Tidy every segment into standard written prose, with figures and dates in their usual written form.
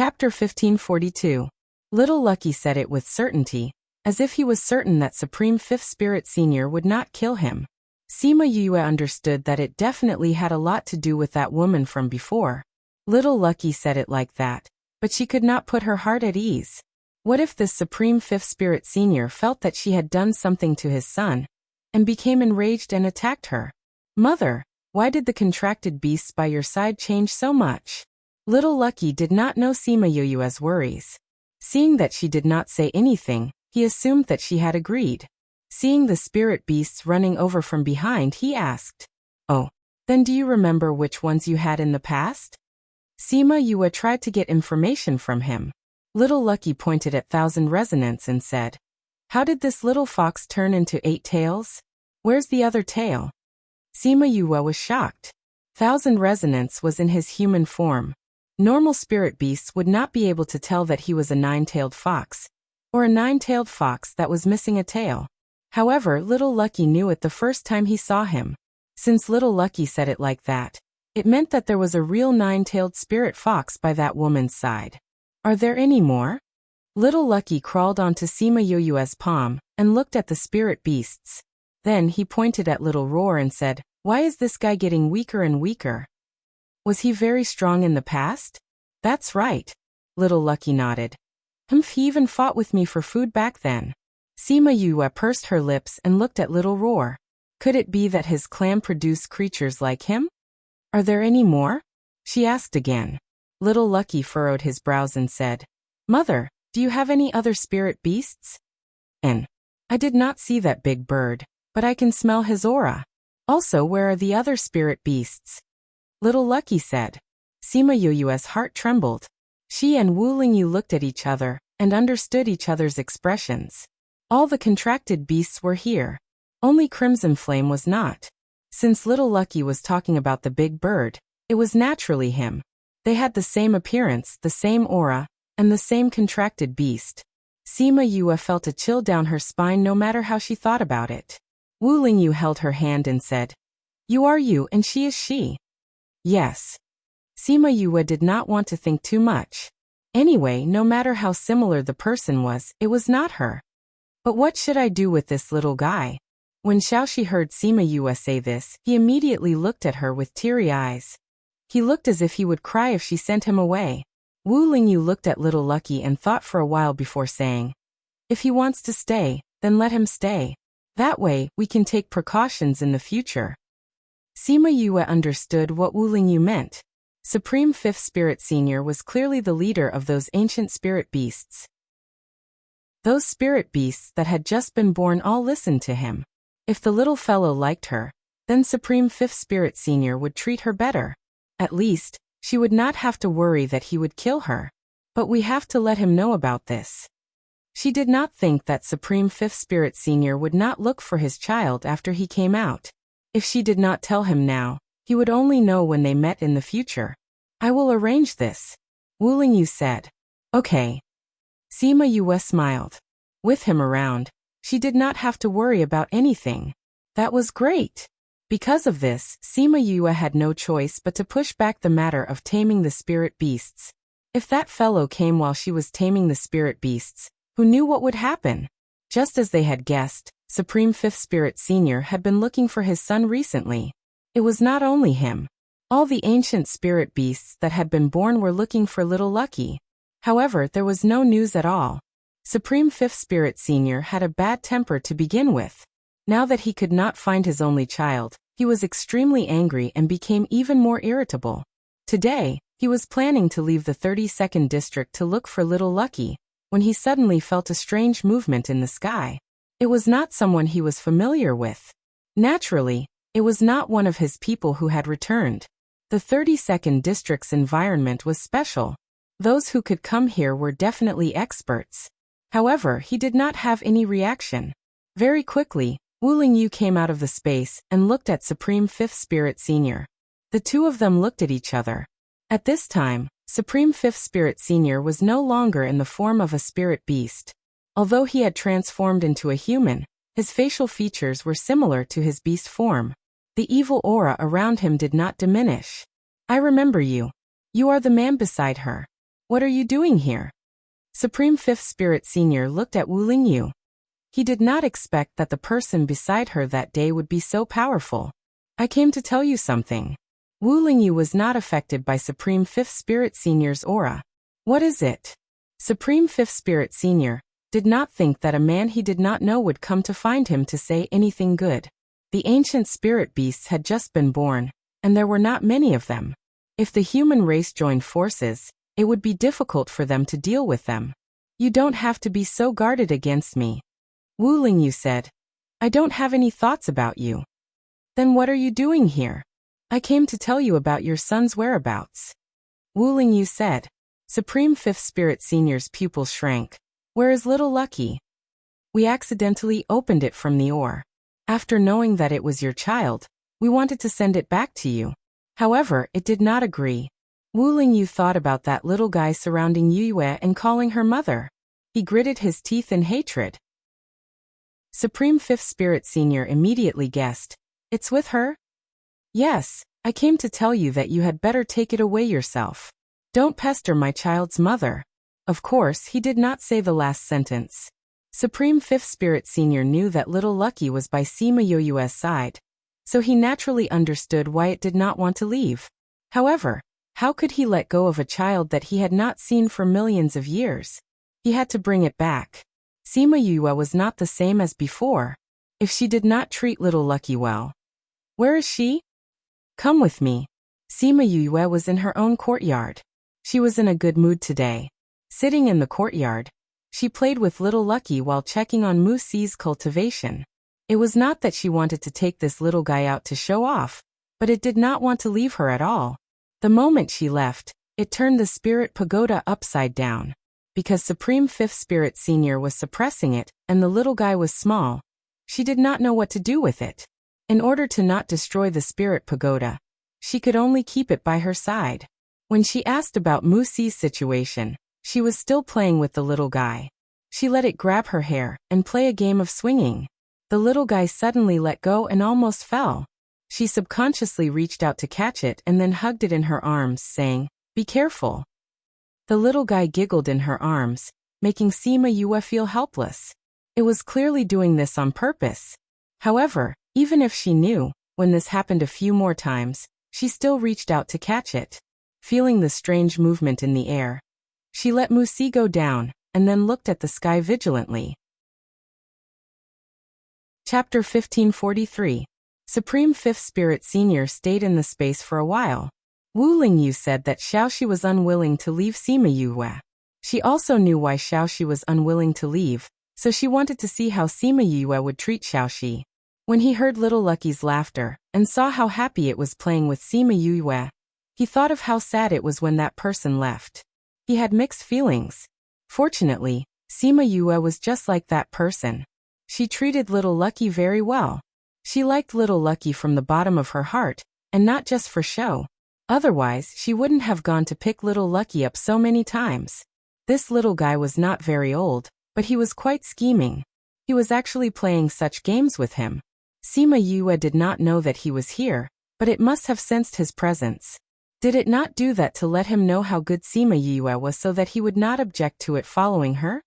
Chapter 1542. Little Lucky said it with certainty, as if he was certain that Supreme Fifth Spirit Senior would not kill him. Sima Yue understood that it definitely had a lot to do with that woman from before. Little Lucky said it like that, but she could not put her heart at ease. What if this Supreme Fifth Spirit Senior felt that she had done something to his son, and became enraged and attacked her? Mother, why did the contracted beasts by your side change so much? Little Lucky did not know Sima Yue's worries. Seeing that she did not say anything, he assumed that she had agreed. Seeing the spirit beasts running over from behind, he asked, "Oh, then do you remember which ones you had in the past?" Sima Yue tried to get information from him. Little Lucky pointed at Thousand Resonance and said, "How did this little fox turn into 8 tails? Where's the other tail?" Sima Yue was shocked. Thousand Resonance was in his human form. Normal spirit beasts would not be able to tell that he was a 9-tailed fox, or a 9-tailed fox that was missing a tail. However, Little Lucky knew it the first time he saw him. Since Little Lucky said it like that, it meant that there was a real 9-tailed spirit fox by that woman's side. Are there any more? Little Lucky crawled onto Sima Yue's palm and looked at the spirit beasts. Then he pointed at Little Roar and said, "Why is this guy getting weaker and weaker? Was he very strong in the past?" "That's right." Little Lucky nodded. He even fought with me for food back then." Sima Yue pursed her lips and looked at Little Roar. Could it be that his clan produced creatures like him? "Are there any more?" she asked again. Little Lucky furrowed his brows and said, "Mother, do you have any other spirit beasts?" I did not see that big bird, but I can smell his aura. Also, where are the other spirit beasts?" Little Lucky said. Sima Yue's heart trembled. She and Wu Lingyu looked at each other and understood each other's expressions. All the contracted beasts were here. Only Crimson Flame was not. Since Little Lucky was talking about the big bird, it was naturally him. They had the same appearance, the same aura, and the same contracted beast. Sima Yue felt a chill down her spine no matter how she thought about it. Wu Lingyu held her hand and said, "You are you and she is she." "Yes." Sima Yue did not want to think too much. Anyway, no matter how similar the person was, it was not her. But what should I do with this little guy? When Xiaoxi heard Sima Yue say this, he immediately looked at her with teary eyes. He looked as if he would cry if she sent him away. Wu Lingyu looked at Little Lucky and thought for a while before saying, "If he wants to stay, then let him stay. That way, we can take precautions in the future." Sima Yue understood what Wu Lingyu meant. Supreme Fifth Spirit Senior was clearly the leader of those ancient spirit beasts. Those spirit beasts that had just been born all listened to him. If the little fellow liked her, then Supreme Fifth Spirit Senior would treat her better. At least, she would not have to worry that he would kill her. But we have to let him know about this. She did not think that Supreme Fifth Spirit Senior would not look for his child after he came out. If she did not tell him now, he would only know when they met in the future. "I will arrange this," Wu Lingyu said. "Okay." Sima Yue smiled. With him around, she did not have to worry about anything. That was great. Because of this, Sima Yue had no choice but to push back the matter of taming the spirit beasts. If that fellow came while she was taming the spirit beasts, who knew what would happen? Just as they had guessed, Supreme Fifth Spirit Senior had been looking for his son recently. It was not only him. All the ancient spirit beasts that had been born were looking for Little Lucky. However, there was no news at all. Supreme Fifth Spirit Senior had a bad temper to begin with. Now that he could not find his only child, he was extremely angry and became even more irritable. Today, he was planning to leave the 32nd district to look for Little Lucky, when he suddenly felt a strange movement in the sky. It was not someone he was familiar with. Naturally, it was not one of his people who had returned. The 32nd district's environment was special. Those who could come here were definitely experts. However, he did not have any reaction. Very quickly, Wu Lingyu came out of the space and looked at Supreme Fifth Spirit Senior. The two of them looked at each other. At this time, Supreme Fifth Spirit Senior was no longer in the form of a spirit beast. Although he had transformed into a human, his facial features were similar to his beast form. The evil aura around him did not diminish. "I remember you. You are the man beside her." What are you doing here? Supreme Fifth Spirit Senior looked at Wu Lingyu. He did not expect that the person beside her that day would be so powerful. I came to tell you something. Wu Lingyu was not affected by Supreme Fifth Spirit Senior's aura. What is it? Supreme Fifth Spirit Senior did not think that a man he did not know would come to find him to say anything good. The ancient spirit beasts had just been born, and there were not many of them. If the human race joined forces, it would be difficult for them to deal with them. You don't have to be so guarded against me. Wu Lingyu said. I don't have any thoughts about you. Then what are you doing here? I came to tell you about your son's whereabouts. Wu Lingyu said. Supreme Fifth Spirit Senior's pupils shrank. Where is little Lucky? We accidentally opened it from the ore. After knowing that it was your child, we wanted to send it back to you. However, it did not agree. Wu Lingyu thought about that little guy surrounding Yue and calling her mother. He gritted his teeth in hatred. Supreme Fifth Spirit Senior immediately guessed. It's with her? Yes, I came to tell you that you had better take it away yourself. Don't pester my child's mother. Of course, he did not say the last sentence. Supreme Fifth Spirit Senior knew that little Lucky was by Sima Yoyue's side, so he naturally understood why it did not want to leave. However, how could he let go of a child that he had not seen for millions of years? He had to bring it back. Sima Yue was not the same as before. If she did not treat little Lucky well. Where is she? Come with me. Sima Yue was in her own courtyard. She was in a good mood today. Sitting in the courtyard, she played with little Lucky while checking on Mu Si's cultivation. It was not that she wanted to take this little guy out to show off, but it did not want to leave her at all. The moment she left, it turned the spirit pagoda upside down. Because Supreme Fifth Spirit Senior was suppressing it, and the little guy was small, she did not know what to do with it. In order to not destroy the spirit pagoda, she could only keep it by her side. When she asked about Mu Si's situation, she was still playing with the little guy. She let it grab her hair and play a game of swinging. The little guy suddenly let go and almost fell. She subconsciously reached out to catch it and then hugged it in her arms, saying, "Be careful." The little guy giggled in her arms, making Sima Yue feel helpless. It was clearly doing this on purpose. However, even if she knew, when this happened a few more times, she still reached out to catch it. Feeling the strange movement in the air, she let Mu Si go down, and then looked at the sky vigilantly. Chapter 1543. Supreme Fifth Spirit Senior stayed in the space for a while. Wu Lingyu said that Xiaoxi was unwilling to leave Sima Yue. She also knew why Xiaoxi was unwilling to leave, so she wanted to see how Sima Yue would treat Xiaoxi. When he heard little Lucky's laughter, and saw how happy it was playing with Sima Yue, he thought of how sad it was when that person left. He had mixed feelings. Fortunately, Sima Yue was just like that person. She treated little Lucky very well. She liked little Lucky from the bottom of her heart, and not just for show. Otherwise, she wouldn't have gone to pick little Lucky up so many times. This little guy was not very old, but he was quite scheming. He was actually playing such games with him. Sima Yue did not know that he was here, but it must have sensed his presence. Did it not do that to let him know how good Sima Yue was so that he would not object to it following her?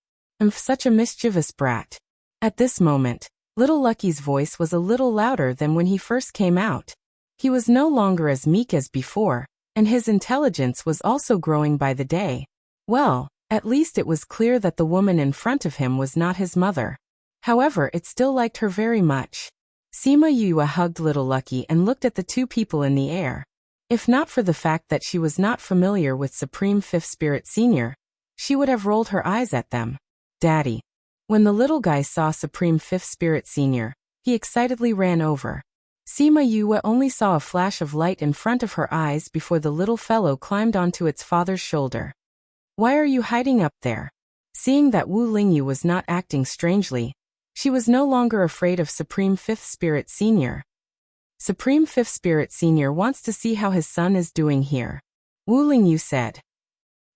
Such a mischievous brat. At this moment, little Lucky's voice was a little louder than when he first came out. He was no longer as meek as before, and his intelligence was also growing by the day. Well, at least it was clear that the woman in front of him was not his mother. However, it still liked her very much. Sima Yue hugged little Lucky and looked at the two people in the air. If not for the fact that she was not familiar with Supreme Fifth Spirit Senior, she would have rolled her eyes at them. Daddy. When the little guy saw Supreme Fifth Spirit Senior, he excitedly ran over. Sima Yue only saw a flash of light in front of her eyes before the little fellow climbed onto its father's shoulder. Why are you hiding up there? Seeing that Wu Lingyu was not acting strangely, she was no longer afraid of Supreme Fifth Spirit Senior. Supreme Fifth Spirit Senior wants to see how his son is doing here. Wu Lingyu said.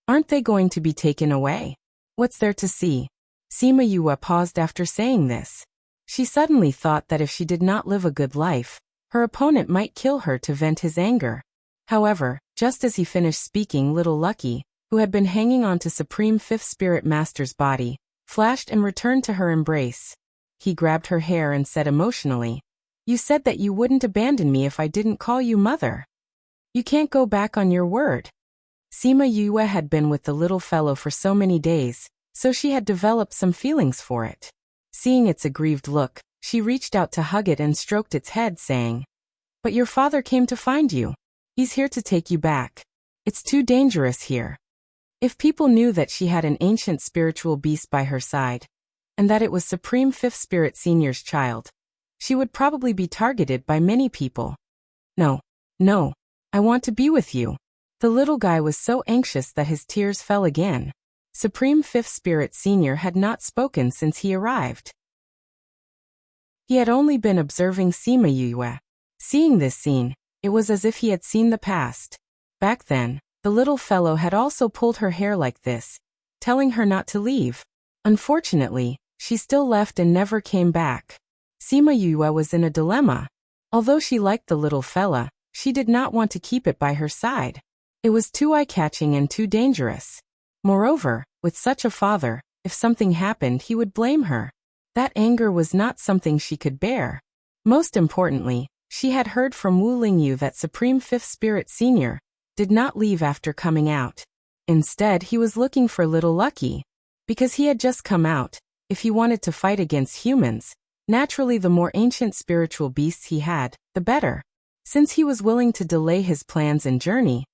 Aren't they going to be taken away? What's there to see? Sima Yue paused after saying this. She suddenly thought that if she did not live a good life, her opponent might kill her to vent his anger. However, just as he finished speaking, little Lucky, who had been hanging on to Supreme Fifth Spirit Master's body, flashed and returned to her embrace. He grabbed her hair and said emotionally, "You said that you wouldn't abandon me if I didn't call you mother. You can't go back on your word." Sima Yue had been with the little fellow for so many days, so she had developed some feelings for it. Seeing its aggrieved look, she reached out to hug it and stroked its head, saying, "But your father came to find you. He's here to take you back. It's too dangerous here." If people knew that she had an ancient spiritual beast by her side, and that it was Supreme Fifth Spirit Senior's child, she would probably be targeted by many people. No, I want to be with you." The little guy was so anxious that his tears fell again. Supreme Fifth Spirit Senior had not spoken since he arrived. He had only been observing Sima Yue. Seeing this scene, it was as if he had seen the past. Back then, the little fellow had also pulled her hair like this, telling her not to leave. Unfortunately, she still left and never came back. Sima Yue was in a dilemma. Although she liked the little fella, she did not want to keep it by her side. It was too eye-catching and too dangerous. Moreover, with such a father, if something happened he would blame her. That anger was not something she could bear. Most importantly, she had heard from Wu Lingyu that Supreme Fifth Spirit Senior did not leave after coming out. Instead, he was looking for Little Lucky. Because he had just come out, if he wanted to fight against humans, naturally the more ancient spiritual beasts he had, the better. Since he was willing to delay his plans and journey,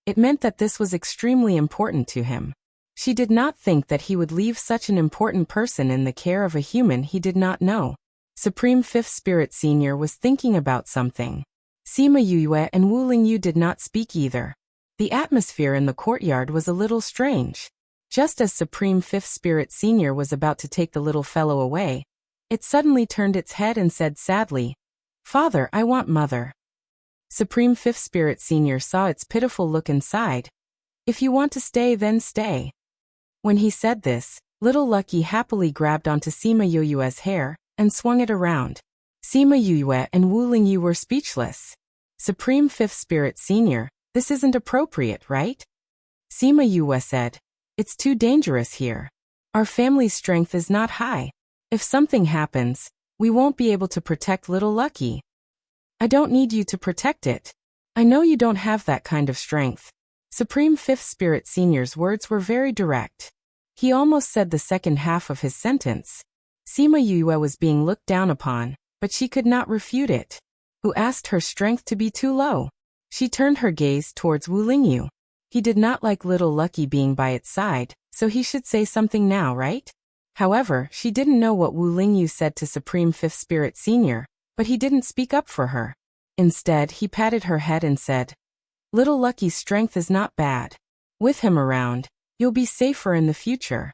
it meant that this was extremely important to him. She did not think that he would leave such an important person in the care of a human he did not know. Supreme Fifth Spirit Senior was thinking about something. Sima Yue and Wu Lingyu did not speak either. The atmosphere in the courtyard was a little strange. Just as Supreme Fifth Spirit Senior was about to take the little fellow away, it suddenly turned its head and said sadly, "Father, I want mother." Supreme Fifth Spirit Senior saw its pitiful look inside. "If you want to stay, then stay." When he said this, Little Lucky happily grabbed onto Sima Yue's hair and swung it around. Sima Yue and Wu Lingyu were speechless. "Supreme Fifth Spirit Senior, this isn't appropriate, right?" Sima Yue said, "It's too dangerous here. Our family's strength is not high. If something happens, we won't be able to protect Little Lucky." "I don't need you to protect it. I know you don't have that kind of strength." Supreme Fifth Spirit Senior's words were very direct. He almost said the second half of his sentence. Sima Yue was being looked down upon, but she could not refute it. Who asked her strength to be too low? She turned her gaze towards Wu Lingyu. He did not like Little Lucky being by its side, so he should say something now, right? However, she didn't know what Wu Lingyu said to Supreme Fifth Spirit Senior, but he didn't speak up for her. Instead, he patted her head and said, "Little Lucky's strength is not bad. With him around, you'll be safer in the future."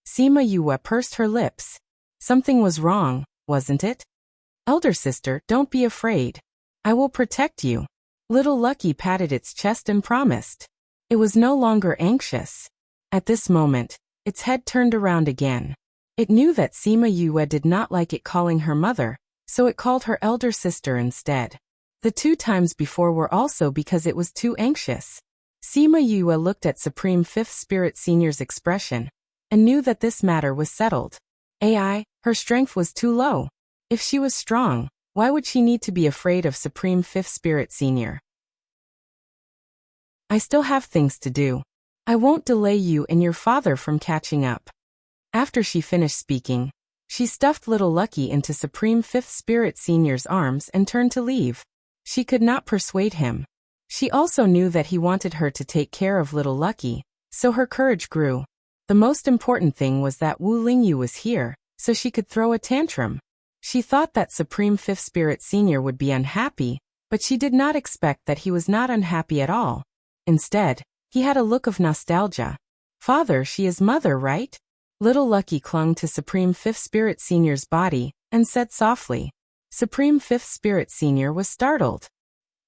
Sima Yue pursed her lips. Something was wrong, wasn't it? "Elder sister, don't be afraid. I will protect you." Little Lucky patted its chest and promised. It was no longer anxious. At this moment, its head turned around again. It knew that Sima Yue did not like it calling her mother, so it called her elder sister instead. The 2 times before were also because it was too anxious. Sima Yue looked at Supreme Fifth Spirit Senior's expression, and knew that this matter was settled. Her strength was too low. If she was strong, why would she need to be afraid of Supreme Fifth Spirit Senior? "I still have things to do. I won't delay you and your father from catching up." After she finished speaking, she stuffed Little Lucky into Supreme Fifth Spirit Senior's arms and turned to leave. She could not persuade him. She also knew that he wanted her to take care of Little Lucky, so her courage grew. The most important thing was that Wu Lingyu was here, so she could throw a tantrum. She thought that Supreme Fifth Spirit Senior would be unhappy, but she did not expect that he was not unhappy at all. Instead, he had a look of nostalgia. "Father, she is mother, right?" Little Lucky clung to Supreme Fifth Spirit Senior's body and said softly. Supreme Fifth Spirit Senior was startled.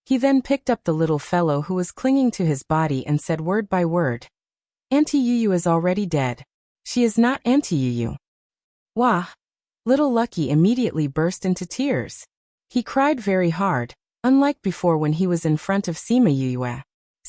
He then picked up the little fellow who was clinging to his body and said word by word, "Auntie Yuyu is already dead. She is not Auntie Yuyu." Wah! Little Lucky immediately burst into tears. He cried very hard, unlike before when he was in front of Sima Yue.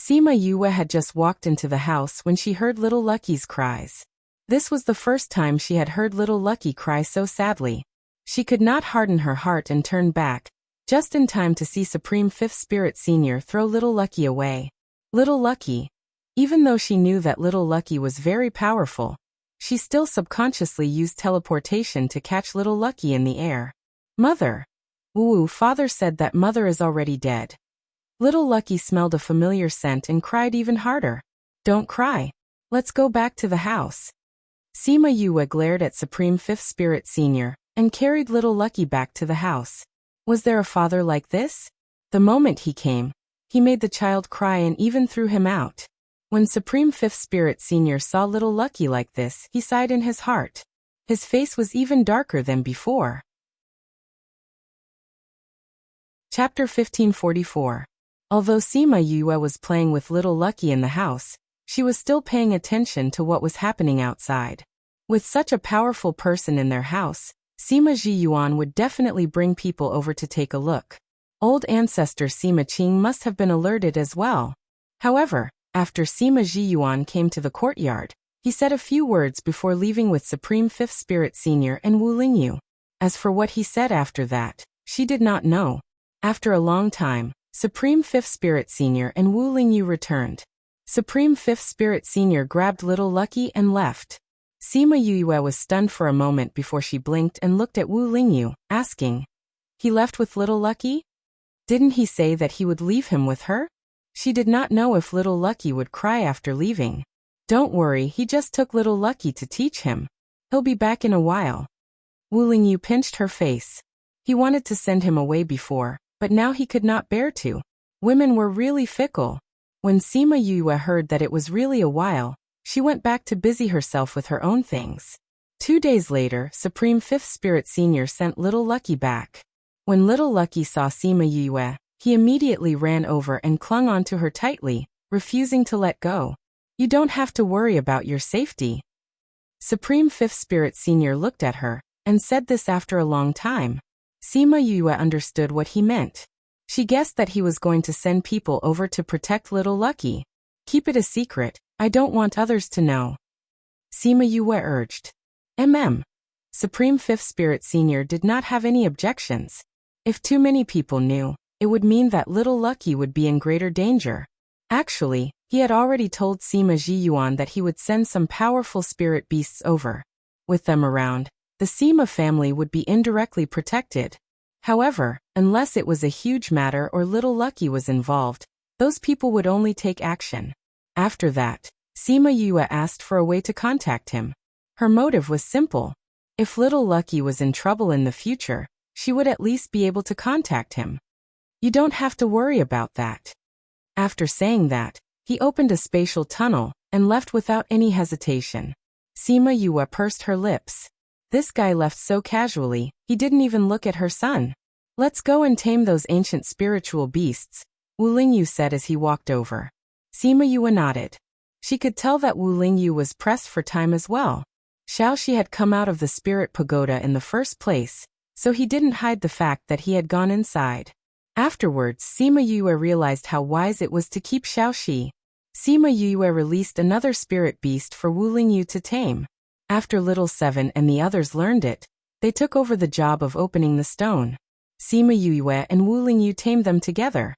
Sima Yue had just walked into the house when she heard little Lucky's cries. This was the first time she had heard little Lucky cry so sadly. She could not harden her heart and turn back, just in time to see Supreme Fifth Spirit Senior throw little Lucky away. Little Lucky. Even though she knew that little Lucky was very powerful, she still subconsciously used teleportation to catch little Lucky in the air. Mother. Woo, father said that mother is already dead. Little Lucky smelled a familiar scent and cried even harder. Don't cry. Let's go back to the house. Sima Yue glared at Supreme Fifth Spirit Senior and carried little Lucky back to the house. Was there a father like this? The moment he came, he made the child cry and even threw him out. When Supreme Fifth Spirit Senior saw little Lucky like this, he sighed in his heart. His face was even darker than before. Chapter 1544. Although Sima Yue was playing with little Lucky in the house, she was still paying attention to what was happening outside. With such a powerful person in their house, Sima Zhiyuan would definitely bring people over to take a look. Old ancestor Sima Qing must have been alerted as well. However, after Sima Zhiyuan came to the courtyard, he said a few words before leaving with Supreme Fifth Spirit Senior and Wu Lingyu. As for what he said after that, she did not know. After a long time, Supreme Fifth Spirit Senior and Wu Lingyu returned. Supreme Fifth Spirit Senior grabbed little Lucky and left. Sima Yue was stunned for a moment before she blinked and looked at Wu Lingyu, asking, "He left with little Lucky? Didn't he say that he would leave him with her?" She did not know if little Lucky would cry after leaving. "Don't worry, he just took little Lucky to teach him. He'll be back in a while." Wu Lingyu pinched her face. He wanted to send him away before, but now he could not bear to. Women were really fickle. When Sima Yue heard that it was really a while, she went back to busy herself with her own things. 2 days later, Supreme Fifth Spirit Senior sent little Lucky back. When little Lucky saw Sima Yue, he immediately ran over and clung onto her tightly, refusing to let go. "You don't have to worry about your safety." Supreme Fifth Spirit Senior looked at her, and said this after a long time. Sima Yue understood what he meant. She guessed that he was going to send people over to protect little Lucky. "Keep it a secret, I don't want others to know." Sima Yue urged. Supreme Fifth Spirit Senior did not have any objections. If too many people knew, it would mean that little Lucky would be in greater danger. Actually, he had already told Sima Zhiyuan that he would send some powerful spirit beasts over. With them around, the Sima family would be indirectly protected. However, unless it was a huge matter or little Lucky was involved, those people would only take action. After that, Sima Yue asked for a way to contact him. Her motive was simple. If little Lucky was in trouble in the future, she would at least be able to contact him. "You don't have to worry about that." After saying that, he opened a spatial tunnel and left without any hesitation. Sima Yue pursed her lips. This guy left so casually, he didn't even look at her son. "Let's go and tame those ancient spiritual beasts," Wu Lingyu said as he walked over. Sima Yue nodded. She could tell that Wu Lingyu was pressed for time as well. Xiaoxi had come out of the spirit pagoda in the first place, so he didn't hide the fact that he had gone inside. Afterwards, Sima Yue realized how wise it was to keep Xiaoxi. Sima Yue released another spirit beast for Wu Lingyu to tame. After Little Seven and the others learned it, they took over the job of opening the stone. Sima Yue and Wu Lingyu tamed them together.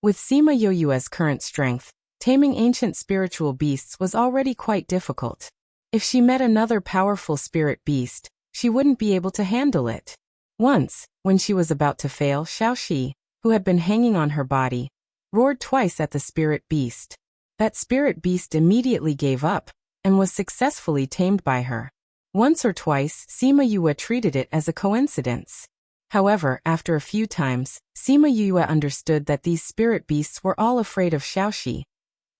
With Sima Yue's current strength, taming ancient spiritual beasts was already quite difficult. If she met another powerful spirit beast, she wouldn't be able to handle it. Once, when she was about to fail, Xiaoxi, who had been hanging on her body, roared twice at the spirit beast. That spirit beast immediately gave up, and was successfully tamed by her. Once or twice, Sima Yue treated it as a coincidence. However, after a few times, Sima Yue understood that these spirit beasts were all afraid of Xiaoxi,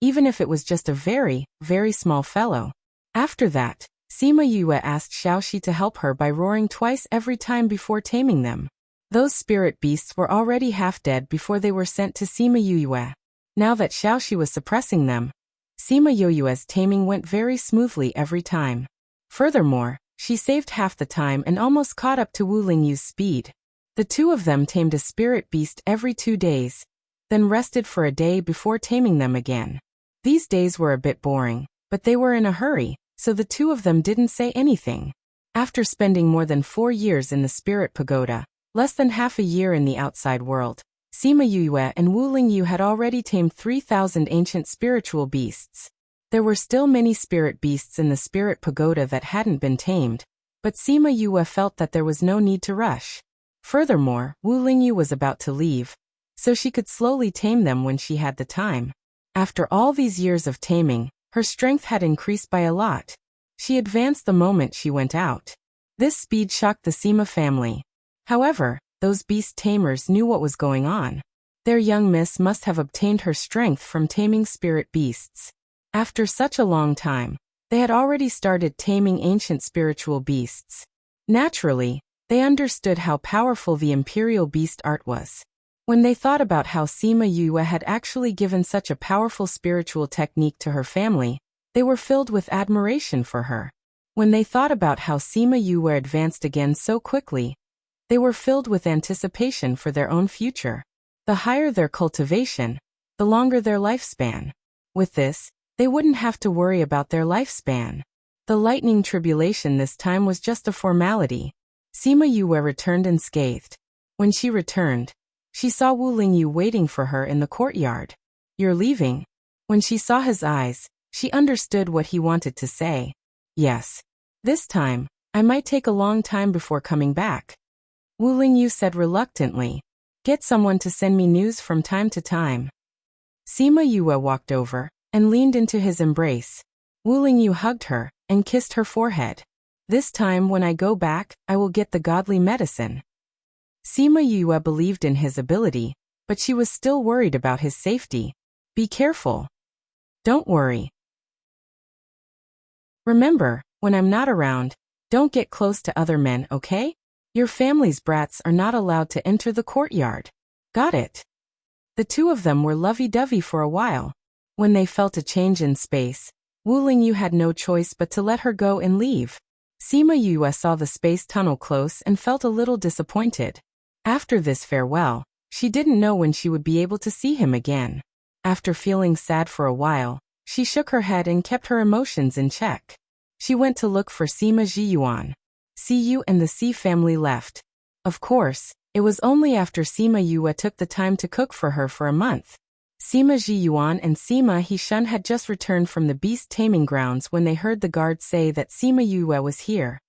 even if it was just a very, very small fellow. After that, Sima Yue asked Xiaoxi to help her by roaring twice every time before taming them. Those spirit beasts were already half dead before they were sent to Sima Yue. Now that Xiaoxi was suppressing them, Sima Yue's taming went very smoothly every time. Furthermore, she saved half the time and almost caught up to Wu Lingyu's speed. The two of them tamed a spirit beast every 2 days. then rested for a day before taming them again. These days were a bit boring, but they were in a hurry, so the two of them didn't say anything. After spending more than 4 years in the spirit pagoda, less than half a year in the outside world, Sima Yue and Wu Lingyu had already tamed 3,000 ancient spiritual beasts. There were still many spirit beasts in the spirit pagoda that hadn't been tamed, but Sima Yue felt that there was no need to rush. Furthermore, Wu Lingyu was about to leave, so she could slowly tame them when she had the time. After all these years of taming, her strength had increased by a lot. She advanced the moment she went out. This speed shocked the Sima family. However, those beast tamers knew what was going on. Their young miss must have obtained her strength from taming spirit beasts. After such a long time, they had already started taming ancient spiritual beasts. Naturally, they understood how powerful the imperial beast art was. When they thought about how Sima Yue had actually given such a powerful spiritual technique to her family, they were filled with admiration for her. When they thought about how Sima Yue advanced again so quickly, they were filled with anticipation for their own future. The higher their cultivation, the longer their lifespan. With this, they wouldn't have to worry about their lifespan. The lightning tribulation this time was just a formality. Sima Yue returned unscathed. When she returned, she saw Wu Lingyu waiting for her in the courtyard. "You're leaving?" When she saw his eyes, she understood what he wanted to say. "Yes. This time, I might take a long time before coming back." Wu Lingyu said reluctantly, "Get someone to send me news from time to time." Sima Yue walked over and leaned into his embrace. Wu Lingyu hugged her and kissed her forehead. "This time when I go back, I will get the godly medicine." Sima Yue believed in his ability, but she was still worried about his safety. "Be careful. Don't worry. Remember, when I'm not around, don't get close to other men, okay? Your family's brats are not allowed to enter the courtyard. Got it?" The two of them were lovey-dovey for a while. When they felt a change in space, Wu Lingyu had no choice but to let her go and leave. Sima Yue saw the space tunnel close and felt a little disappointed. After this farewell, she didn't know when she would be able to see him again. After feeling sad for a while, she shook her head and kept her emotions in check. She went to look for Sima Jiyuan. Siyu and the Si family left. Of course, it was only after Sima Yue took the time to cook for her for a month. Sima Jiyuan and Sima Hishun had just returned from the beast taming grounds when they heard the guard say that Sima Yue was here.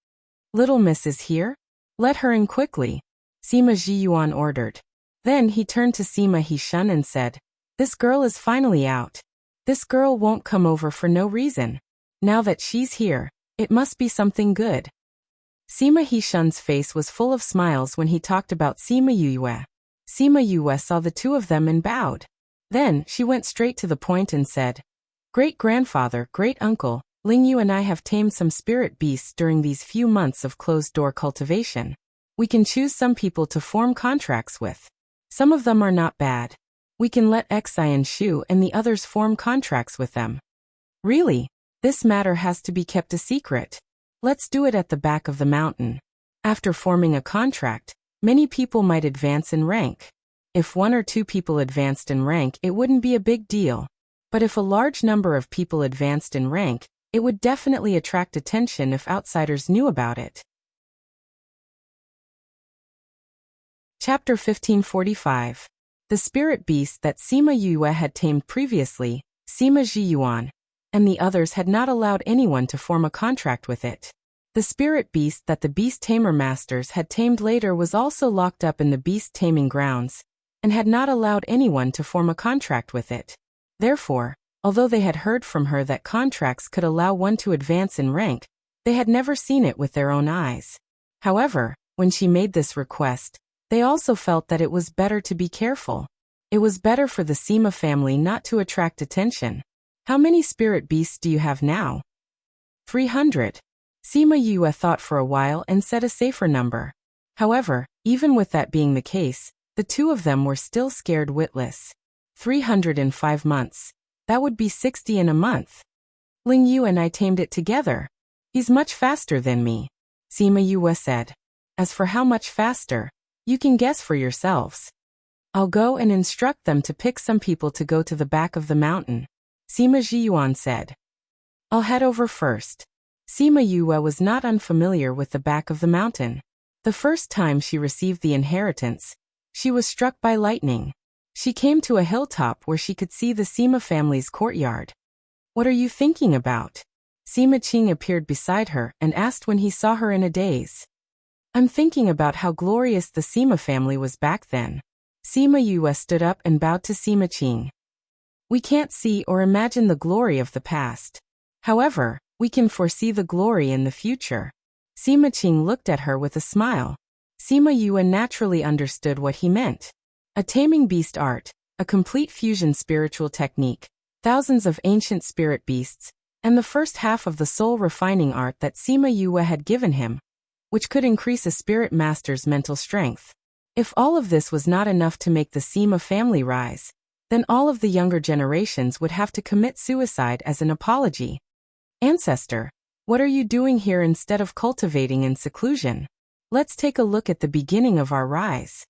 "Little Miss is here? Let her in quickly," Sima Jiyuan ordered. Then he turned to Sima Hishun and said, "This girl is finally out. This girl won't come over for no reason. Now that she's here, it must be something good." Sima Hishun's face was full of smiles when he talked about Sima Yue. Sima Yue saw the two of them and bowed. Then she went straight to the point and said, "Great-grandfather, great-uncle, Lingyu and I have tamed some spirit beasts during these few months of closed-door cultivation. We can choose some people to form contracts with. Some of them are not bad. We can let Xi and Shu and the others form contracts with them. Really, this matter has to be kept a secret. Let's do it at the back of the mountain. After forming a contract, many people might advance in rank. If 1 or 2 people advanced in rank, it wouldn't be a big deal. But if a large number of people advanced in rank, it would definitely attract attention if outsiders knew about it." Chapter 1545. The spirit beast that Sima Yue had tamed previously, Sima Jiyuan, and the others had not allowed anyone to form a contract with it. The spirit beast that the beast tamer masters had tamed later was also locked up in the beast taming grounds, and had not allowed anyone to form a contract with it. Therefore, although they had heard from her that contracts could allow one to advance in rank, they had never seen it with their own eyes. However, when she made this request, they also felt that it was better to be careful. It was better for the Sima family not to attract attention. "How many spirit beasts do you have now?" 300. Sima Yue thought for a while and said a safer number. However, even with that being the case, the two of them were still scared witless. 300 in 5 months. That would be 60 in a month. Lingyu and I tamed it together. He's much faster than me, Sima Yue said. As for how much faster, you can guess for yourselves. I'll go and instruct them to pick some people to go to the back of the mountain, Sima Jiyuan said. I'll head over first. Sima Yue was not unfamiliar with the back of the mountain. The first time she received the inheritance, she was struck by lightning. She came to a hilltop where she could see the Sima family's courtyard. What are you thinking about? Sima Qing appeared beside her and asked when he saw her in a daze. I'm thinking about how glorious the Sima family was back then. Sima Yue stood up and bowed to Sima Qing. We can't see or imagine the glory of the past. However, we can foresee the glory in the future. Sima Qing looked at her with a smile. Sima Yue naturally understood what he meant. A taming beast art, a complete fusion spiritual technique, thousands of ancient spirit beasts, and the first half of the soul refining art that Sima Yue had given him, which could increase a spirit master's mental strength. If all of this was not enough to make the Sima family rise, then all of the younger generations would have to commit suicide as an apology. Ancestor, what are you doing here instead of cultivating in seclusion? Let's take a look at the beginning of our rise.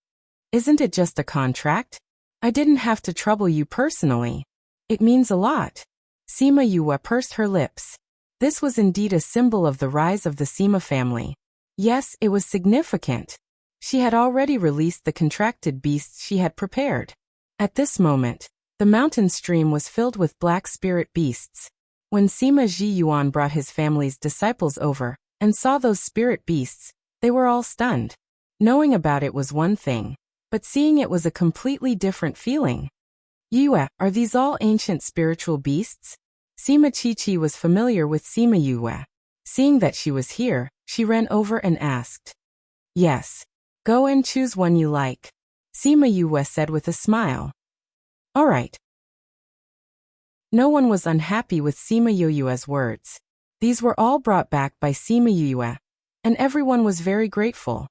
Isn't it just a contract? I didn't have to trouble you personally. It means a lot. Sima Yue pursed her lips. This was indeed a symbol of the rise of the Sima family. Yes, it was significant. She had already released the contracted beasts she had prepared. At this moment, the mountain stream was filled with black spirit beasts. When Sima Jiyuan brought his family's disciples over and saw those spirit beasts, they were all stunned. Knowing about it was one thing, but seeing it was a completely different feeling. Yue, are these all ancient spiritual beasts? Sima Qiqi was familiar with Sima Yue. Seeing that she was here, she ran over and asked. Yes. Go and choose one you like, Sima Yue said with a smile. All right. No one was unhappy with Sima Yue's words. These were all brought back by Sima Yue, and everyone was very grateful.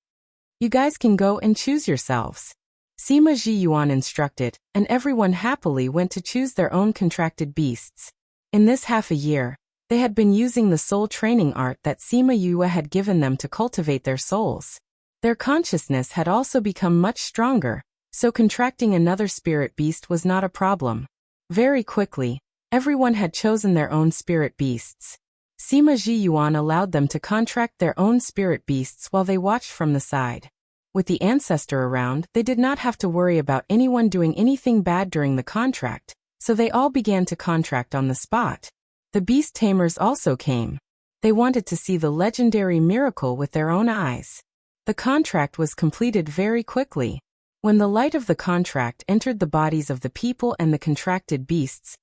You guys can go and choose yourselves. Sima Jiyuan instructed, and everyone happily went to choose their own contracted beasts. In this half a year, they had been using the soul training art that Sima Yue had given them to cultivate their souls. Their consciousness had also become much stronger, so contracting another spirit beast was not a problem. Very quickly, everyone had chosen their own spirit beasts. Sima Jiyuan allowed them to contract their own spirit beasts while they watched from the side. With the ancestor around, they did not have to worry about anyone doing anything bad during the contract, so they all began to contract on the spot. The beast tamers also came. They wanted to see the legendary miracle with their own eyes. The contract was completed very quickly. When the light of the contract entered the bodies of the people and the contracted beasts,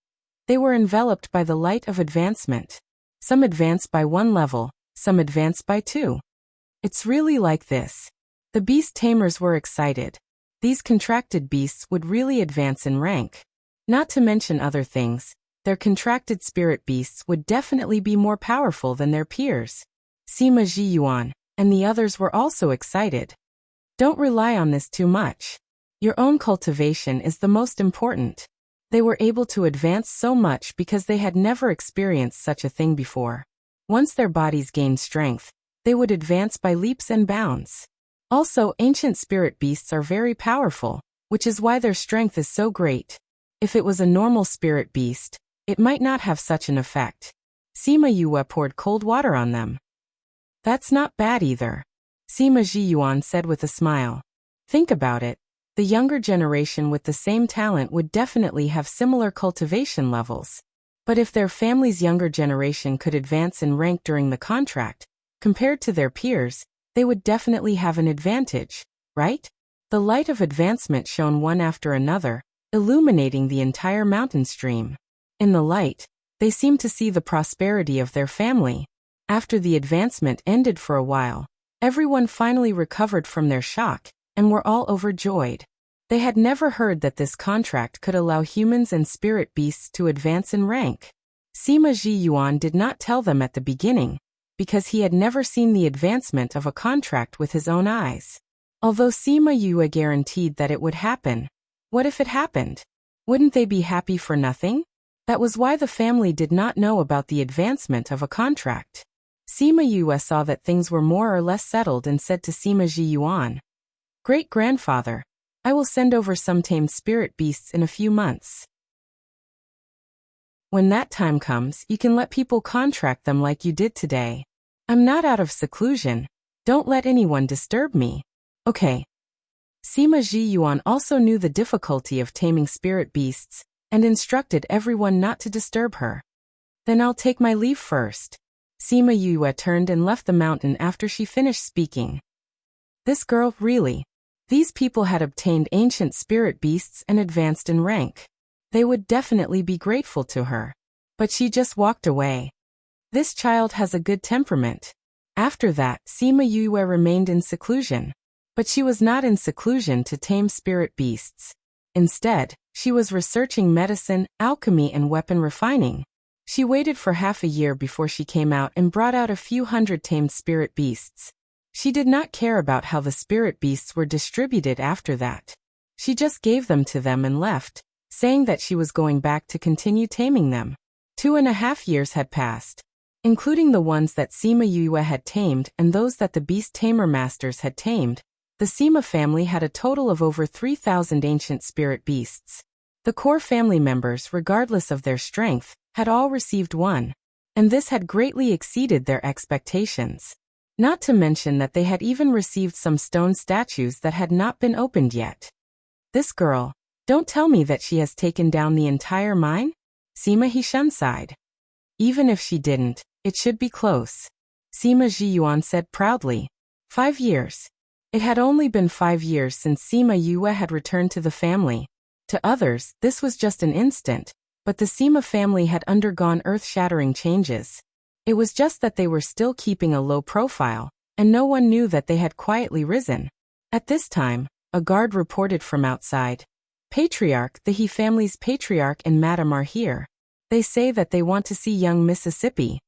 they were enveloped by the light of advancement. Some advanced by 1 level, some advanced by 2. It's really like this. The beast tamers were excited. These contracted beasts would really advance in rank. Not to mention other things, their contracted spirit beasts would definitely be more powerful than their peers. Sima Jiyuan and the others were also excited. Don't rely on this too much. Your own cultivation is the most important. They were able to advance so much because they had never experienced such a thing before. Once their bodies gained strength, they would advance by leaps and bounds. Also, ancient spirit beasts are very powerful, which is why their strength is so great. If it was a normal spirit beast, it might not have such an effect. Sima Yue poured cold water on them. That's not bad either, Sima Jiyuan said with a smile. Think about it. The younger generation with the same talent would definitely have similar cultivation levels. But if their family's younger generation could advance in rank during the contract, compared to their peers, they would definitely have an advantage, right? The light of advancement shone one after another, illuminating the entire mountain stream. In the light, they seemed to see the prosperity of their family. After the advancement ended for a while, everyone finally recovered from their shock, and were all overjoyed. They had never heard that this contract could allow humans and spirit beasts to advance in rank. Sima Jiyuan did not tell them at the beginning, because he had never seen the advancement of a contract with his own eyes. Although Sima Yue guaranteed that it would happen, what if it happened? Wouldn't they be happy for nothing? That was why the family did not know about the advancement of a contract. Sima Yue saw that things were more or less settled and said to Sima Jiyuan, Great-grandfather, I will send over some tamed spirit beasts in a few months. When that time comes, you can let people contract them like you did today. I'm not out of seclusion. Don't let anyone disturb me. Okay. Sima Ji Yuan also knew the difficulty of taming spirit beasts, and instructed everyone not to disturb her. Then I'll take my leave first. Sima Yue turned and left the mountain after she finished speaking. This girl, really? These people had obtained ancient spirit beasts and advanced in rank. They would definitely be grateful to her. But she just walked away. This child has a good temperament. After that, Sima Yue remained in seclusion. But she was not in seclusion to tame spirit beasts. Instead, she was researching medicine, alchemy, and weapon refining. She waited for half a year before she came out and brought out a few hundred tamed spirit beasts. She did not care about how the spirit beasts were distributed after that. She just gave them to them and left, saying that she was going back to continue taming them. 2.5 years had passed, including the ones that Sima Yue had tamed and those that the beast tamer masters had tamed. The Sima family had a total of over 3,000 ancient spirit beasts. The core family members, regardless of their strength, had all received one, and this had greatly exceeded their expectations. Not to mention that they had even received some stone statues that had not been opened yet. This girl, don't tell me that she has taken down the entire mine? Sima Hishun sighed. Even if she didn't, it should be close. Sima Jiyuan said proudly. 5 years. It had only been 5 years since Sima Yue had returned to the family. To others, this was just an instant, but the Sima family had undergone earth-shattering changes. It was just that they were still keeping a low profile, and no one knew that they had quietly risen. At this time, a guard reported from outside. Patriarch, the He family's patriarch and madam are here. They say that they want to see young Mississippi.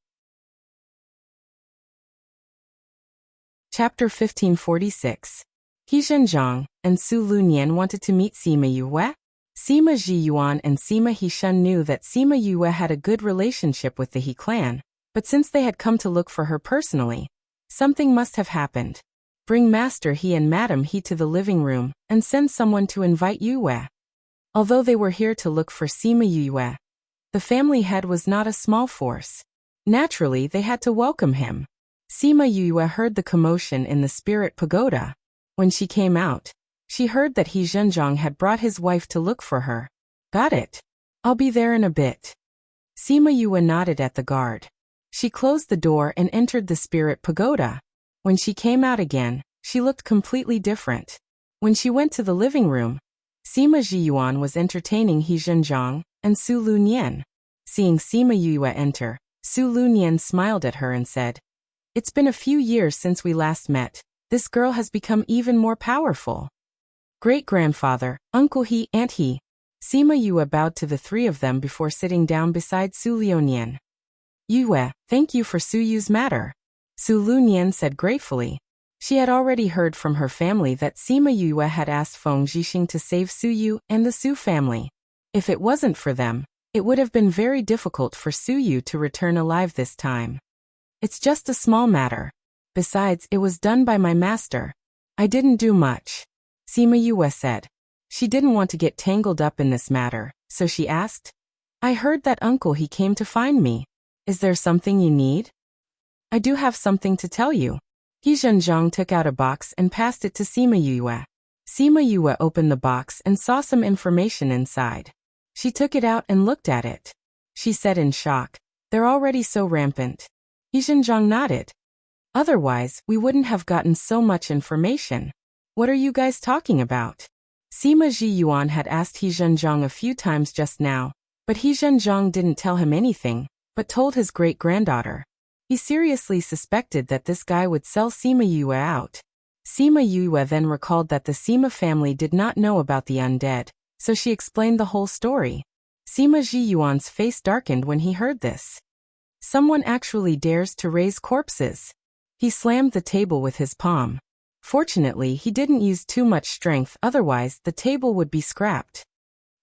Chapter 1546. He Zhenjiang and Su Lunyan wanted to meet Sima Yue. Sima Jiyuan and Sima Hishun knew that Sima Yue had a good relationship with the He clan, but since they had come to look for her personally, something must have happened. Bring Master He and Madam He to the living room, and send someone to invite Yue. Although they were here to look for Sima Yue, the family head was not a small force. Naturally, they had to welcome him. Sima Yue heard the commotion in the spirit pagoda. When she came out, she heard that He Zhenjiang had brought his wife to look for her. Got it. I'll be there in a bit. Sima Yue nodded at the guard. She closed the door and entered the spirit pagoda. When she came out again, she looked completely different. When she went to the living room, Sima Jiyuan was entertaining He Zhenjiang and Su Lunyan. Seeing Sima Yue enter, Su Lunyan smiled at her and said, "It's been a few years since we last met. This girl has become even more powerful." Great-grandfather, Uncle He, Aunt He. Sima Yue bowed to the three of them before sitting down beside Su Lionian. "Yue, thank you for Su Yu's matter," Su Lunyan said gratefully. She had already heard from her family that Sima Yue had asked Feng Zhixing to save Su Yu and the Su family. If it wasn't for them, it would have been very difficult for Su Yu to return alive this time. "It's just a small matter. Besides, it was done by my master. I didn't do much," Sima Yue said. She didn't want to get tangled up in this matter, so she asked, "I heard that Uncle He came to find me. Is there something you need?" "I do have something to tell you." He Zhenjiang took out a box and passed it to Sima Yue. Sima Yue opened the box and saw some information inside. She took it out and looked at it. She said in shock, "They're already so rampant." He Zhenjiang nodded. "Otherwise, we wouldn't have gotten so much information. What are you guys talking about?" Sima Jiyuan had asked He Zhenjiang a few times just now, but He Zhenjiang didn't tell him anything, but told his great-granddaughter. He seriously suspected that this guy would sell Sima Yue out. Sima Yue then recalled that the Sima family did not know about the undead, so she explained the whole story. Sima Jiyuan's face darkened when he heard this. Someone actually dares to raise corpses. He slammed the table with his palm. Fortunately, he didn't use too much strength, otherwise the table would be scrapped.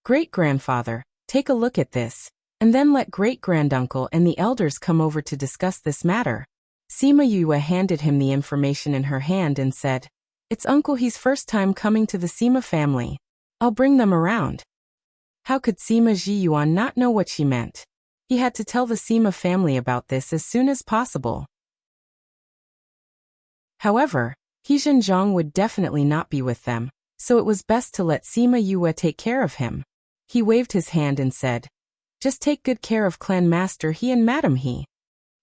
"Great-grandfather, take a look at this, and then let great-granduncle and the elders come over to discuss this matter." Sima Yue handed him the information in her hand and said, It's Uncle He's first time coming to the Sima family. I'll bring them around. How could Sima Jiyuan not know what she meant? He had to tell the Sima family about this as soon as possible. However, He Zhenjiang would definitely not be with them, so it was best to let Sima Yue take care of him. He waved his hand and said, "Just take good care of Clan Master He and Madam He."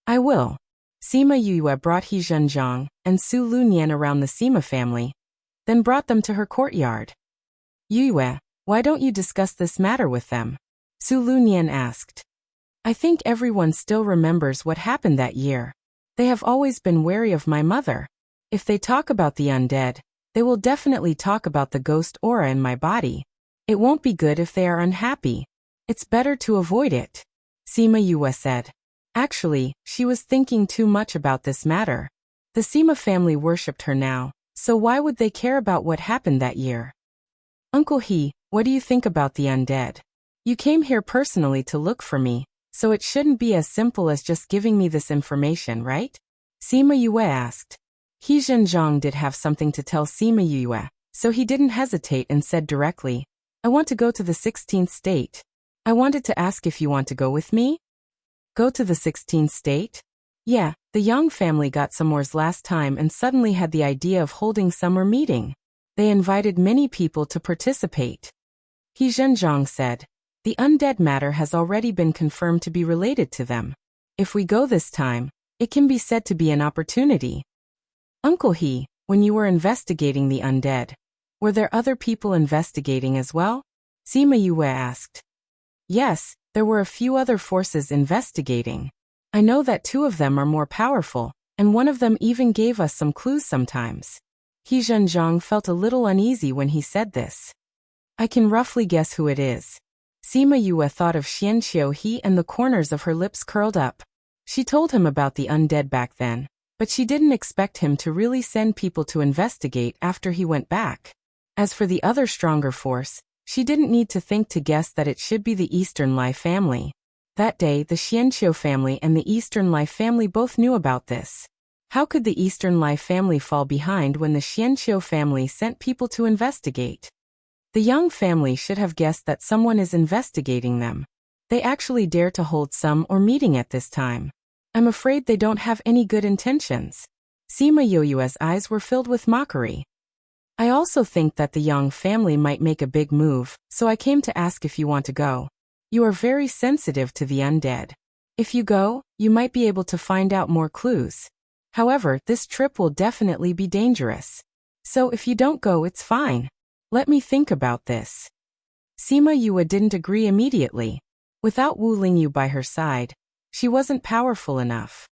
"I will." Sima Yue brought He Zhenjiang and Su Lunyan around the Sima family, then brought them to her courtyard. "Yue, why don't you discuss this matter with them?" Su Lunyan asked. "I think everyone still remembers what happened that year. They have always been wary of my mother. If they talk about the undead, they will definitely talk about the ghost aura in my body. It won't be good if they are unhappy. It's better to avoid it," Sima Yue said. Actually, she was thinking too much about this matter. The Sima family worshipped her now, so why would they care about what happened that year? "Uncle He, what do you think about the undead? You came here personally to look for me, so it shouldn't be as simple as just giving me this information, right?" Sima Yue asked. He Zhenjiang did have something to tell Sima Yue, so he didn't hesitate and said directly, "I want to go to the 16th state. I wanted to ask if you want to go with me?" "Go to the 16th state?" Yeah, the Yang family got some wars last time and suddenly had the idea of holding summer meeting. They invited many people to participate. He Zhenjiang said, "The undead matter has already been confirmed to be related to them. If we go this time, it can be said to be an opportunity." "Uncle He, when you were investigating the undead, were there other people investigating as well?" Sima Yue asked. "Yes, there were a few other forces investigating. I know that 2 of them are more powerful, and one of them even gave us some clues sometimes." He Zhenjiang felt a little uneasy when he said this. "I can roughly guess who it is." Sima Yue thought of Xianqiu He and the corners of her lips curled up. She told him about the undead back then, but she didn't expect him to really send people to investigate after he went back. As for the other stronger force, she didn't need to think to guess that it should be the Eastern Lai family. That day, the Xianqiu family and the Eastern Lai family both knew about this. How could the Eastern Lai family fall behind when the Xianqiu family sent people to investigate? The Yang family should have guessed that someone is investigating them. They actually dare to hold some or meeting at this time. I'm afraid they don't have any good intentions. Sima Yue's eyes were filled with mockery. "I also think that the Yang family might make a big move, so I came to ask if you want to go. You are very sensitive to the undead. If you go, you might be able to find out more clues. However, this trip will definitely be dangerous. So if you don't go, it's fine. Let me think about this." Sima Yue didn't agree immediately. Without Wu Lingyu by her side, she wasn't powerful enough.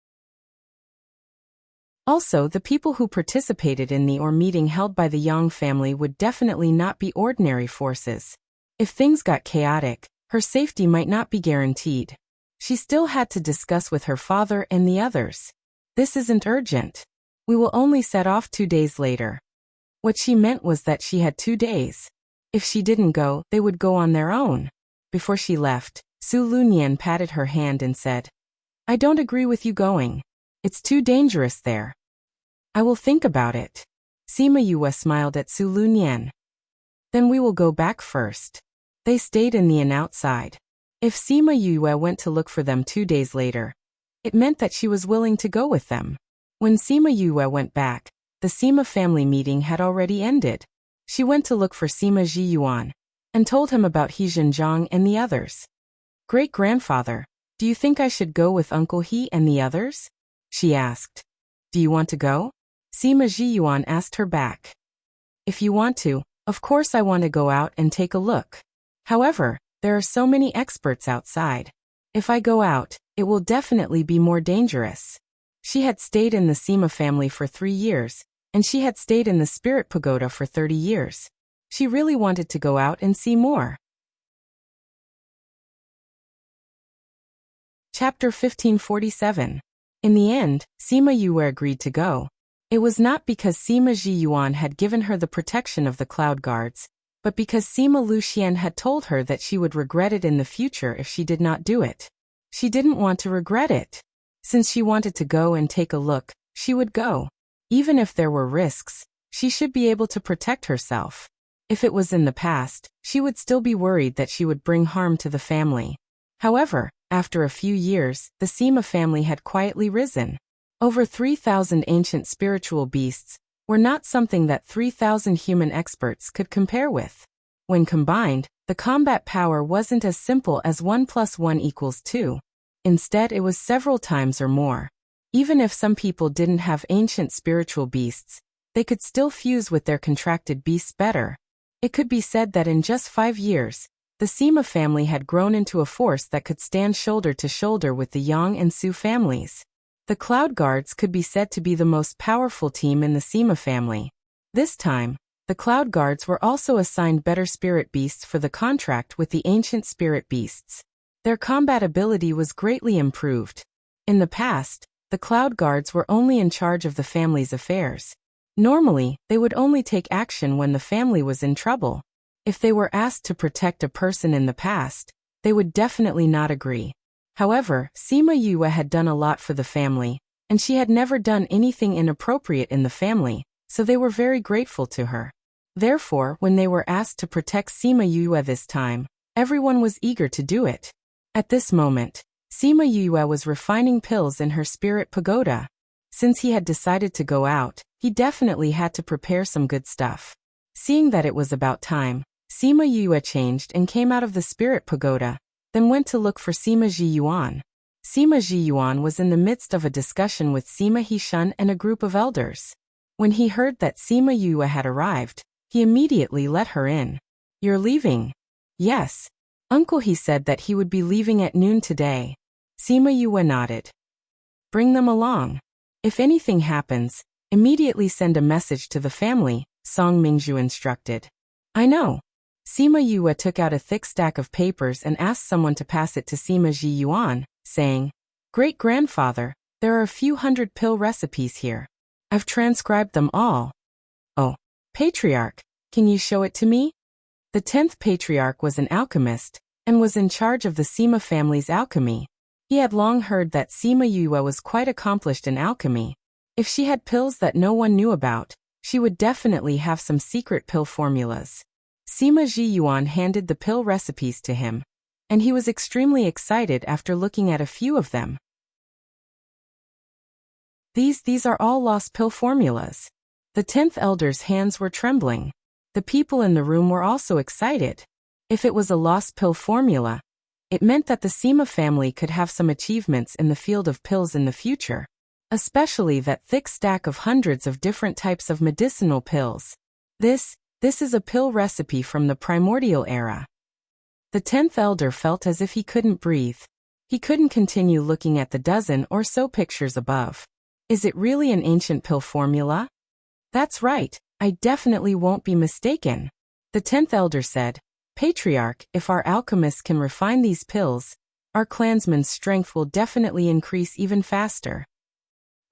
Also, the people who participated in the meeting held by the Yang family would definitely not be ordinary forces. If things got chaotic, her safety might not be guaranteed. She still had to discuss with her father and the others. "This isn't urgent. We will only set off 2 days later." What she meant was that she had 2 days. If she didn't go, they would go on their own. Before she left, Su Lunyan patted her hand and said, "I don't agree with you going. It's too dangerous there." "I will think about it." Sima Yue smiled at Su Lunyan. "Then we will go back first." They stayed in the inn outside. If Sima Yue went to look for them 2 days later, it meant that she was willing to go with them. When Sima Yue went back, the Sima family meeting had already ended. She went to look for Sima Jiyuan and told him about He Zhenjiang and the others. "Great-grandfather, do you think I should go with Uncle He and the others?" she asked. "Do you want to go?" Sima Jiyuan asked her back. "If you want to, of course I want to go out and take a look. However, there are so many experts outside. If I go out, it will definitely be more dangerous." She had stayed in the Sima family for 3 years, and she had stayed in the Spirit Pagoda for 30 years. She really wanted to go out and see more. Chapter 1547. In the end, Sima Yue agreed to go. It was not because Sima Jiyuan had given her the protection of the Cloud Guards, but because Sima Luxian had told her that she would regret it in the future if she did not do it. She didn't want to regret it. Since she wanted to go and take a look, she would go. Even if there were risks, She should be able to protect herself. If it was in the past, she would still be worried that she would bring harm to the family. However, after a few years, the Sima family had quietly risen. Over 3,000 ancient spiritual beasts were not something that 3,000 human experts could compare with. When combined, the combat power wasn't as simple as 1 + 1 = 2. Instead, it was several times or more. Even if some people didn't have ancient spiritual beasts, they could still fuse with their contracted beasts better. It could be said that in just 5 years, the Sima family had grown into a force that could stand shoulder to shoulder with the Yang and Su families. The Cloud Guards could be said to be the most powerful team in the Sima family. This time, the Cloud Guards were also assigned better spirit beasts for the contract with the ancient spirit beasts. Their combat ability was greatly improved. In the past, the Cloud Guards were only in charge of the family's affairs. Normally, they would only take action when the family was in trouble. If they were asked to protect a person in the past, they would definitely not agree. However, Sima Yue had done a lot for the family, and she had never done anything inappropriate in the family, so they were very grateful to her. Therefore, when they were asked to protect Sima Yue this time, everyone was eager to do it. At this moment, Sima Yue was refining pills in her spirit pagoda. Since he had decided to go out, he definitely had to prepare some good stuff. Seeing that it was about time, Sima Yue changed and came out of the spirit pagoda, then went to look for Sima Jiyuan. Sima Jiyuan was in the midst of a discussion with Sima Hishun and a group of elders. When he heard that Sima Yue had arrived, he immediately let her in. "You're leaving?" "Yes. Uncle," he said that he would be leaving at noon today. Sima Yue nodded. "Bring them along. If anything happens, immediately send a message to the family," Song Mingzhu instructed. "I know." Sima Yue took out a thick stack of papers and asked someone to pass it to Sima Jiyuan, saying, "Great-grandfather, there are a few hundred pill recipes here. I've transcribed them all." "Oh, Patriarch, can you show it to me?" The 10th Patriarch was an alchemist, and was in charge of the Sima family's alchemy. He had long heard that Sima Yue was quite accomplished in alchemy. If she had pills that no one knew about, she would definitely have some secret pill formulas. Sima Jiyuan handed the pill recipes to him, and he was extremely excited after looking at a few of them. These are all lost pill formulas. The 10th elder's hands were trembling. The people in the room were also excited. If it was a lost pill formula, it meant that the Sima family could have some achievements in the field of pills in the future, especially that thick stack of hundreds of different types of medicinal pills. This is a pill recipe from the primordial era. The 10th elder felt as if he couldn't breathe. He couldn't continue looking at the dozen or so pictures above. Is it really an ancient pill formula? That's right, I definitely won't be mistaken. The 10th elder said, "Patriarch, if our alchemists can refine these pills, our clansmen's strength will definitely increase even faster."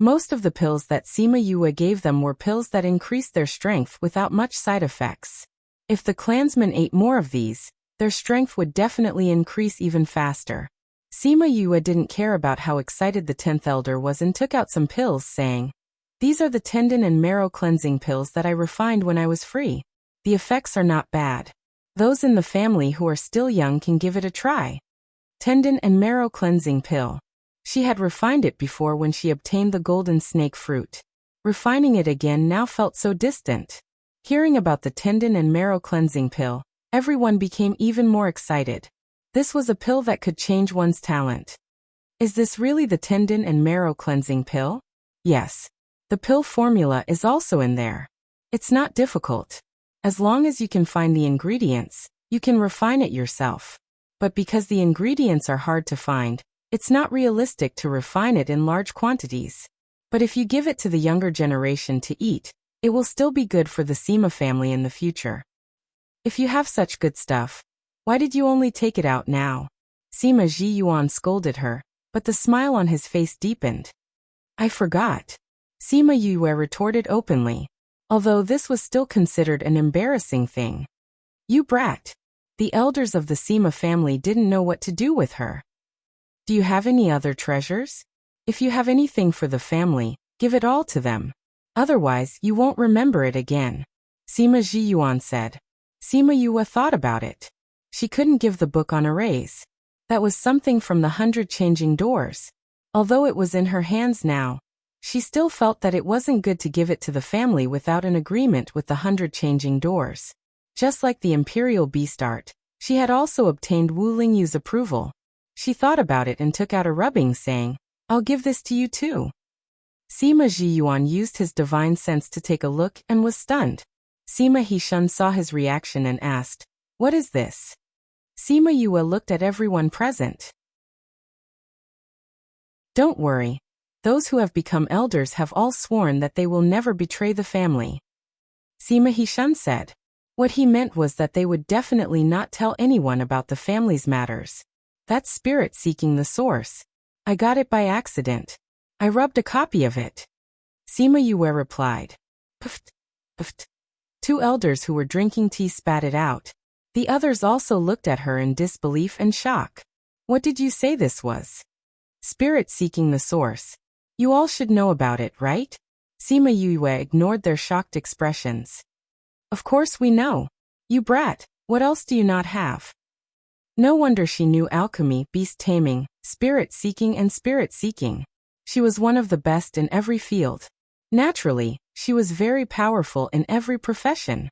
Most of the pills that Sima Yue gave them were pills that increased their strength without much side effects. If the clansmen ate more of these, their strength would definitely increase even faster. Sima Yue didn't care about how excited the 10th elder was and took out some pills, saying, "These are the tendon and marrow cleansing pills that I refined when I was free. The effects are not bad. Those in the family who are still young can give it a try." Tendon and marrow cleansing pill. She had refined it before when she obtained the golden snake fruit. Refining it again now felt so distant. Hearing about the tendon and marrow cleansing pill, everyone became even more excited. This was a pill that could change one's talent. Is this really the tendon and marrow cleansing pill? Yes. The pill formula is also in there. It's not difficult. As long as you can find the ingredients, you can refine it yourself. But because the ingredients are hard to find, it's not realistic to refine it in large quantities. But if you give it to the younger generation to eat, it will still be good for the Sima family in the future. If you have such good stuff, why did you only take it out now? Sima Jiyuan scolded her, but the smile on his face deepened. I forgot. Sima Yue retorted openly, although this was still considered an embarrassing thing. You brat. The elders of the Sima family didn't know what to do with her. Do you have any other treasures? If you have anything for the family, give it all to them. Otherwise, you won't remember it again. Sima Jiyuan said. Sima Yue thought about it. She couldn't give the book on a raise. That was something from the 100 Changing Doors. Although it was in her hands now, she still felt that it wasn't good to give it to the family without an agreement with the 100 Changing Doors. Just like the Imperial Beast Art, she had also obtained Wu Lingyu's approval. She thought about it and took out a rubbing, saying, I'll give this to you too. Sima Jiyuan used his divine sense to take a look and was stunned. Sima Hishun saw his reaction and asked, What is this? Sima Yue looked at everyone present. Don't worry. Those who have become elders have all sworn that they will never betray the family. Sima Hishun said. What he meant was that they would definitely not tell anyone about the family's matters. That's spirit seeking the source. I got it by accident. I rubbed a copy of it. Sima Yue replied. Puft, puft. 2 elders who were drinking tea spat it out. The others also looked at her in disbelief and shock. What did you say this was? Spirit seeking the source. You all should know about it, right? Sima Yue ignored their shocked expressions. Of course we know. You brat, what else do you not have? No wonder she knew alchemy, beast taming, spirit seeking and spirit seeking. She was one of the best in every field. Naturally, she was very powerful in every profession.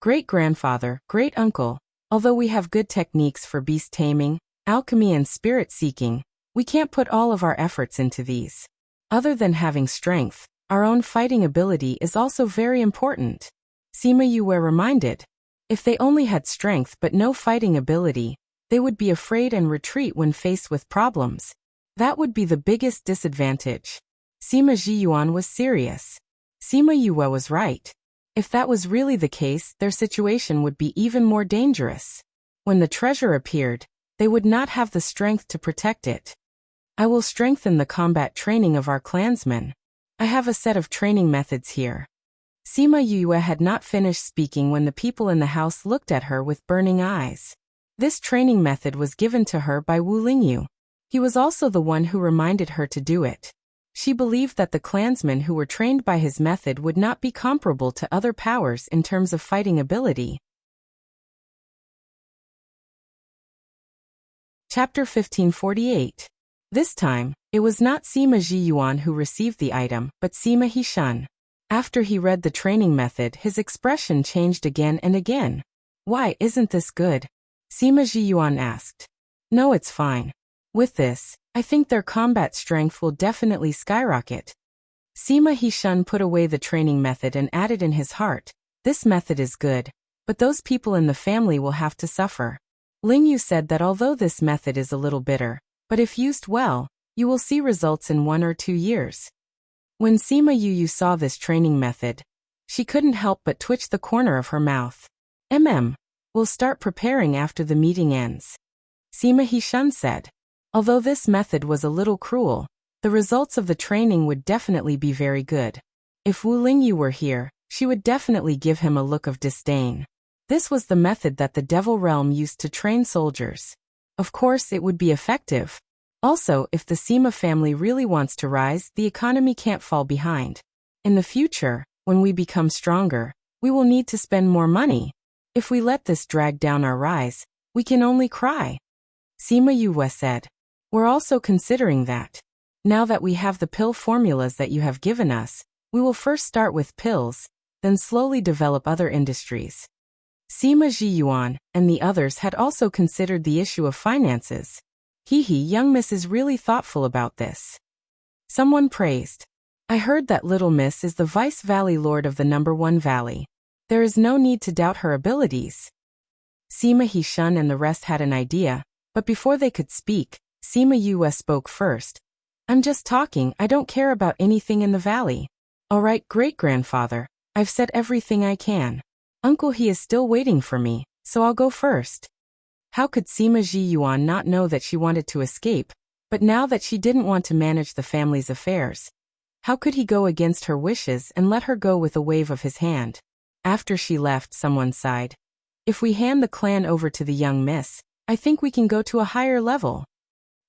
Great-grandfather, great-uncle, although we have good techniques for beast taming, alchemy and spirit seeking, we can't put all of our efforts into these. Other than having strength, our own fighting ability is also very important. Sima Yue reminded. If they only had strength but no fighting ability, they would be afraid and retreat when faced with problems. That would be the biggest disadvantage. Sima Jiyuan was serious. Sima Yue was right. If that was really the case, their situation would be even more dangerous. When the treasure appeared, they would not have the strength to protect it. I will strengthen the combat training of our clansmen. I have a set of training methods here. Sima Yue had not finished speaking when the people in the house looked at her with burning eyes. This training method was given to her by Wu Lingyu. He was also the one who reminded her to do it. She believed that the clansmen who were trained by his method would not be comparable to other powers in terms of fighting ability. Chapter 1548. This time, it was not Sima Jiyuan who received the item, but Sima Hishun. After he read the training method, his expression changed again and again. Why, isn't this good? Sima Jiyuan asked. No, it's fine. With this, I think their combat strength will definitely skyrocket. Sima Hishun put away the training method and added in his heart, this method is good, but those people in the family will have to suffer. Lingyu said that although this method is a little bitter, but if used well, you will see results in 1 or 2 years. When Sima Yue saw this training method, she couldn't help but twitch the corner of her mouth. We'll start preparing after the meeting ends. Sima Hishun said. Although this method was a little cruel, the results of the training would definitely be very good. If Wu Lingyu were here, she would definitely give him a look of disdain. This was the method that the Devil Realm used to train soldiers. Of course, it would be effective. Also, if the Sima family really wants to rise, the economy can't fall behind. In the future, when we become stronger, we will need to spend more money. If we let this drag down our rise, we can only cry. Sima Yue said. We're also considering that. Now that we have the pill formulas that you have given us, we will first start with pills, then slowly develop other industries. Sima Jiyuan and the others had also considered the issue of finances. Young miss is really thoughtful about this. Someone praised. I heard that little miss is the Vice Valley Lord of the #1 Valley. There is no need to doubt her abilities. Sima Hishun and the rest had an idea, but before they could speak, Sima Yue spoke first. I'm just talking, I don't care about anything in the valley. Alright, great-grandfather, I've said everything I can. Uncle he is still waiting for me, so I'll go first. How could Sima Jiyuan not know that she wanted to escape, but now that she didn't want to manage the family's affairs? How could he go against her wishes and let her go with a wave of his hand? After she left, someone sighed. If we hand the clan over to the young miss, I think we can go to a higher level.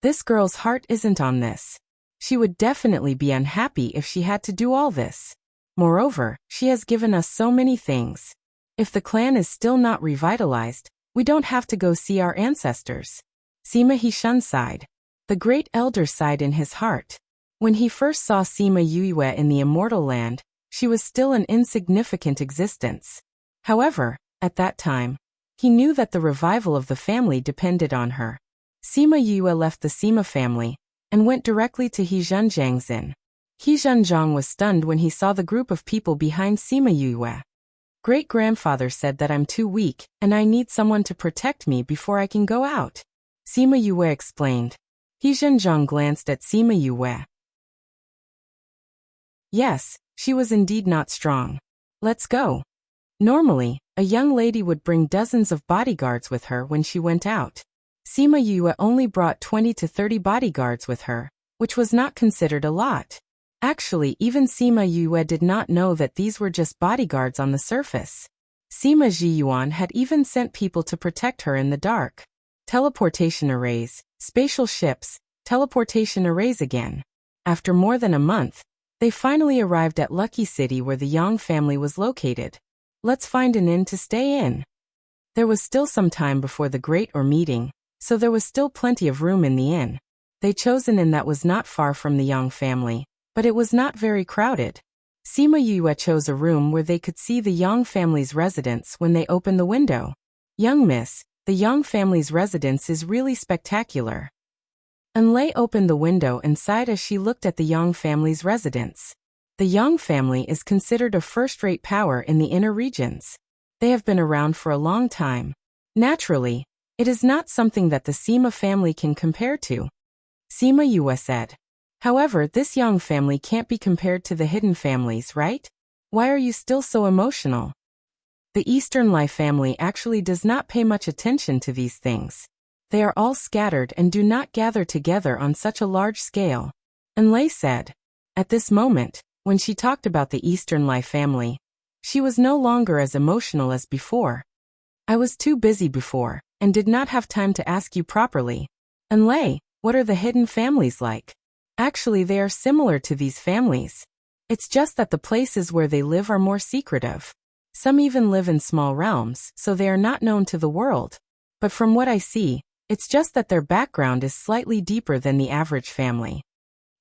This girl's heart isn't on this. She would definitely be unhappy if she had to do all this. Moreover, she has given us so many things. If the clan is still not revitalized, we don't have to go see our ancestors. Sima Hishun sighed. The great elder sighed in his heart. When he first saw Sima Yue in the immortal land, she was still an insignificant existence. However, at that time, he knew that the revival of the family depended on her. Sima Yue left the Sima family and went directly to He Zhenjiang's inn. He Zhenjiang was stunned when he saw the group of people behind Sima Yue. Great-grandfather said that I'm too weak and I need someone to protect me before I can go out. Sima Yue explained. He Zhenjiang glanced at Sima Yue. Yes, she was indeed not strong. Let's go. Normally, a young lady would bring dozens of bodyguards with her when she went out. Sima Yue only brought 20 to 30 bodyguards with her, which was not considered a lot. Actually, even Sima Yue did not know that these were just bodyguards on the surface. Sima Zhiyuan had even sent people to protect her in the dark. Teleportation arrays, spatial ships, teleportation arrays again. After more than a month, they finally arrived at Lucky City where the Yang family was located. Let's find an inn to stay in. There was still some time before the great meeting, so there was still plenty of room in the inn. They chose an inn that was not far from the Yang family, but it was not very crowded. Sima Yue chose a room where they could see the Yang family's residence when they opened the window. Young miss, the Yang family's residence is really spectacular. Enlei opened the window and sighed as she looked at the Yang family's residence. The Yang family is considered a first-rate power in the inner regions. They have been around for a long time. Naturally, it is not something that the Sima family can compare to. Sima Yue said. However, this Yang family can't be compared to the hidden families, right? Why are you still so emotional? The Eastern Lai family actually does not pay much attention to these things. They are all scattered and do not gather together on such a large scale. Enlei said. At this moment, when she talked about the Eastern Lai family, she was no longer as emotional as before. I was too busy before, and did not have time to ask you properly. Enlei, what are the hidden families like? Actually, they are similar to these families. It's just that the places where they live are more secretive. Some even live in small realms, so they are not known to the world. But from what I see, it's just that their background is slightly deeper than the average family.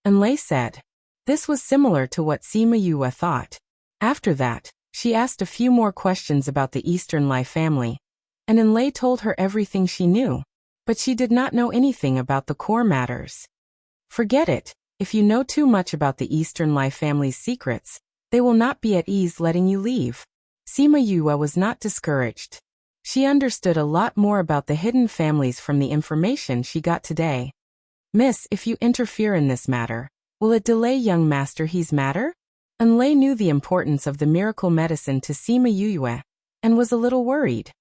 Enlei said. This was similar to what Sima Yue thought. After that, she asked a few more questions about the Eastern Lai family, and Enlei told her everything she knew. But she did not know anything about the core matters. Forget it. If you know too much about the Eastern Lai family's secrets, they will not be at ease letting you leave. Sima Yue was not discouraged. She understood a lot more about the hidden families from the information she got today. Miss, if you interfere in this matter, will it delay young Master He's matter? Enlei knew the importance of the miracle medicine to Sima Yue, and was a little worried.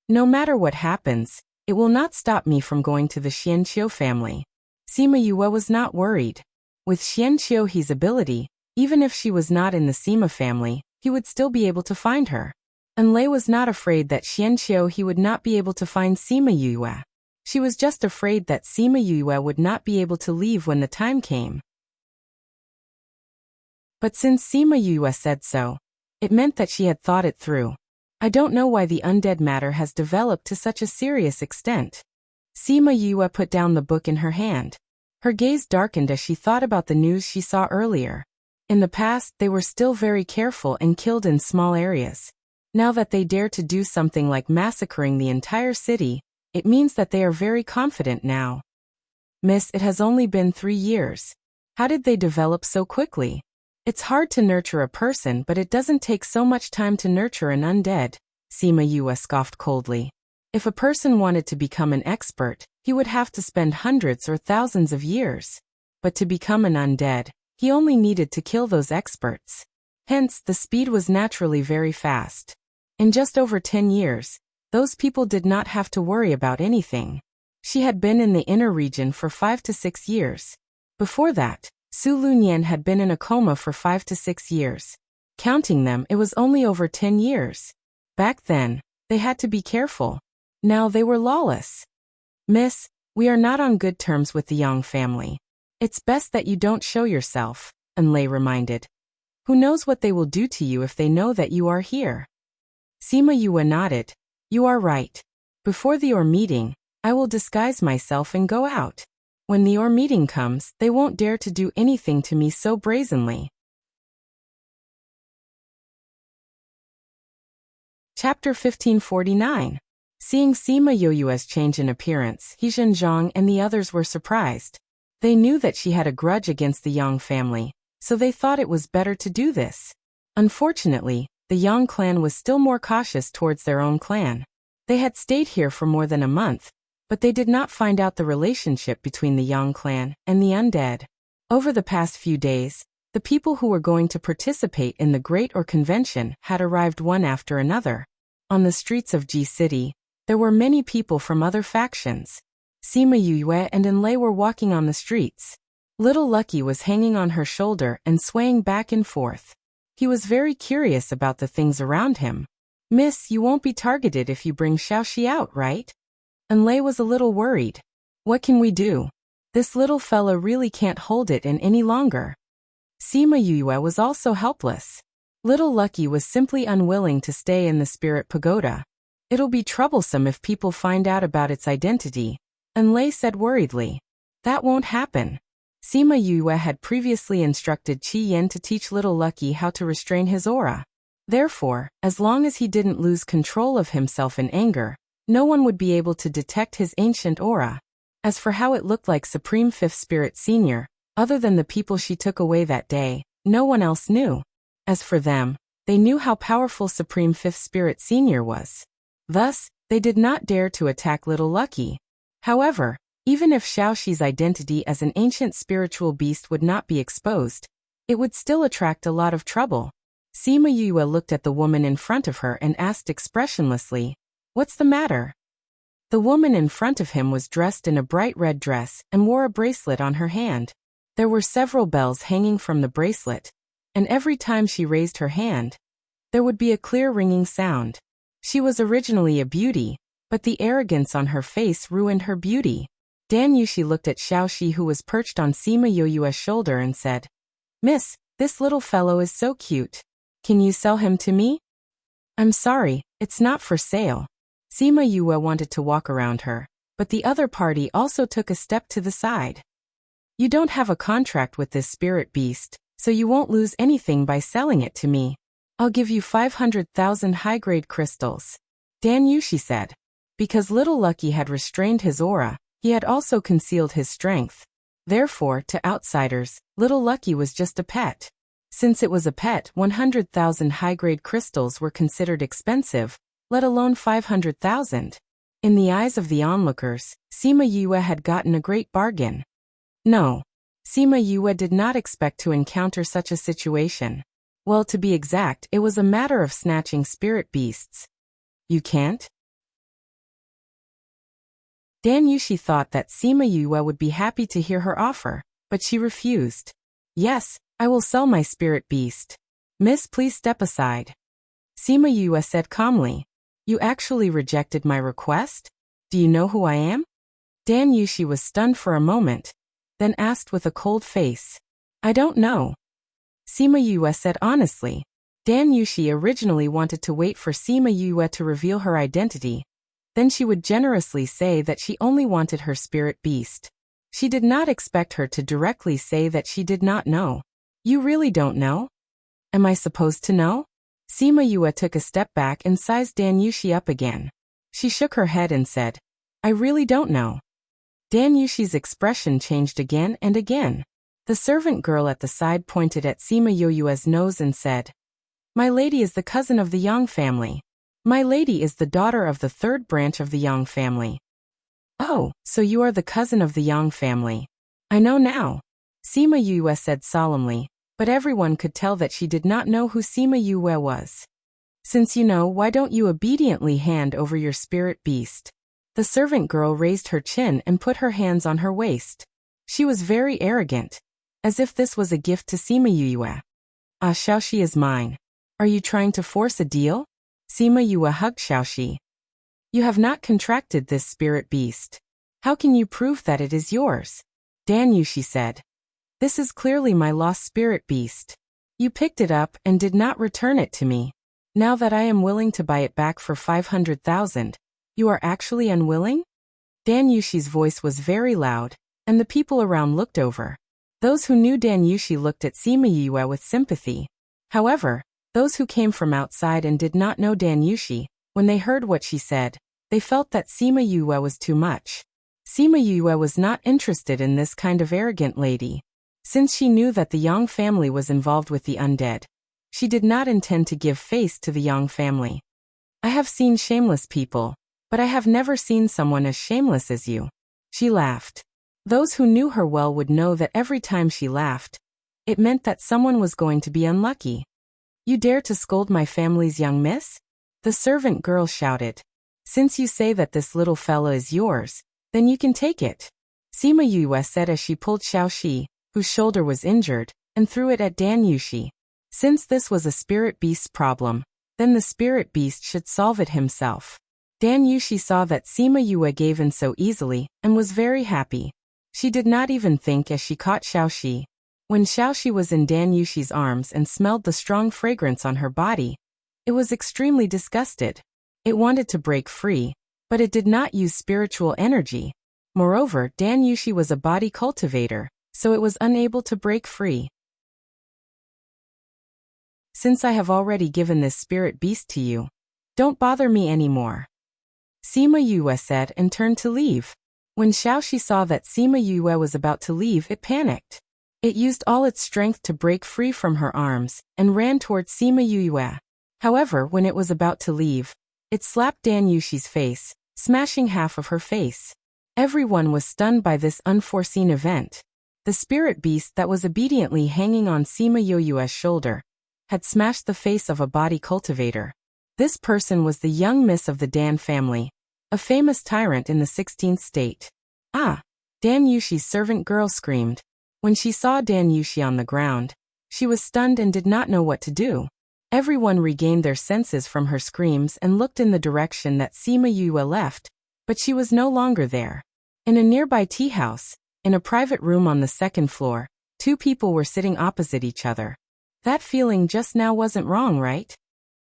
No matter what happens, it will not stop me from going to the Xianqiu family. Sima Yue was not worried. With Xianqiu He's ability, even if she was not in the Sima family, he would still be able to find her. Enlei was not afraid that Xianqiu He would not be able to find Sima Yue. She was just afraid that Sima Yue would not be able to leave when the time came. But since Sima Yue said so, it meant that she had thought it through. I don't know why the undead matter has developed to such a serious extent. Sima Yue put down the book in her hand. Her gaze darkened as she thought about the news she saw earlier. In the past, they were still very careful and killed in small areas. Now that they dare to do something like massacring the entire city, it means that they are very confident now. Miss, it has only been 3 years. How did they develop so quickly? It's hard to nurture a person, but it doesn't take so much time to nurture an undead, Sima Yue scoffed coldly. If a person wanted to become an expert, he would have to spend hundreds or thousands of years. But to become an undead, he only needed to kill those experts. Hence, the speed was naturally very fast. In just over 10 years, those people did not have to worry about anything. She had been in the inner region for 5 to 6 years. Before that, Su Lunyan had been in a coma for 5 to 6 years. Counting them, it was only over 10 years. Back then, they had to be careful. Now they were lawless. Miss, we are not on good terms with the Yang family. It's best that you don't show yourself, Enlei reminded. Who knows what they will do to you if they know that you are here? Sima Yue nodded. You are right. Before the meeting, I will disguise myself and go out. When the meeting comes, they won't dare to do anything to me so brazenly. Chapter 1549. Seeing Sima Yue's change in appearance, He Zhenjiang and the others were surprised. They knew that she had a grudge against the Yang family, so they thought it was better to do this. Unfortunately, the Yang clan was still more cautious towards their own clan. They had stayed here for more than a month, but they did not find out the relationship between the Yang clan and the undead. Over the past few days, the people who were going to participate in the Great Convention had arrived one after another. On the streets of Ji City, there were many people from other factions. Sima Yue and Enlei were walking on the streets. Little Lucky was hanging on her shoulder and swaying back and forth. He was very curious about the things around him. Miss, you won't be targeted if you bring Xiaoxi out, right? Enlei was a little worried. What can we do? This little fella really can't hold it in any longer. Sima Yue was also helpless. Little Lucky was simply unwilling to stay in the spirit pagoda. It'll be troublesome if people find out about its identity, Enlei said worriedly. That won't happen. Sima Yue had previously instructed Qi Yin to teach Little Lucky how to restrain his aura. Therefore, as long as he didn't lose control of himself in anger, no one would be able to detect his ancient aura. As for how it looked like Supreme Fifth Spirit Senior, other than the people she took away that day, no one else knew. As for them, they knew how powerful Supreme Fifth Spirit Senior was. Thus, they did not dare to attack Little Lucky. However, even if Xiaoxi's identity as an ancient spiritual beast would not be exposed, it would still attract a lot of trouble. Sima Yue looked at the woman in front of her and asked expressionlessly, "What's the matter?" The woman in front of him was dressed in a bright red dress and wore a bracelet on her hand. There were several bells hanging from the bracelet, and every time she raised her hand, there would be a clear ringing sound. She was originally a beauty, but the arrogance on her face ruined her beauty. Dan Yushi looked at Xiaoxi, who was perched on Sima Yue's shoulder, and said, "Miss, this little fellow is so cute. Can you sell him to me?" "I'm sorry, it's not for sale." Sima Yue wanted to walk around her, but the other party also took a step to the side. "You don't have a contract with this spirit beast, so you won't lose anything by selling it to me. I'll give you 500,000 high-grade crystals," Dan Yushi said. Because Little Lucky had restrained his aura, he had also concealed his strength. Therefore, to outsiders, Little Lucky was just a pet. Since it was a pet, 100,000 high-grade crystals were considered expensive, let alone 500,000. In the eyes of the onlookers, Sima Yue had gotten a great bargain. No. Sima Yue did not expect to encounter such a situation. Well, to be exact, it was a matter of snatching spirit beasts. You can't? Dan Yushi thought that Sima Yue would be happy to hear her offer, but she refused. "Yes, I will sell my spirit beast. Miss, please step aside." Sima Yue said calmly. "You actually rejected my request? Do you know who I am?" Dan Yushi was stunned for a moment, then asked with a cold face. "I don't know." Sima Yue said honestly. Dan Yushi originally wanted to wait for Sima Yue to reveal her identity. Then she would generously say that she only wanted her spirit beast. She did not expect her to directly say that she did not know. "You really don't know? Am I supposed to know?" Sima Yue took a step back and sized Dan Yushi up again. She shook her head and said, "I really don't know." Dan Yushi's expression changed again and again. The servant girl at the side pointed at Sima Yue's nose and said, "My lady is the cousin of the Yang family. My lady is the daughter of the third branch of the Yang family." "Oh, so you are the cousin of the Yang family. I know now," Sima Yue said solemnly, but everyone could tell that she did not know who Sima Yue was. "Since you know, why don't you obediently hand over your spirit beast?" The servant girl raised her chin and put her hands on her waist. She was very arrogant, as if this was a gift to Sima Yue. "Ah, Xiaoxi is mine. Are you trying to force a deal?" Sima Yue hugged Xiaoxi. "You have not contracted this spirit beast. How can you prove that it is yours?" Dan Yushi said. "This is clearly my lost spirit beast. You picked it up and did not return it to me. Now that I am willing to buy it back for 500,000, you are actually unwilling? Dan Yushi's voice was very loud, and the people around looked over. Those who knew Dan Yushi looked at Sima Yue with sympathy. However, those who came from outside and did not know Dan Yushi, when they heard what she said, they felt that Sima Yue was too much. Sima Yue was not interested in this kind of arrogant lady. Since she knew that the Yang family was involved with the undead, she did not intend to give face to the Yang family. I have seen shameless people, but I have never seen someone as shameless as you. She laughed. Those who knew her well would know that every time she laughed, it meant that someone was going to be unlucky. You dare to scold my family's young miss? The servant girl shouted. Since you say that this little fella is yours, then you can take it. Sima Yue said as she pulled Xiaoxi, whose shoulder was injured, and threw it at Dan Yushi. Since this was a spirit beast's problem, then the spirit beast should solve it himself. Dan Yushi saw that Sima Yue gave in so easily, and was very happy. She did not even think as she caught Xiaoxi. When Xiaoxi was in Dan Yushi's arms and smelled the strong fragrance on her body, it was extremely disgusted. It wanted to break free, but it did not use spiritual energy. Moreover, Dan Yushi was a body cultivator, so it was unable to break free. Since I have already given this spirit beast to you, don't bother me anymore. Sima Yue said and turned to leave. When Xiaoxi saw that Sima Yue was about to leave, it panicked. It used all its strength to break free from her arms, and ran towards Sima Yue. However, when it was about to leave, it slapped Dan Yushi's face, smashing half of her face. Everyone was stunned by this unforeseen event. The spirit beast that was obediently hanging on Sima Yue's shoulder had smashed the face of a body cultivator. This person was the young miss of the Dan family, a famous tyrant in the 16th state. Ah! Dan Yushi's servant girl screamed. When she saw Dan Yushi on the ground, she was stunned and did not know what to do. Everyone regained their senses from her screams and looked in the direction that Sima Yue left, but she was no longer there. In a nearby tea house, in a private room on the second floor, two people were sitting opposite each other. That feeling just now wasn't wrong, right?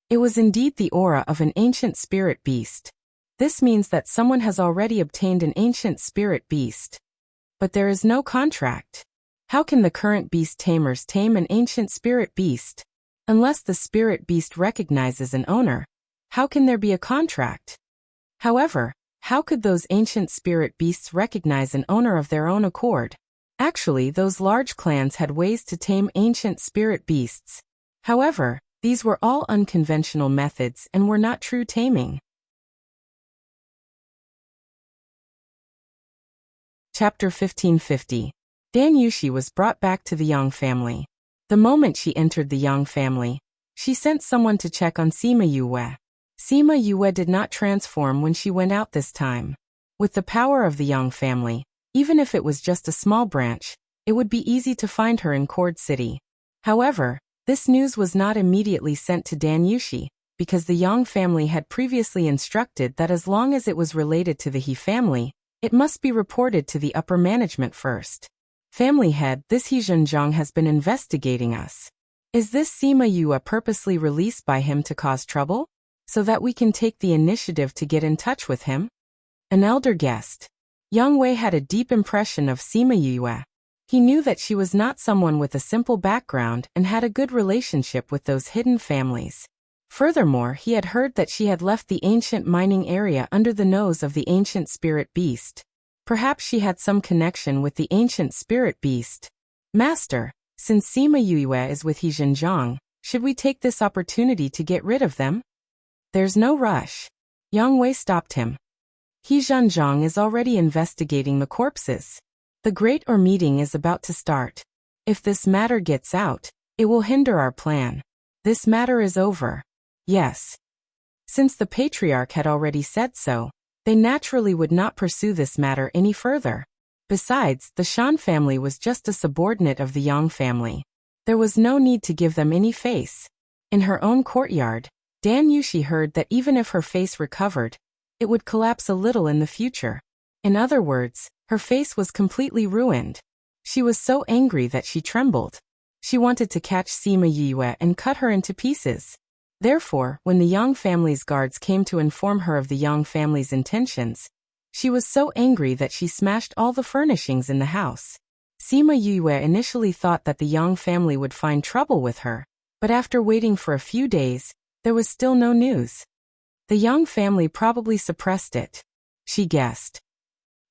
It was indeed the aura of an ancient spirit beast. This means that someone has already obtained an ancient spirit beast. But there is no contract. How can the current beast tamers tame an ancient spirit beast? Unless the spirit beast recognizes an owner, how can there be a contract? However, how could those ancient spirit beasts recognize an owner of their own accord? Actually, those large clans had ways to tame ancient spirit beasts. However, these were all unconventional methods and were not true taming. Chapter 1550. Dan Yushi was brought back to the Yang family. The moment she entered the Yang family, she sent someone to check on Sima Yue. Sima Yue did not transform when she went out this time. With the power of the Yang family, even if it was just a small branch, it would be easy to find her in Cord City. However, this news was not immediately sent to Dan Yushi, because the Yang family had previously instructed that as long as it was related to the He family, it must be reported to the upper management first. Family head, this He Zhenjiang has been investigating us. Is this Sima Yue purposely released by him to cause trouble? So that we can take the initiative to get in touch with him? An elder guessed. Yang Wei had a deep impression of Sima Yue. He knew that she was not someone with a simple background and had a good relationship with those hidden families. Furthermore, he had heard that she had left the ancient mining area under the nose of the ancient spirit beast. Perhaps she had some connection with the ancient spirit beast. Master, since Sima Yue is with He Zhenjiang, should we take this opportunity to get rid of them? There's no rush. Yang Wei stopped him. He Zhenjiang is already investigating the corpses. The great meeting is about to start. If this matter gets out, it will hinder our plan. This matter is over. Yes. Since the patriarch had already said so, they naturally would not pursue this matter any further. Besides, the Shan family was just a subordinate of the Yang family. There was no need to give them any face. In her own courtyard, Dan Yushi heard that even if her face recovered, it would collapse a little in the future. In other words, her face was completely ruined. She was so angry that she trembled. She wanted to catch Sima Yue and cut her into pieces. Therefore, when the Yang family's guards came to inform her of the Yang family's intentions, she was so angry that she smashed all the furnishings in the house. Sima Yue initially thought that the Yang family would find trouble with her, but after waiting for a few days, there was still no news. The Yang family probably suppressed it. She guessed.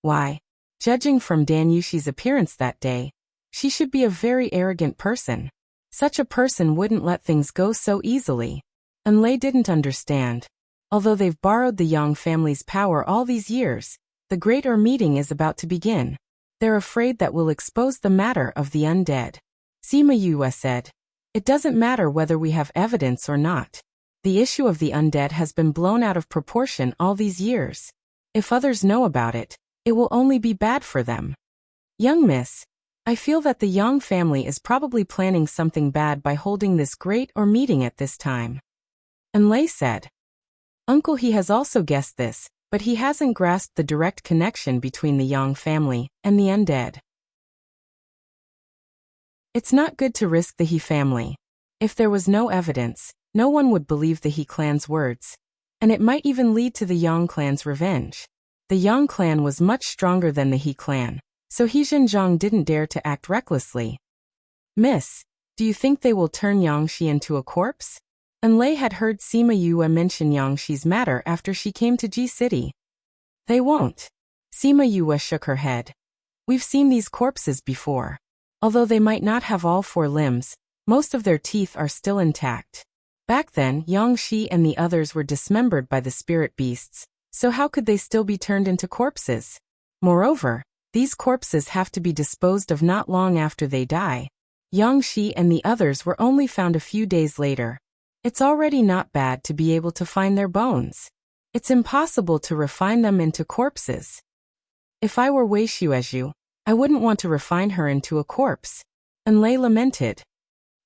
Why? Judging from Dan Yushi's appearance that day, she should be a very arrogant person. Such a person wouldn't let things go so easily. And Lei didn't understand. Although they've borrowed the Yang family's power all these years, the greater meeting is about to begin. They're afraid that will expose the matter of the undead. Sima Yue said, "It doesn't matter whether we have evidence or not. The issue of the undead has been blown out of proportion all these years. If others know about it, it will only be bad for them. Young miss, I feel that the Yang family is probably planning something bad by holding this great or meeting at this time." And Lei said, "Uncle, he has also guessed this, but he hasn't grasped the direct connection between the Yang family and the undead. It's not good to risk the He family. If there was no evidence, no one would believe the He clan's words, and it might even lead to the Yang clan's revenge. The Yang clan was much stronger than the He clan, so He Zhenjiang didn't dare to act recklessly. Miss, do you think they will turn Yangshi into a corpse?" And Lei had heard Sima Yue mention Yangshi's matter after she came to Ji City. "They won't." Sima Yue shook her head. "We've seen these corpses before. Although they might not have all 4 limbs, most of their teeth are still intact. Back then, Yangshi and the others were dismembered by the spirit beasts, so how could they still be turned into corpses? Moreover, these corpses have to be disposed of not long after they die. Yangshi and the others were only found a few days later. It's already not bad to be able to find their bones. It's impossible to refine them into corpses. If I were Wei Xuezhu, I wouldn't want to refine her into a corpse." And Lei lamented.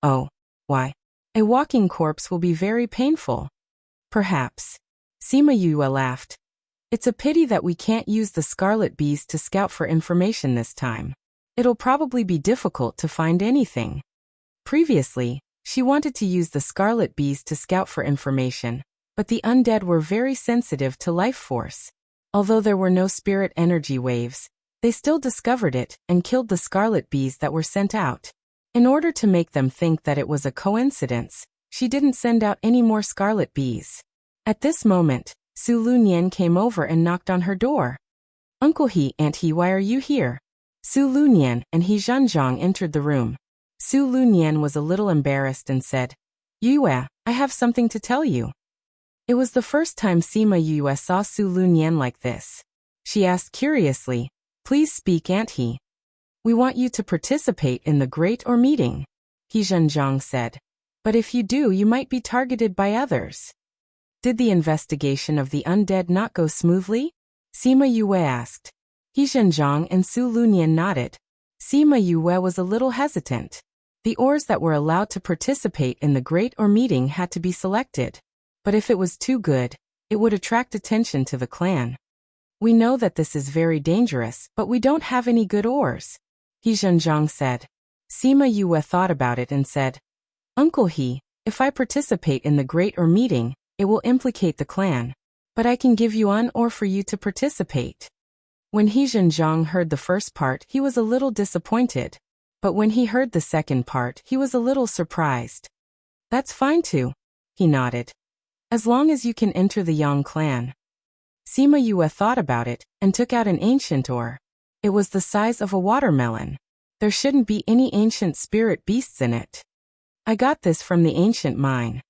"Oh, why? A walking corpse will be very painful." "Perhaps." Sima Yue laughed. "It's a pity that we can't use the scarlet bees to scout for information this time. It'll probably be difficult to find anything." Previously, she wanted to use the scarlet bees to scout for information, but the undead were very sensitive to life force. Although there were no spirit energy waves, they still discovered it and killed the scarlet bees that were sent out. In order to make them think that it was a coincidence, she didn't send out any more scarlet bees. At this moment, Su Lunyan came over and knocked on her door. "Uncle He, Aunt He, why are you here?" Su Lunyan and He Zhenjiang entered the room. Su Lunyan was a little embarrassed and said, "Yue, I have something to tell you." It was the first time Sima Yue saw Su Lunyan like this. She asked curiously, "Please speak, Aunt He." "We want you to participate in the great or meeting," He Zhenjiang said. "But if you do, you might be targeted by others." "Did the investigation of the undead not go smoothly?" Sima Yue asked. He Zhenjiang and Su Lunyan nodded. Sima Yue was a little hesitant. The ors that were allowed to participate in the great or meeting had to be selected. But if it was too good, it would attract attention to the clan. "We know that this is very dangerous, but we don't have any good ors," He Zhenjiang said. Sima Yue thought about it and said, "Uncle He, if I participate in the great or meeting, it will implicate the clan. But I can give you an or for you to participate." When He Zhenjiang heard the first part, he was a little disappointed. But when he heard the second part, he was a little surprised. "That's fine too," he nodded. "As long as you can enter the Yang clan." Sima Yue thought about it and took out an ancient ore. It was the size of a watermelon. There shouldn't be any ancient spirit beasts in it. "I got this from the ancient mine.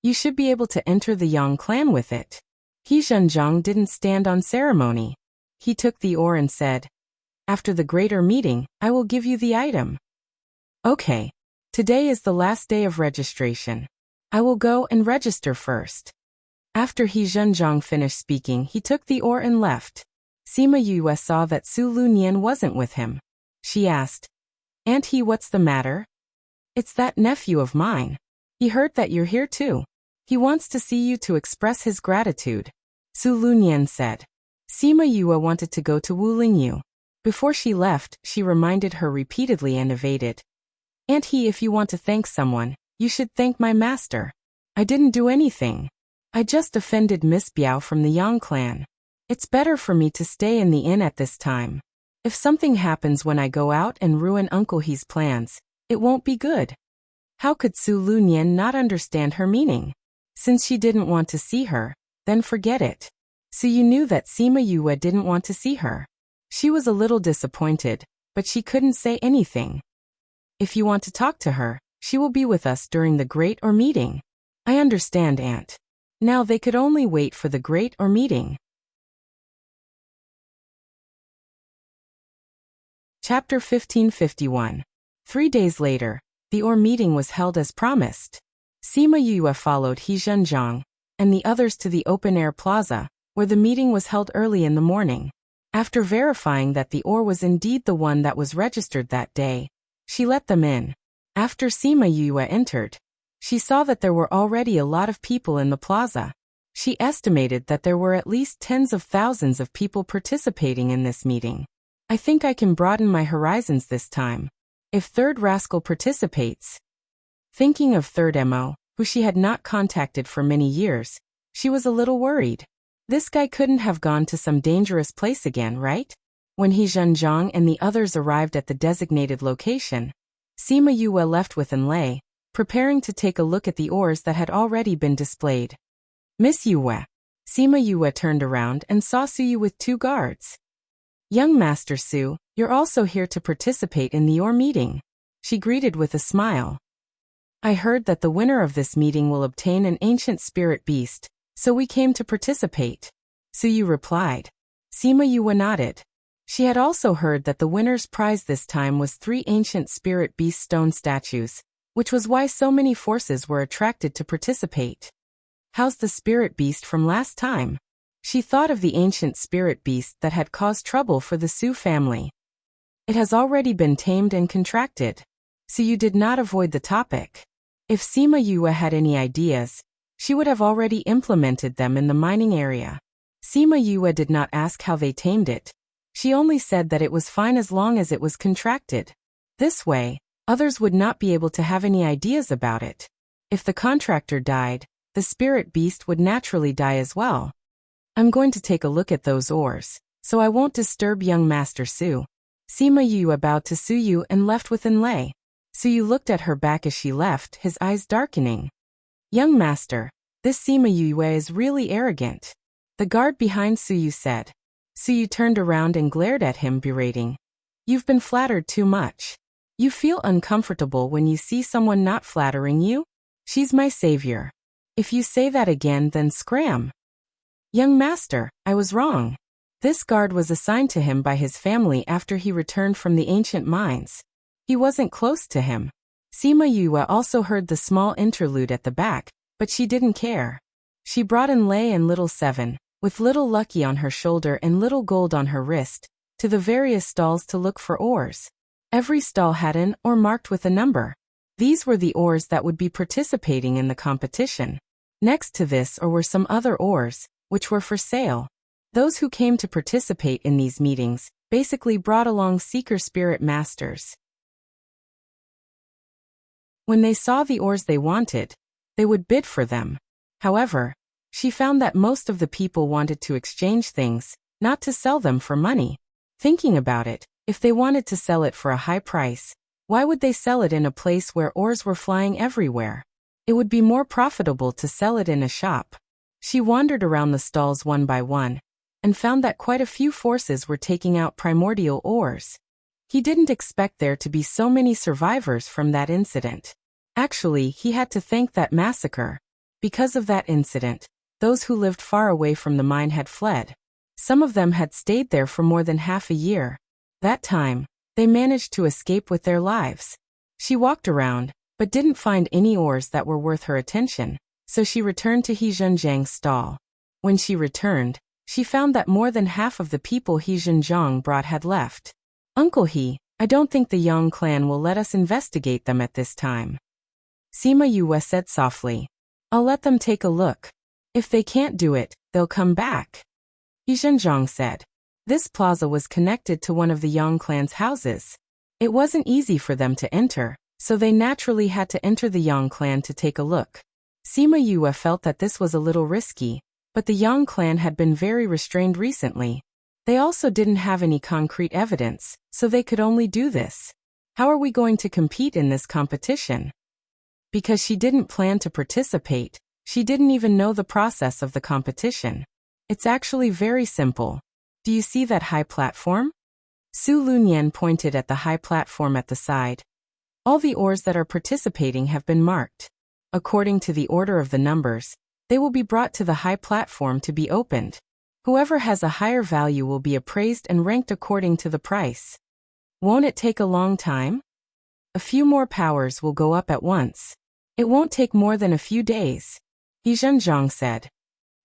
You should be able to enter the Yang clan with it." He Zhenjiang didn't stand on ceremony. He took the ore and said, "After the greater meeting, I will give you the item." "Okay. Today is the last day of registration. I will go and register first." After He Zhenjiang finished speaking, he took the ore and left. Sima Yue saw that Su Lunyan wasn't with him. She asked, "Aunt He, what's the matter?" "It's that nephew of mine. He heard that you're here too. He wants to see you to express his gratitude," Su Lunyan said. Sima Yue wanted to go to Wu Lingyu. Before she left, she reminded her repeatedly and evaded. "Aunt He, if you want to thank someone, you should thank my master. I didn't do anything. I just offended Miss Biao from the Yang clan. It's better for me to stay in the inn at this time. If something happens when I go out and ruin Uncle He's plans, it won't be good." How could Su Lunyan not understand her meaning? Since she didn't want to see her, then forget it. So you knew that Sima Yue didn't want to see her. She was a little disappointed, but she couldn't say anything. "If you want to talk to her, she will be with us during the great or meeting." "I understand, Aunt." Now they could only wait for the great or meeting. Chapter 1551. 3 days later, the OR meeting was held as promised. Sima Yue followed He Zhenjiang and the others to the open-air plaza, where the meeting was held early in the morning. After verifying that the OR was indeed the one that was registered that day, she let them in. After Sima Yue entered, she saw that there were already a lot of people in the plaza. She estimated that there were at least tens of thousands of people participating in this meeting. "I think I can broaden my horizons this time. If Third Rascal participates." Thinking of Third Mo, who she had not contacted for many years, she was a little worried. This guy couldn't have gone to some dangerous place again, right? When He Zhenjiang and the others arrived at the designated location, Sima Yue left with Enlei, preparing to take a look at the oars that had already been displayed. "Miss Yue." Sima Yue turned around and saw Suyu with 2 guards. "Young Master Su, you're also here to participate in the OR meeting," she greeted with a smile. "I heard that the winner of this meeting will obtain an ancient spirit beast, so we came to participate," Suyu replied. Sima Yue nodded. She had also heard that the winner's prize this time was 3 ancient spirit beast stone statues, which was why so many forces were attracted to participate. "How's the spirit beast from last time?" She thought of the ancient spirit beast that had caused trouble for the Su family. "It has already been tamed and contracted." So you did not avoid the topic. If Sima Yue had any ideas, she would have already implemented them in the mining area. Sima Yue did not ask how they tamed it. She only said that it was fine as long as it was contracted. This way, others would not be able to have any ideas about it. If the contractor died, the spirit beast would naturally die as well. "I'm going to take a look at those oars, so I won't disturb young Master Su." Sima Yue bowed to Suyu and left with Enlei. Suyu looked at her back as she left, his eyes darkening. "Young Master, this Sima Yue is really arrogant," the guard behind Suyu said. Suyu turned around and glared at him, berating. "You've been flattered too much. You feel uncomfortable when you see someone not flattering you? She's my savior. If you say that again, then scram." "Young Master, I was wrong." This guard was assigned to him by his family after he returned from the ancient mines. He wasn't close to him. Sima Yue also heard the small interlude at the back, but she didn't care. She brought Enlei and Little Seven, with Little Lucky on her shoulder and Little Gold on her wrist, to the various stalls to look for oars. Every stall had an oar marked with a number. These were the oars that would be participating in the competition. Next to this were some other oars, which were for sale. Those who came to participate in these meetings basically brought along seeker spirit masters. When they saw the oars they wanted, they would bid for them. However, she found that most of the people wanted to exchange things, not to sell them for money. Thinking about it, if they wanted to sell it for a high price, why would they sell it in a place where oars were flying everywhere? It would be more profitable to sell it in a shop. She wandered around the stalls one by one, and found that quite a few forces were taking out primordial ores. He didn't expect there to be so many survivors from that incident. Actually, he had to thank that massacre. Because of that incident, those who lived far away from the mine had fled. Some of them had stayed there for more than half a year. That time, they managed to escape with their lives. She walked around, but didn't find any ores that were worth her attention, so she returned to He Zhenjiang's stall. When she returned, she found that more than half of the people He Zhenjiang brought had left. "Uncle He, I don't think the Yang clan will let us investigate them at this time," Sima Yue said softly. "I'll let them take a look. If they can't do it, they'll come back," He Zhenjiang said. This plaza was connected to one of the Yang clan's houses. It wasn't easy for them to enter, so they naturally had to enter the Yang clan to take a look. Sima Yue felt that this was a little risky, but the Yang clan had been very restrained recently. They also didn't have any concrete evidence, so they could only do this. How are we going to compete in this competition? Because she didn't plan to participate, she didn't even know the process of the competition. It's actually very simple. Do you see that high platform? Su Lunyan pointed at the high platform at the side. All the ores that are participating have been marked. According to the order of the numbers, they will be brought to the high platform to be opened. Whoever has a higher value will be appraised and ranked according to the price. Won't it take a long time? A few more powers will go up at once. It won't take more than a few days. He Zhenzhong said.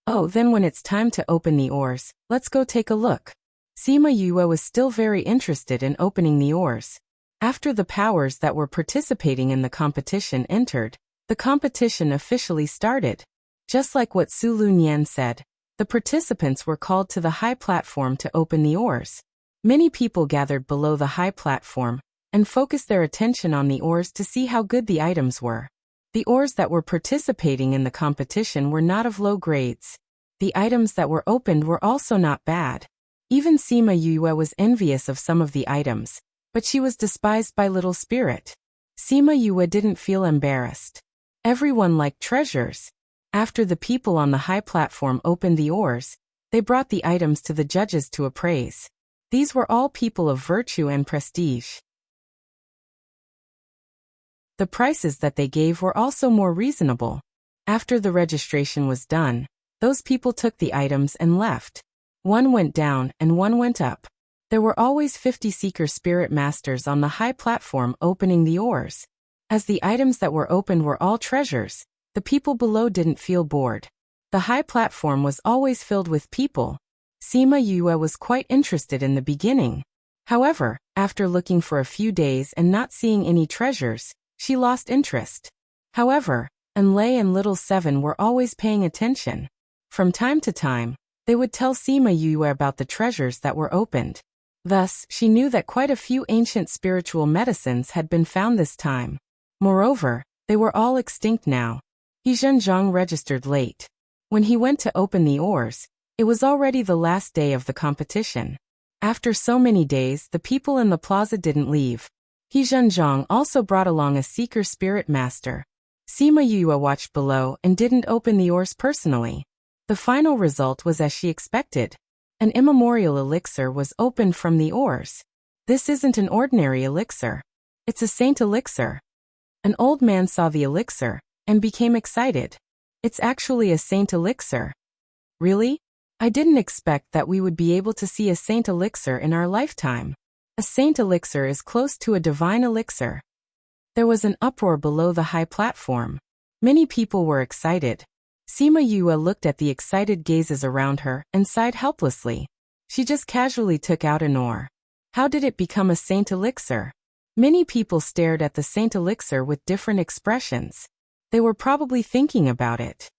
Oh, then when it's time to open the ores, let's go take a look. Sima Yue was still very interested in opening the ores. After the powers that were participating in the competition entered, the competition officially started. Just like what Su Lunyan said, the participants were called to the high platform to open the ores. Many people gathered below the high platform and focused their attention on the ores to see how good the items were. The ores that were participating in the competition were not of low grades. The items that were opened were also not bad. Even Sima Yue was envious of some of the items, but she was despised by Little Spirit. Sima Yue didn't feel embarrassed. Everyone liked treasures. After the people on the high platform opened the ores, they brought the items to the judges to appraise. These were all people of virtue and prestige. The prices that they gave were also more reasonable. After the registration was done, those people took the items and left. One went down and one went up. There were always 50 Seeker Spirit Masters on the high platform opening the ores. As the items that were opened were all treasures, the people below didn't feel bored. The high platform was always filled with people. Sima Yue was quite interested in the beginning. However, after looking for a few days and not seeing any treasures, she lost interest. However, Enlei and Little Seven were always paying attention. From time to time, they would tell Sima Yue about the treasures that were opened. Thus, she knew that quite a few ancient spiritual medicines had been found this time. Moreover, they were all extinct now. He Zhenzhong registered late. When he went to open the ores, it was already the last day of the competition. After so many days, the people in the plaza didn't leave. He Zhenzhong also brought along a Seeker Spirit Master. Sima Yue watched below and didn't open the ores personally. The final result was as she expected. An immemorial elixir was opened from the ores. This isn't an ordinary elixir. It's a saint elixir. An old man saw the elixir and became excited. It's actually a saint elixir. Really? I didn't expect that we would be able to see a saint elixir in our lifetime. A saint elixir is close to a divine elixir. There was an uproar below the high platform. Many people were excited. Sima Yue looked at the excited gazes around her and sighed helplessly. She just casually took out an ore. How did it become a saint elixir? Many people stared at the saint elixir with different expressions. They were probably thinking about it.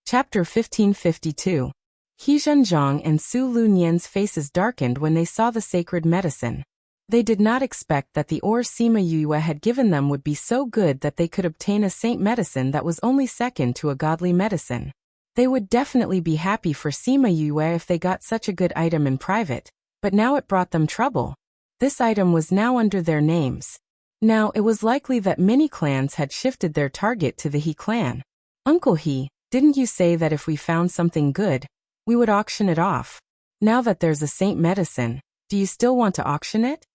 Chapter 1552. He Zhenzhong and Su Lunyan's faces darkened when they saw the sacred medicine. They did not expect that the ore Sima Yue had given them would be so good that they could obtain a saint medicine that was only second to a godly medicine. They would definitely be happy for Sima Yue if they got such a good item in private, but now it brought them trouble. This item was now under their names. Now it was likely that many clans had shifted their target to the He clan. Uncle He, didn't you say that if we found something good, we would auction it off? Now that there's a saint medicine, do you still want to auction it?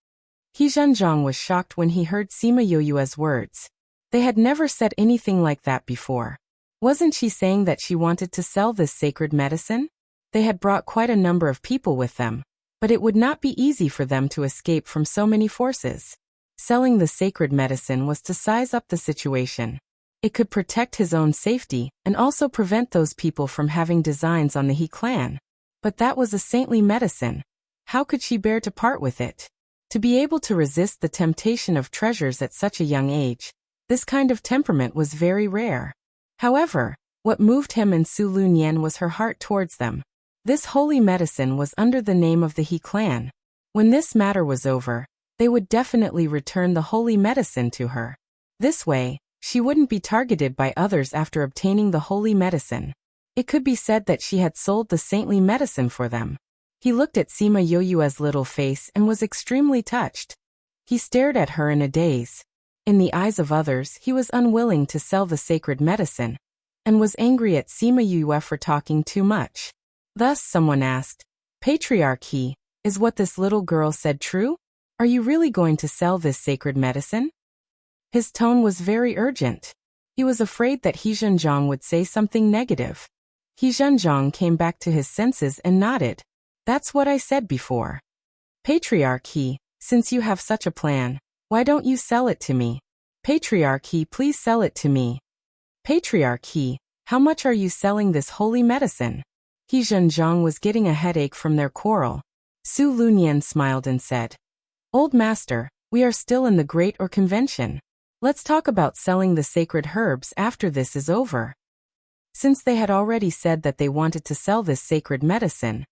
He Zhenzhong was shocked when he heard Sima Yue's words. They had never said anything like that before. Wasn't she saying that she wanted to sell this sacred medicine? They had brought quite a number of people with them, but it would not be easy for them to escape from so many forces. Selling the sacred medicine was to size up the situation. It could protect his own safety and also prevent those people from having designs on the He clan. But that was a saintly medicine. How could she bear to part with it? To be able to resist the temptation of treasures at such a young age, this kind of temperament was very rare. However, What moved him and Su Lunyan was her heart towards them. This holy medicine was under the name of the He clan. When this matter was over, they would definitely return the holy medicine to her. This way, she wouldn't be targeted by others after obtaining the holy medicine. It could be said that she had sold the saintly medicine for them. He looked at Sima Yoyue's little face and was extremely touched. He stared at her in a daze. In the eyes of others, he was unwilling to sell the sacred medicine, and was angry at Sima Yoyue for talking too much. Thus someone asked, "Patriarch He, is what this little girl said true? Are you really going to sell this sacred medicine?" His tone was very urgent. He was afraid that He Zhenjiang would say something negative. He Zhenjiang came back to his senses and nodded. "That's what I said before. Patriarch He, since you have such a plan, why don't you sell it to me? Patriarch He, please sell it to me. Patriarch He, how much are you selling this holy medicine?" He Zhenjiang was getting a headache from their quarrel. Su Lunyan smiled and said, "Old master, we are still in the Great Or Convention. Let's talk about selling the sacred herbs after this is over." Since they had already said that they wanted to sell this sacred medicine,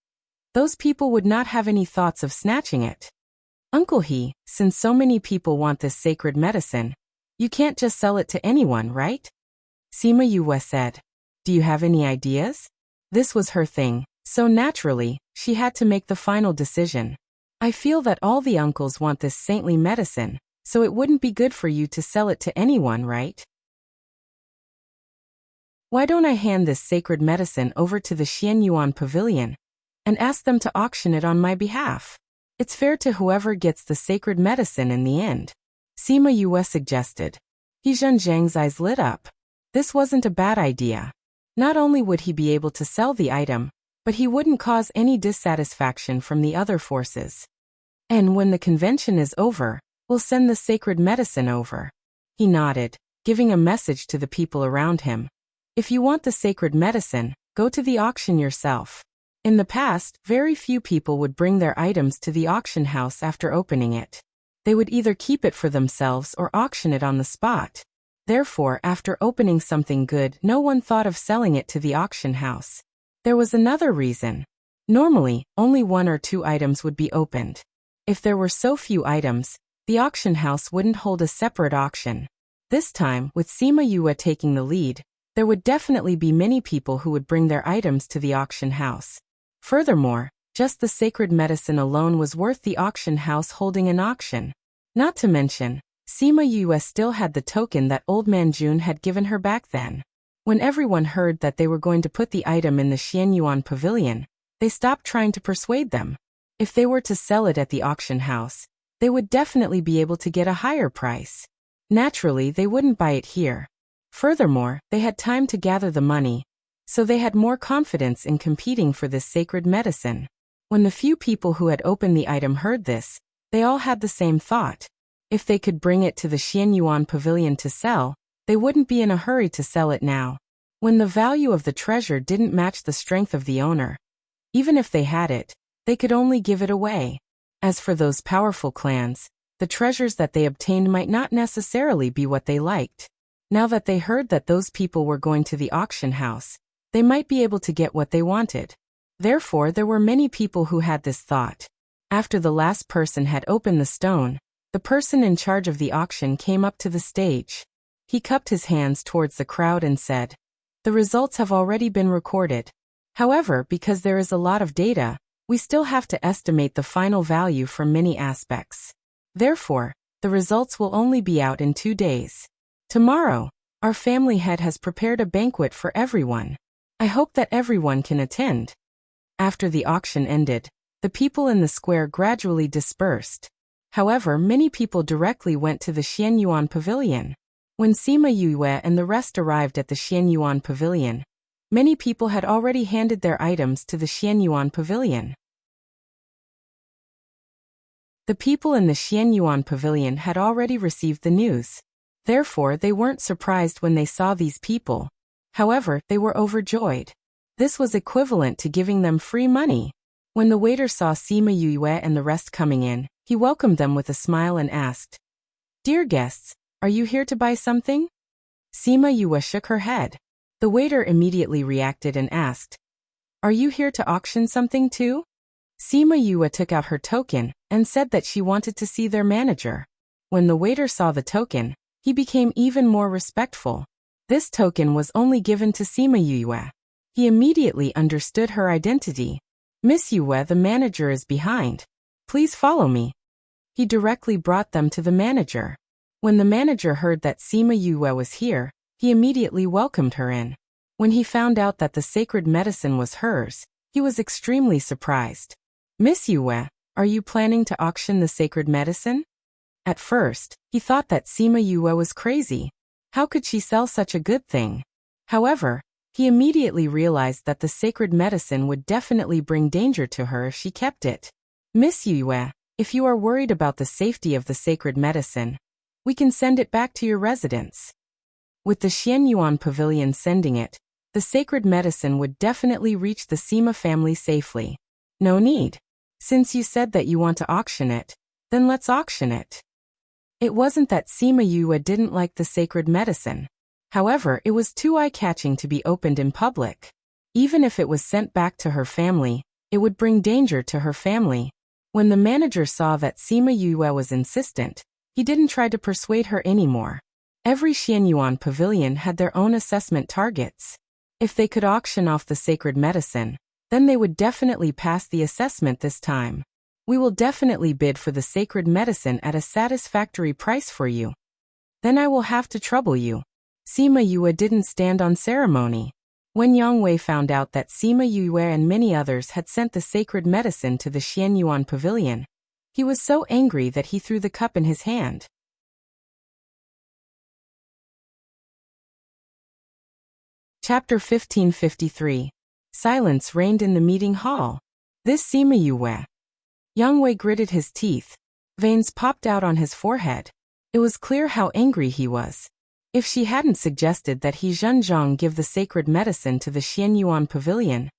those people would not have any thoughts of snatching it. "Uncle He, since so many people want this sacred medicine, you can't just sell it to anyone, right?" Sima Yue said. "Do you have any ideas?" This was her thing, so naturally, she had to make the final decision. "I feel that all the uncles want this saintly medicine, so it wouldn't be good for you to sell it to anyone, right? Why don't I hand this sacred medicine over to the Xianyuan Pavilion and ask them to auction it on my behalf? It's fair to whoever gets the sacred medicine in the end," Sima Yue suggested. He Zhenjiang's eyes lit up. This wasn't a bad idea. Not only would he be able to sell the item, but he wouldn't cause any dissatisfaction from the other forces. "And when the convention is over, we'll send the sacred medicine over." He nodded, giving a message to the people around him. "If you want the sacred medicine, go to the auction yourself." In the past, very few people would bring their items to the auction house after opening it. They would either keep it for themselves or auction it on the spot. Therefore, after opening something good, no one thought of selling it to the auction house. There was another reason. Normally, only 1 or 2 items would be opened. If there were so few items, the auction house wouldn't hold a separate auction. This time, with Sima Yue taking the lead, there would definitely be many people who would bring their items to the auction house. Furthermore, just the sacred medicine alone was worth the auction house holding an auction. Not to mention, Sima Yue still had the token that Old Man Jun had given her back then. When everyone heard that they were going to put the item in the Xianyuan Pavilion, they stopped trying to persuade them. If they were to sell it at the auction house, they would definitely be able to get a higher price. Naturally, they wouldn't buy it here. Furthermore, they had time to gather the money, so they had more confidence in competing for this sacred medicine. When the few people who had opened the item heard this, they all had the same thought. If they could bring it to the Xianyuan Pavilion to sell, they wouldn't be in a hurry to sell it now. When the value of the treasure didn't match the strength of the owner, even if they had it, they could only give it away. As for those powerful clans, the treasures that they obtained might not necessarily be what they liked. Now that they heard that those people were going to the auction house, they might be able to get what they wanted. Therefore, there were many people who had this thought. After the last person had opened the stone, the person in charge of the auction came up to the stage. He cupped his hands towards the crowd and said, "The results have already been recorded. However, because there is a lot of data, we still have to estimate the final value from many aspects. Therefore, the results will only be out in 2 days. Tomorrow, our family head has prepared a banquet for everyone. I hope that everyone can attend." After the auction ended, the people in the square gradually dispersed. However, many people directly went to the Xianyuan Pavilion. When Sima Yue and the rest arrived at the Xianyuan Pavilion, many people had already handed their items to the Xianyuan Pavilion. The people in the Xianyuan Pavilion had already received the news. Therefore, they weren't surprised when they saw these people. However, they were overjoyed. This was equivalent to giving them free money. When the waiter saw Sima Yue and the rest coming in, he welcomed them with a smile and asked, "Dear guests, are you here to buy something?" Sima Yue shook her head. The waiter immediately reacted and asked, "Are you here to auction something too?" Sima Yue took out her token and said that she wanted to see their manager. When the waiter saw the token, he became even more respectful. This token was only given to Sima Yue. He immediately understood her identity. "Miss Yue, the manager is behind. Please follow me." He directly brought them to the manager. When the manager heard that Sima Yue was here, he immediately welcomed her in. When he found out that the sacred medicine was hers, he was extremely surprised. "Miss Yue, are you planning to auction the sacred medicine?" At first, he thought that Sima Yue was crazy. How could she sell such a good thing? However, he immediately realized that the sacred medicine would definitely bring danger to her if she kept it. "Miss Yue, if you are worried about the safety of the sacred medicine, we can send it back to your residence." With the Xianyuan pavilion sending it, the sacred medicine would definitely reach the Sima family safely. "No need. Since you said that you want to auction it, then let's auction it." It wasn't that Sima Yue didn't like the sacred medicine. However, it was too eye-catching to be opened in public. Even if it was sent back to her family, it would bring danger to her family. When the manager saw that Sima Yue was insistent, he didn't try to persuade her anymore. Every Xianyuan pavilion had their own assessment targets. If they could auction off the sacred medicine, then they would definitely pass the assessment this time. "We will definitely bid for the sacred medicine at a satisfactory price for you. Then I will have to trouble you." Sima Yue didn't stand on ceremony. When Yang Wei found out that Sima Yue and many others had sent the sacred medicine to the Xianyuan pavilion, he was so angry that he threw the cup in his hand. Chapter 1553. Silence reigned in the meeting hall. This Sima Yue. Yang Wei gritted his teeth. Veins popped out on his forehead. It was clear how angry he was. If she hadn't suggested that he Zhenzhong give the sacred medicine to the Xianyuan pavilion,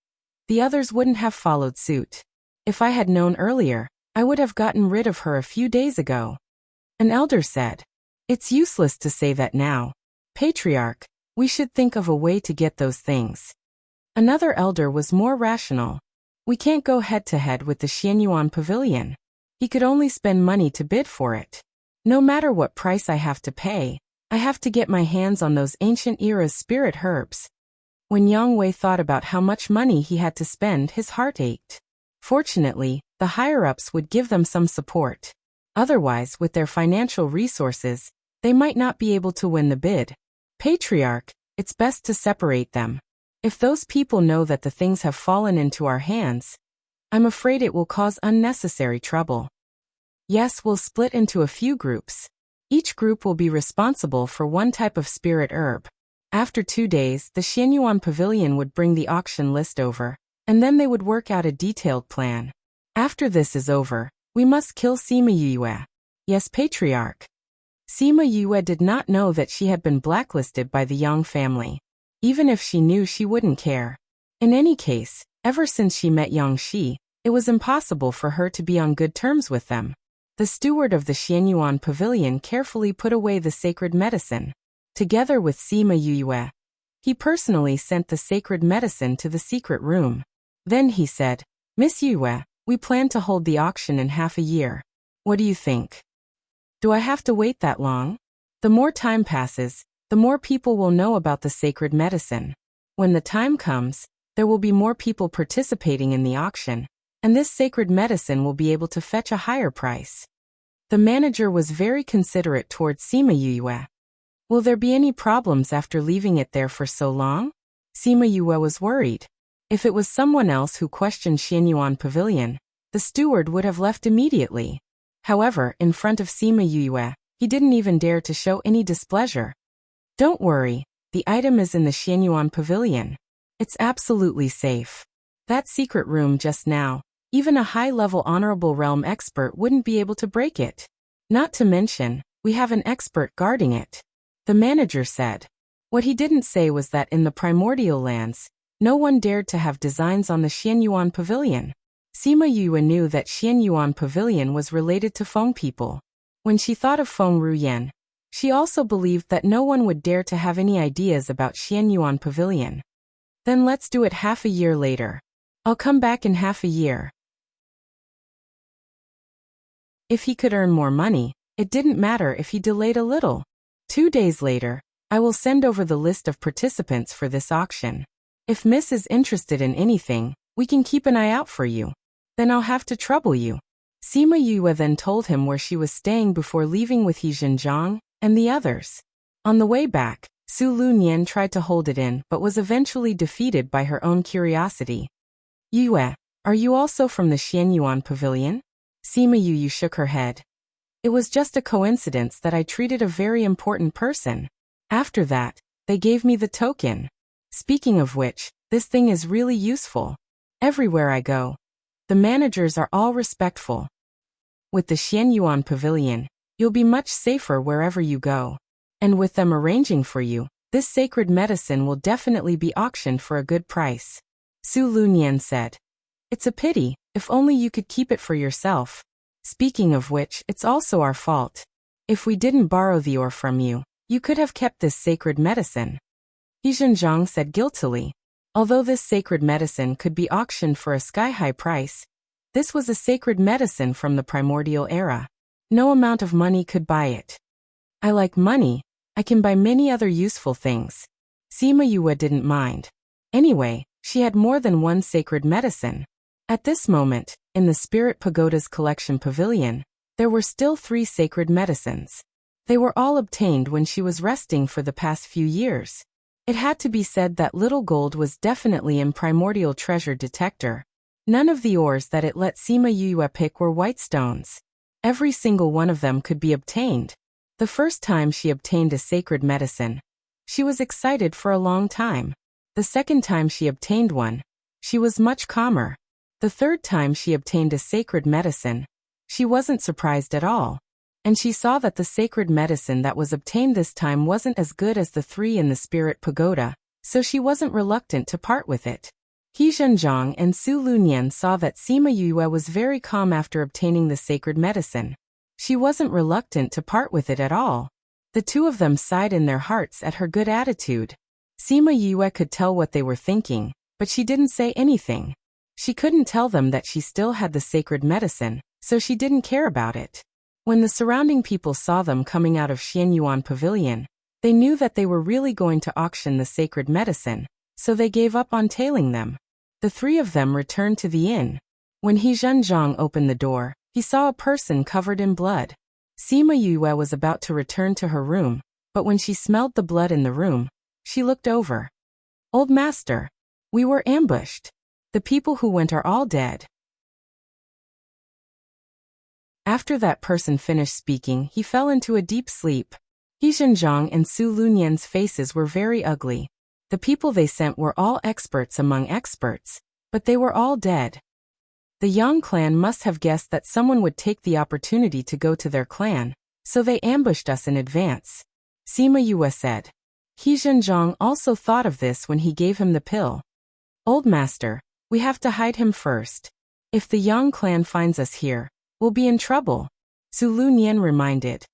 the others wouldn't have followed suit. "If I had known earlier, I would have gotten rid of her a few days ago," an elder said. "It's useless to say that now. Patriarch, we should think of a way to get those things." Another elder was more rational. "We can't go head-to-head with the Xianyuan pavilion. He could only spend money to bid for it. No matter what price I have to pay, I have to get my hands on those ancient era's spirit herbs." When Yang Wei thought about how much money he had to spend, his heart ached. Fortunately, the higher-ups would give them some support. Otherwise, with their financial resources, they might not be able to win the bid. "Patriarch, it's best to separate them. If those people know that the things have fallen into our hands, I'm afraid it will cause unnecessary trouble. Yes, we'll split into a few groups. Each group will be responsible for one type of spirit herb. After 2 days, the Xianyuan pavilion would bring the auction list over, and then they would work out a detailed plan. After this is over, we must kill Sima Yue." "Yes, Patriarch." Sima Yue did not know that she had been blacklisted by the Yang family. Even if she knew, she wouldn't care. In any case, ever since she met Yang Shi, it was impossible for her to be on good terms with them. The steward of the Xianyuan pavilion carefully put away the sacred medicine. Together with Sima Yue, he personally sent the sacred medicine to the secret room. Then he said, "Miss Yue, we plan to hold the auction in half a year. What do you think? Do I have to wait that long? The more time passes, the more people will know about the sacred medicine. When the time comes, there will be more people participating in the auction, and this sacred medicine will be able to fetch a higher price." The manager was very considerate towards Sima Yue. Will there be any problems after leaving it there for so long? Sima Yue was worried. If it was someone else who questioned Xianyuan pavilion, the steward would have left immediately. However, in front of Sima Yue, he didn't even dare to show any displeasure. "Don't worry, the item is in the Xianyuan pavilion. It's absolutely safe. That secret room just now, even a high-level honorable realm expert wouldn't be able to break it. Not to mention, we have an expert guarding it," the manager said. What he didn't say was that in the primordial lands, no one dared to have designs on the Xianyuan pavilion. Sima Yue knew that Xianyuan pavilion was related to Feng people. When she thought of Feng Ruyan, She also believed that no one would dare to have any ideas about Xianyuan Pavilion. Then let's do it half a year later. I'll come back in half a year. If he could earn more money, it didn't matter if he delayed a little. 2 days later, I will send over the list of participants for this auction. If Miss is interested in anything, we can keep an eye out for you. Then I'll have to trouble you. Sima Yue then told him where she was staying before leaving with He Zhenjiang and the others. On the way back, Su Lunyan tried to hold it in but was eventually defeated by her own curiosity. Yue, are you also from the Xianyuan Pavilion? Sima Yue shook her head. It was just a coincidence that I treated a very important person. After that, they gave me the token. Speaking of which, this thing is really useful. Everywhere I go, the managers are all respectful. With the Xianyuan Pavilion, you'll be much safer wherever you go. And with them arranging for you, this sacred medicine will definitely be auctioned for a good price. Su Lunyan said. It's a pity, if only you could keep it for yourself. Speaking of which, it's also our fault. If we didn't borrow the ore from you, you could have kept this sacred medicine. He Zhenjiang said guiltily. Although this sacred medicine could be auctioned for a sky-high price, this was a sacred medicine from the primordial era. No amount of money could buy it. I like money. I can buy many other useful things. Sima Yue didn't mind. Anyway, she had more than one sacred medicine. At this moment, in the Spirit Pagoda's collection pavilion, there were still 3 sacred medicines. They were all obtained when she was resting for the past few years. It had to be said that little gold was definitely in primordial treasure detector. None of the ores that it let Sima Yue pick were white stones. Every single one of them could be obtained. The first time she obtained a sacred medicine, she was excited for a long time. The second time she obtained one, she was much calmer. The third time she obtained a sacred medicine, she wasn't surprised at all. And she saw that the sacred medicine that was obtained this time wasn't as good as the 3 in the Spirit Pagoda, so she wasn't reluctant to part with it. He Zhenjiang and Su Lunyan saw that Sima Yue was very calm after obtaining the sacred medicine. She wasn't reluctant to part with it at all. The two of them sighed in their hearts at her good attitude. Sima Yue could tell what they were thinking, but she didn't say anything. She couldn't tell them that she still had the sacred medicine, so she didn't care about it. When the surrounding people saw them coming out of Xianyuan Pavilion, they knew that they were really going to auction the sacred medicine, so they gave up on tailing them. The 3 of them returned to the inn. When He Zhenjiang opened the door, he saw a person covered in blood. Sima Yue was about to return to her room, but when she smelled the blood in the room, she looked over. Old master, we were ambushed. The people who went are all dead. After that person finished speaking, he fell into a deep sleep. He Zhenjiang and Su Lunyan's faces were very ugly. The people they sent were all experts among experts, but they were all dead. The Yang clan must have guessed that someone would take the opportunity to go to their clan, so they ambushed us in advance. Sima Yue said. He Zhenjiang also thought of this when he gave him the pill. Old master, we have to hide him first. If the Yang clan finds us here, we'll be in trouble, Su Lunyan reminded.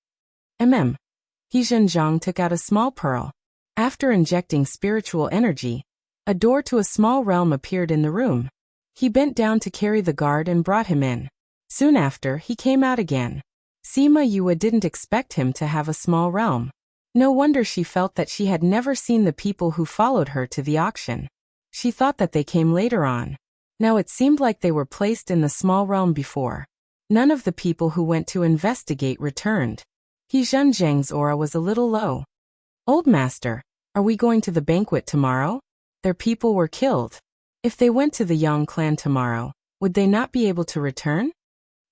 He Zhenjiang took out a small pearl. After injecting spiritual energy, a door to a small realm appeared in the room. He bent down to carry the guard and brought him in. Soon after, he came out again. Sima Yue didn't expect him to have a small realm. No wonder she felt that she had never seen the people who followed her to the auction. She thought that they came later on. Now it seemed like they were placed in the small realm before. None of the people who went to investigate returned. He Zhenjiang's aura was a little low. Old master, are we going to the banquet tomorrow? Their people were killed. If they went to the Yang clan tomorrow, would they not be able to return?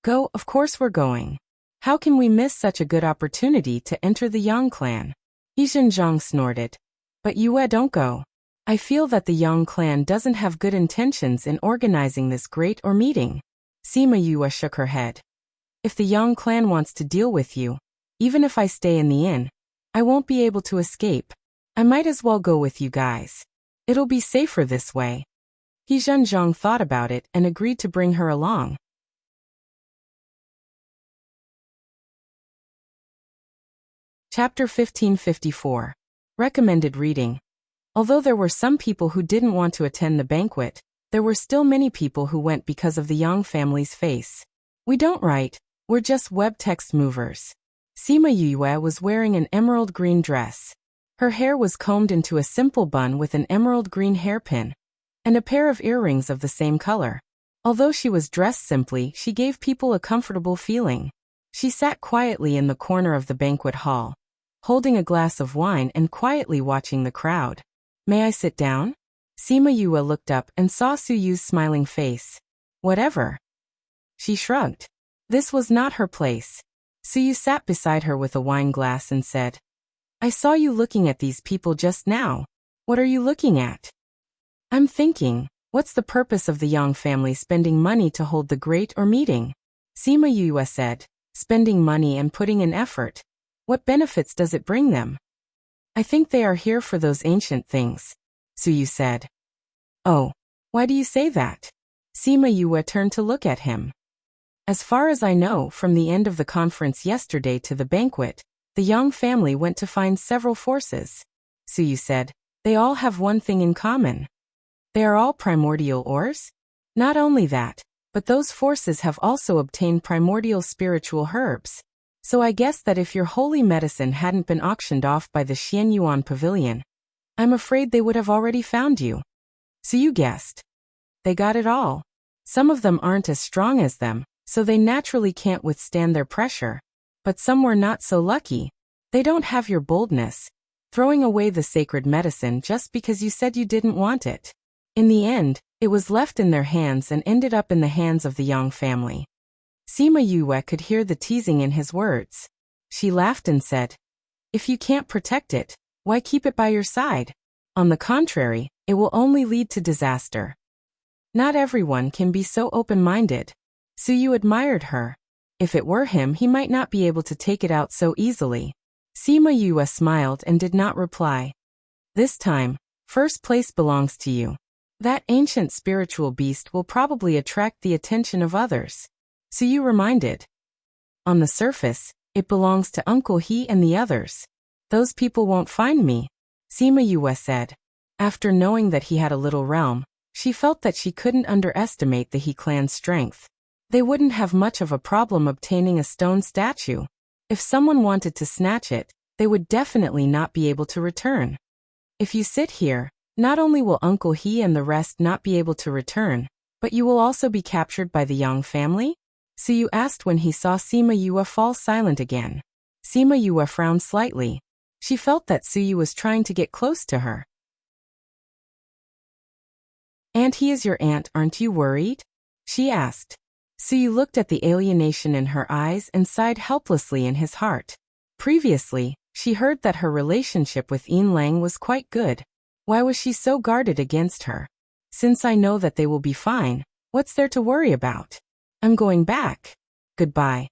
Go, of course we're going. How can we miss such a good opportunity to enter the Yang clan? He Zhenjiang snorted. But Yue, don't go. I feel that the Yang clan doesn't have good intentions in organizing this great meeting. Sima Yue shook her head. If the Yang clan wants to deal with you, even if I stay in the inn, I won't be able to escape. I might as well go with you guys. It'll be safer this way. He Zhenjiang thought about it and agreed to bring her along. Chapter 1554. Recommended reading. Although there were some people who didn't want to attend the banquet, there were still many people who went because of the Yang family's face. We don't write, we're just web text movers. Sima Yue was wearing an emerald green dress. Her hair was combed into a simple bun with an emerald green hairpin, and a pair of earrings of the same color. Although she was dressed simply, she gave people a comfortable feeling. She sat quietly in the corner of the banquet hall, holding a glass of wine and quietly watching the crowd. May I sit down? Sima Yue looked up and saw Su Yu's smiling face. Whatever. She shrugged. This was not her place. Su Yu sat beside her with a wine glass and said, I saw you looking at these people just now. What are you looking at? I'm thinking, what's the purpose of the Yang family spending money to hold the great or meeting? Sima Yue said, spending money and putting in effort. What benefits does it bring them? I think they are here for those ancient things, Su Yu said. Oh, why do you say that? Sima Yue turned to look at him. As far as I know, from the end of the conference yesterday to the banquet, the Yang family went to find several forces. Su Yu said, they all have one thing in common. They are all primordial ores? Not only that, but those forces have also obtained primordial spiritual herbs. So I guess that if your holy medicine hadn't been auctioned off by the Xianyuan pavilion, I'm afraid they would have already found you. So you guessed. They got it all. Some of them aren't as strong as them, so they naturally can't withstand their pressure. But some were not so lucky. They don't have your boldness, throwing away the sacred medicine just because you said you didn't want it. In the end, it was left in their hands and ended up in the hands of the Yang family. Sima Yue could hear the teasing in his words. She laughed and said, if you can't protect it, why keep it by your side? On the contrary, it will only lead to disaster. Not everyone can be so open-minded. Su Yu admired her. If it were him, he might not be able to take it out so easily. Sima Yue smiled and did not reply. This time, first place belongs to you. That ancient spiritual beast will probably attract the attention of others. Su Yu reminded. On the surface, it belongs to Uncle He and the others. Those people won't find me, Sima Yue said. After knowing that he had a little realm, she felt that she couldn't underestimate the He clan's strength. They wouldn't have much of a problem obtaining a stone statue. If someone wanted to snatch it, they would definitely not be able to return. If you sit here, not only will Uncle He and the rest not be able to return, but you will also be captured by the Yang family? Su Yu asked when he saw Sima Yue fall silent again. Sima Yue frowned slightly. She felt that Su Yu was trying to get close to her. And he is your aunt, aren't you worried? She asked. Su Yu looked at the alienation in her eyes and sighed helplessly in his heart. Previously, she heard that her relationship with Yin Lang was quite good. Why was she so guarded against her? Since I know that they will be fine, what's there to worry about? I'm going back. Goodbye.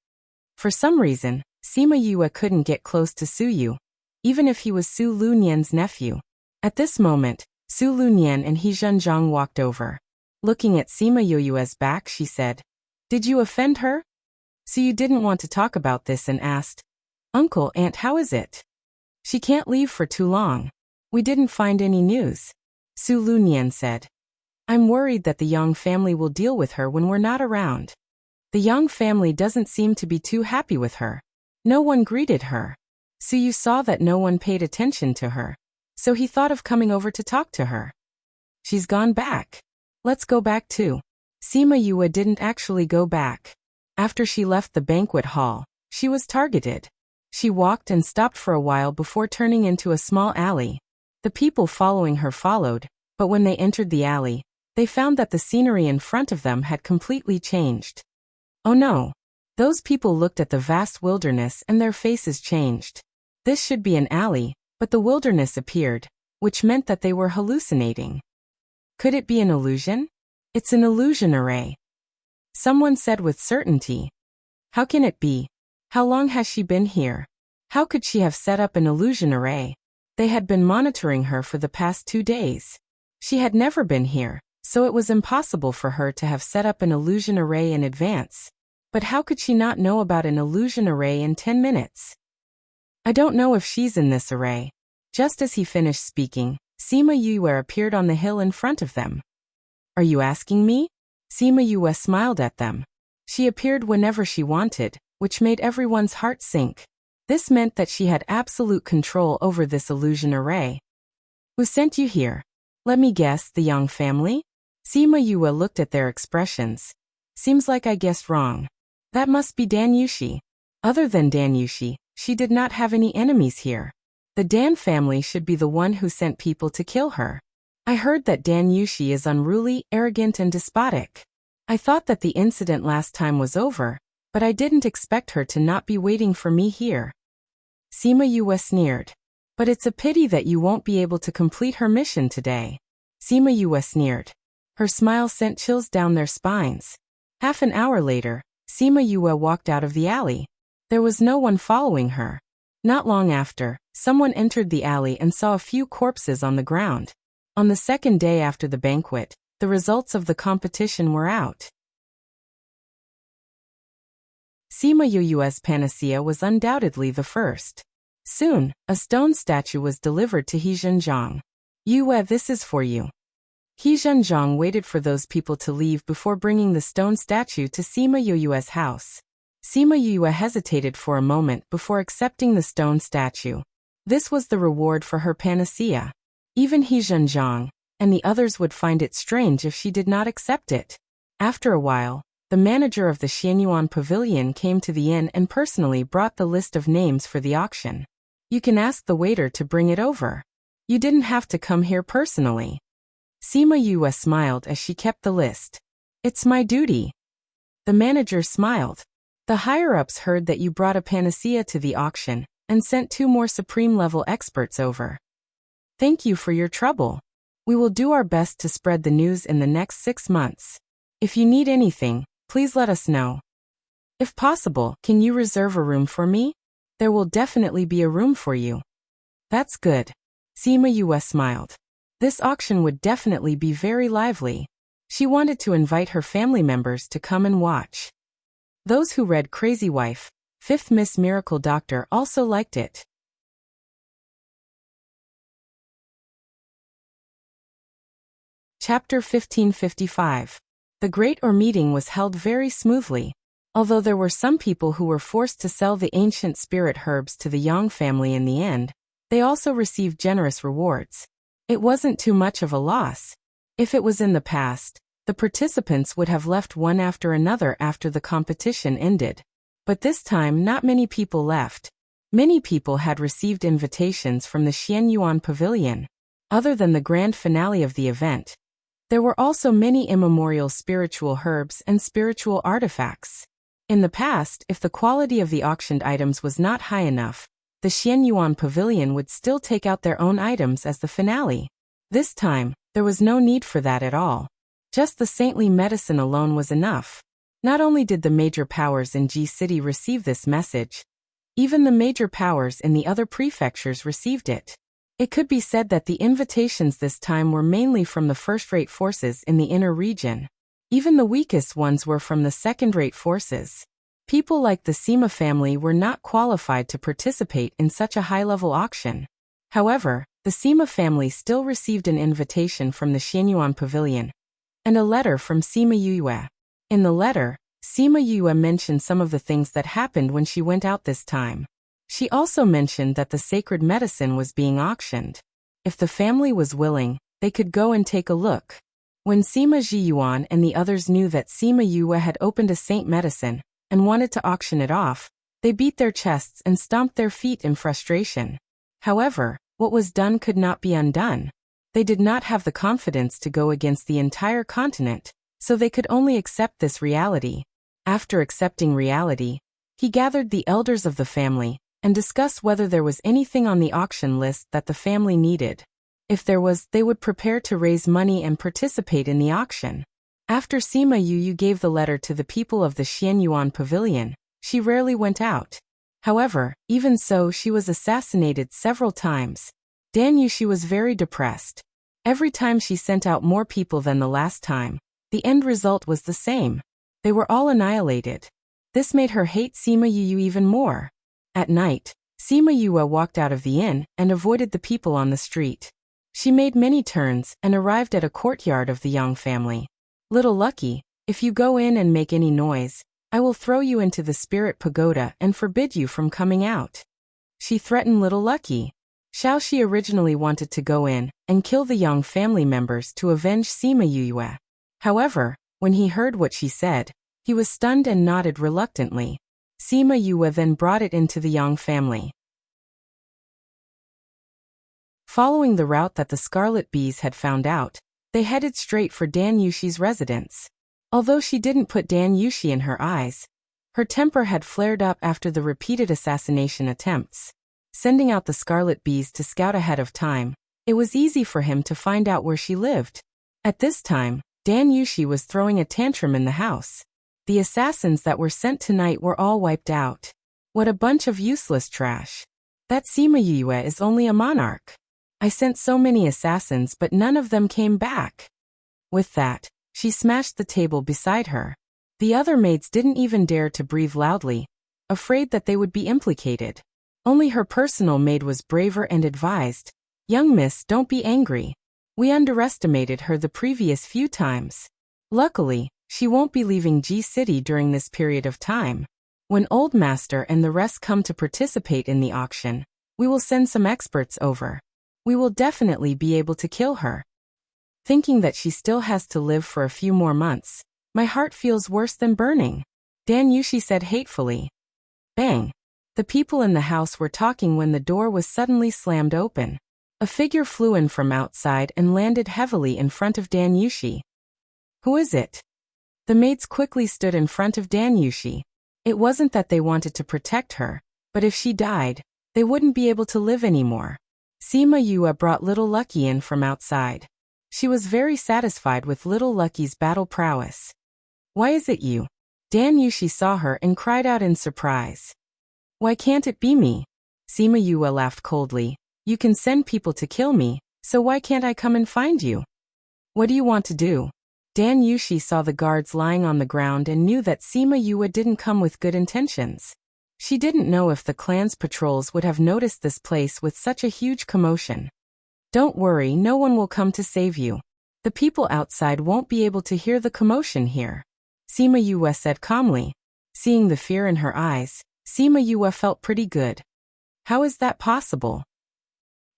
For some reason, Sima Yue couldn't get close to Su Yu, even if he was Su Lunyan's nephew. At this moment, Su Lunyan and He Zhenjiang walked over. Looking at Sima Yue's back, she said, did you offend her? Su Yu didn't want to talk about this and asked, Uncle, Aunt, how is it? She can't leave for too long. We didn't find any news. Su Lunyan said. I'm worried that the Yang family will deal with her when we're not around. The Yang family doesn't seem to be too happy with her. No one greeted her. Su Yu saw that no one paid attention to her, so he thought of coming over to talk to her. She's gone back. Let's go back too. Sima Yue didn't actually go back. After she left the banquet hall, she was targeted. She walked and stopped for a while before turning into a small alley. The people following her followed, but when they entered the alley, they found that the scenery in front of them had completely changed. Oh no! Those people looked at the vast wilderness and their faces changed. This should be an alley, but the wilderness appeared, which meant that they were hallucinating. Could it be an illusion? It's an illusion array. Someone said with certainty. How can it be? How long has she been here? How could she have set up an illusion array? They had been monitoring her for the past 2 days. She had never been here, so it was impossible for her to have set up an illusion array in advance. But how could she not know about an illusion array in 10 minutes? I don't know if she's in this array. Just as he finished speaking, Sima Yue appeared on the hill in front of them. Are you asking me? Sima Yue smiled at them. She appeared whenever she wanted, which made everyone's heart sink. This meant that she had absolute control over this illusion array. Who sent you here? Let me guess, the Yang family? Sima Yue looked at their expressions. Seems like I guessed wrong. That must be Dan Yushi. Other than Dan Yushi, she did not have any enemies here. The Dan family should be the one who sent people to kill her. I heard that Dan Yushi is unruly, arrogant and despotic. I thought that the incident last time was over, but I didn't expect her to not be waiting for me here. Sima Yue sneered. But it's a pity that you won't be able to complete her mission today. Sima Yue sneered. Her smile sent chills down their spines. Half an hour later, Sima Yue walked out of the alley. There was no one following her. Not long after, someone entered the alley and saw a few corpses on the ground. On the second day after the banquet, the results of the competition were out. Sima Yue's panacea was undoubtedly the first. Soon, a stone statue was delivered to He Zhenjiang. Yue, this is for you. He Zhenjiang waited for those people to leave before bringing the stone statue to Sima Yue's house. Sima Yue hesitated for a moment before accepting the stone statue. This was the reward for her panacea. Even He Zhenjiang and the others would find it strange if she did not accept it. After a while, the manager of the Xianyuan Pavilion came to the inn and personally brought the list of names for the auction. You can ask the waiter to bring it over. You didn't have to come here personally. Sima Yue smiled as she kept the list. It's my duty. The manager smiled. The higher-ups heard that you brought a panacea to the auction and sent 2 more supreme-level experts over. Thank you for your trouble. We will do our best to spread the news in the next 6 months. If you need anything, please let us know. If possible, can you reserve a room for me? There will definitely be a room for you. That's good. Sima Yue smiled. This auction would definitely be very lively. She wanted to invite her family members to come and watch. Those who read Crazy Wife, 5th Miss Miracle Doctor also liked it. Chapter 1555. The great meeting was held very smoothly. Although there were some people who were forced to sell the ancient spirit herbs to the Yang family in the end, they also received generous rewards. It wasn't too much of a loss. If it was in the past, the participants would have left one after another after the competition ended. But this time not many people left. Many people had received invitations from the Xianyuan Pavilion. Other than the grand finale of the event, there were also many immemorial spiritual herbs and spiritual artifacts. In the past, if the quality of the auctioned items was not high enough, the Xianyuan Pavilion would still take out their own items as the finale. This time, there was no need for that at all. Just the saintly medicine alone was enough. Not only did the major powers in G City receive this message, even the major powers in the other prefectures received it. It could be said that the invitations this time were mainly from the first-rate forces in the inner region. Even the weakest ones were from the second-rate forces. People like the Sima family were not qualified to participate in such a high-level auction. However, the Sima family still received an invitation from the Xianyuan Pavilion and a letter from Sima Yue. In the letter, Sima Yue mentioned some of the things that happened when she went out this time. She also mentioned that the sacred medicine was being auctioned. If the family was willing, they could go and take a look. When Sima Zhiyuan and the others knew that Sima Yue had opened a saint medicine and wanted to auction it off, they beat their chests and stomped their feet in frustration. However, what was done could not be undone. They did not have the confidence to go against the entire continent, so they could only accept this reality. After accepting reality, he gathered the elders of the family and discussed whether there was anything on the auction list that the family needed. If there was, they would prepare to raise money and participate in the auction. After Sima Yue gave the letter to the people of the Xianyuan Pavilion, she rarely went out. However, even so, she was assassinated several times. Dan Yushi was very depressed. Every time she sent out more people than the last time, the end result was the same. They were all annihilated. This made her hate Sima Yue even more. At night, Sima Yue walked out of the inn and avoided the people on the street. She made many turns and arrived at a courtyard of the Yang family. Little Lucky, if you go in and make any noise, I will throw you into the spirit pagoda and forbid you from coming out. She threatened Little Lucky. Xiaoxi originally wanted to go in and kill the Yang family members to avenge Sima Yue. However, when he heard what she said, he was stunned and nodded reluctantly. Sima Yue then brought it into the Yang family. Following the route that the Scarlet Bees had found out, they headed straight for Dan Yushi's residence. Although she didn't put Dan Yushi in her eyes, her temper had flared up after the repeated assassination attempts. Sending out the Scarlet Bees to scout ahead of time, it was easy for him to find out where she lived. At this time, Dan Yushi was throwing a tantrum in the house. The assassins that were sent tonight were all wiped out. What a bunch of useless trash. That Sima Yue is only a monarch. I sent so many assassins but none of them came back. With that, she smashed the table beside her. The other maids didn't even dare to breathe loudly, afraid that they would be implicated. Only her personal maid was braver and advised, "Young miss, don't be angry. We underestimated her the previous few times. Luckily, she won't be leaving G City during this period of time. When Old Master and the rest come to participate in the auction, we will send some experts over. We will definitely be able to kill her." Thinking that she still has to live for a few more months, my heart feels worse than burning, Dan Yushi said hatefully. Bang! The people in the house were talking when the door was suddenly slammed open. A figure flew in from outside and landed heavily in front of Dan Yushi. Who is it? The maids quickly stood in front of Dan Yushi. It wasn't that they wanted to protect her, but if she died, they wouldn't be able to live anymore. Sima Yue brought Little Lucky in from outside. She was very satisfied with Little Lucky's battle prowess. Why is it you? Dan Yushi saw her and cried out in surprise. Why can't it be me? Sima Yue laughed coldly. You can send people to kill me, so why can't I come and find you? What do you want to do? Dan Yushi saw the guards lying on the ground and knew that Sima Yue didn't come with good intentions. She didn't know if the clan's patrols would have noticed this place with such a huge commotion. Don't worry, no one will come to save you. The people outside won't be able to hear the commotion here, Sima Yue said calmly. Seeing the fear in her eyes, Sima Yue felt pretty good. How is that possible?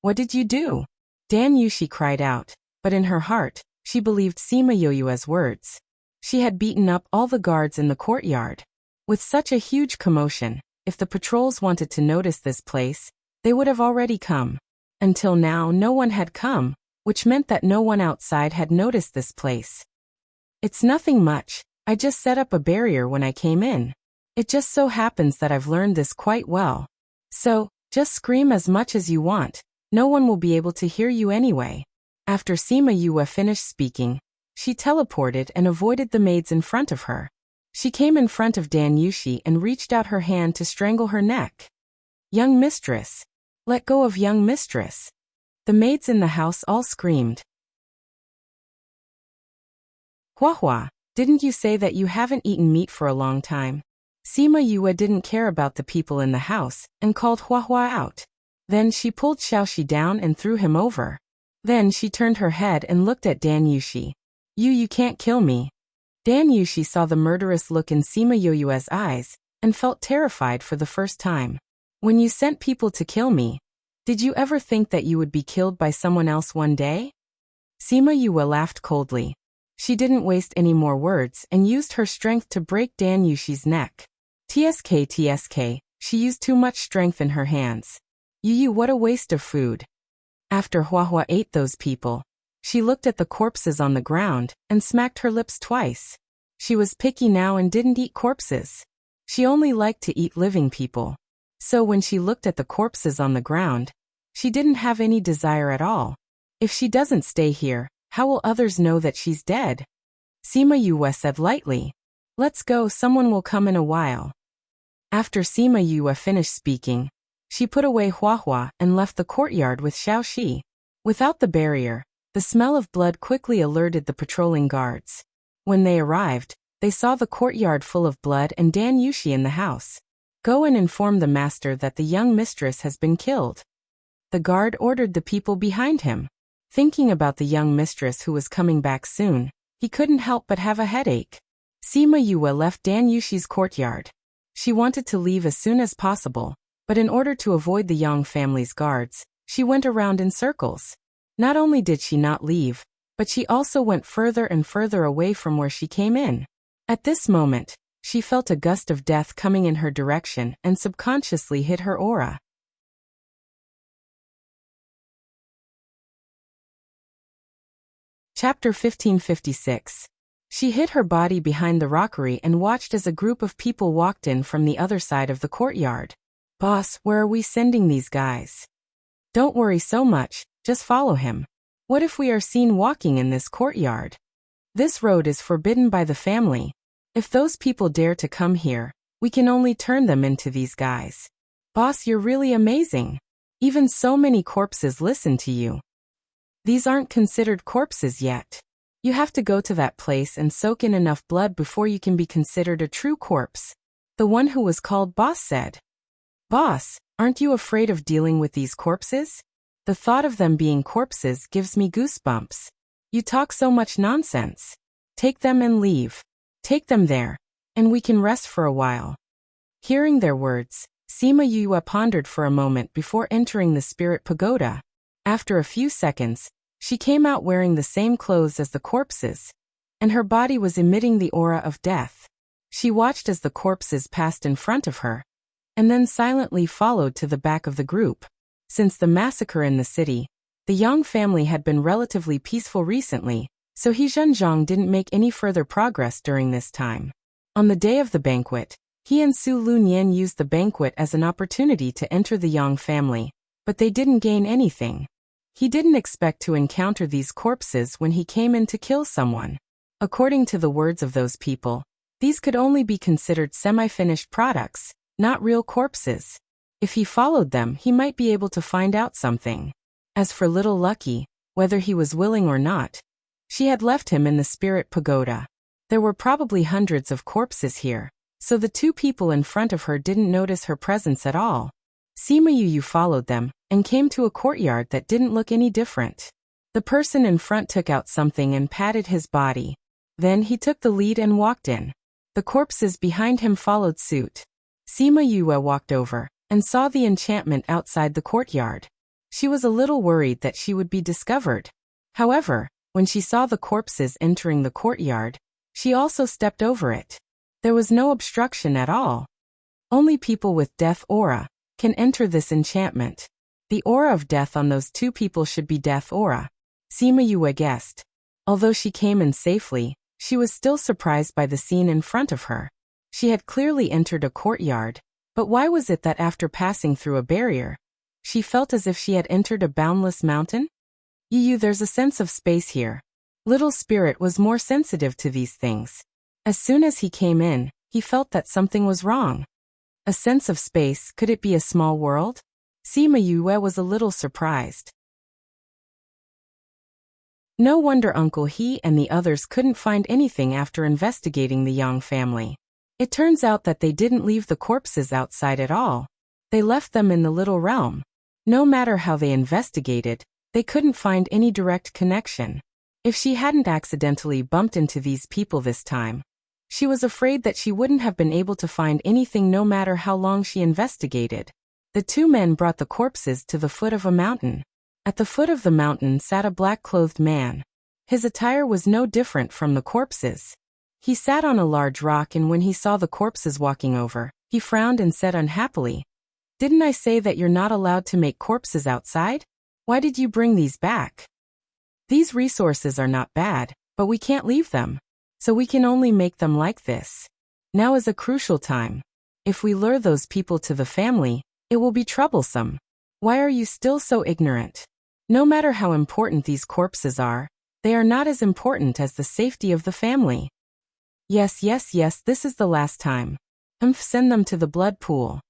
What did you do? Dan Yushi cried out, but in her heart, she believed Sima Yue's words. She had beaten up all the guards in the courtyard. With such a huge commotion, if the patrols wanted to notice this place, they would have already come. Until now, no one had come, which meant that no one outside had noticed this place. It's nothing much, I just set up a barrier when I came in. It just so happens that I've learned this quite well. So, just scream as much as you want, no one will be able to hear you anyway. After Sima Yue finished speaking, she teleported and avoided the maids in front of her. She came in front of Dan Yushi and reached out her hand to strangle her neck. Young mistress! Let go of young mistress! The maids in the house all screamed. Hua, didn't you say that you haven't eaten meat for a long time? Sima Yue didn't care about the people in the house and called Hua out. Then she pulled Xiaoxi down and threw him over. Then she turned her head and looked at Dan Yushi. You can't kill me. Dan Yushi saw the murderous look in Sima Yue's eyes and felt terrified for the first time. When you sent people to kill me, did you ever think that you would be killed by someone else one day? Sima Yue laughed coldly. She didn't waste any more words and used her strength to break Dan Yushi's neck. TSK, she used too much strength in her hands. What a waste of food. After Hua ate those people, she looked at the corpses on the ground and smacked her lips twice. She was picky now and didn't eat corpses. She only liked to eat living people. So when she looked at the corpses on the ground, she didn't have any desire at all. If she doesn't stay here, how will others know that she's dead? Sima Yue said lightly. Let's go, someone will come in a while. After Sima Yue finished speaking, she put away Hua and left the courtyard with Xiaoxi. Without the barrier, the smell of blood quickly alerted the patrolling guards. When they arrived, they saw the courtyard full of blood and Dan Yushi in the house. Go and inform the master that the young mistress has been killed. The guard ordered the people behind him. Thinking about the young mistress who was coming back soon, he couldn't help but have a headache. Sima Yue left Dan Yushi's courtyard. She wanted to leave as soon as possible, but in order to avoid the Yang family's guards, she went around in circles. Not only did she not leave, but she also went further and further away from where she came in. At this moment, she felt a gust of death coming in her direction and subconsciously hit her aura. Chapter 1556. She hid her body behind the rockery and watched as a group of people walked in from the other side of the courtyard. Boss, where are we sending these guys? Don't worry so much, just follow him. What if we are seen walking in this courtyard? This road is forbidden by the family. If those people dare to come here, we can only turn them into these guys. Boss, you're really amazing. Even so many corpses listen to you. These aren't considered corpses yet. You have to go to that place and soak in enough blood before you can be considered a true corpse. The one who was called Boss said. Boss, aren't you afraid of dealing with these corpses? The thought of them being corpses gives me goosebumps. You talk so much nonsense. Take them and leave. Take them there, and we can rest for a while. Hearing their words, Sima Yue pondered for a moment before entering the spirit pagoda. After a few seconds, she came out wearing the same clothes as the corpses, and her body was emitting the aura of death. She watched as the corpses passed in front of her, and then silently followed to the back of the group. Since the massacre in the city, the Yang family had been relatively peaceful recently, so He Zhenjiang didn't make any further progress during this time. On the day of the banquet, he and Su Lunyan used the banquet as an opportunity to enter the Yang family, but they didn't gain anything. He didn't expect to encounter these corpses when he came in to kill someone. According to the words of those people, these could only be considered semi-finished products, not real corpses. If he followed them, he might be able to find out something. As for little Lucky, whether he was willing or not, she had left him in the spirit pagoda. There were probably hundreds of corpses here, so the two people in front of her didn't notice her presence at all. Sima Yue followed them, and came to a courtyard that didn't look any different. The person in front took out something and patted his body. Then he took the lead and walked in. The corpses behind him followed suit. Sima Yue walked over, and saw the enchantment outside the courtyard. She was a little worried that she would be discovered. However, when she saw the corpses entering the courtyard, she also stepped over it. There was no obstruction at all. Only people with death aura can enter this enchantment. The aura of death on those two people should be death aura. Sima Yue guessed. Although she came in safely, she was still surprised by the scene in front of her. She had clearly entered a courtyard, but why was it that after passing through a barrier, she felt as if she had entered a boundless mountain? There's a sense of space here. Little Spirit was more sensitive to these things. As soon as he came in, he felt that something was wrong. A sense of space, could it be a small world? Sima Yue was a little surprised. No wonder Uncle He and the others couldn't find anything after investigating the Yang family. It turns out that they didn't leave the corpses outside at all. They left them in the little realm. No matter how they investigated, they couldn't find any direct connection. If she hadn't accidentally bumped into these people this time, she was afraid that she wouldn't have been able to find anything no matter how long she investigated. The two men brought the corpses to the foot of a mountain. At the foot of the mountain sat a black-clothed man. His attire was no different from the corpses. He sat on a large rock, and when he saw the corpses walking over, he frowned and said unhappily, "Didn't I say that you're not allowed to make corpses outside? Why did you bring these back? These resources are not bad, but we can't leave them. So we can only make them like this. Now is a crucial time. If we lure those people to the family, it will be troublesome. Why are you still so ignorant? No matter how important these corpses are, they are not as important as the safety of the family. Yes, this is the last time. Send them to the blood pool."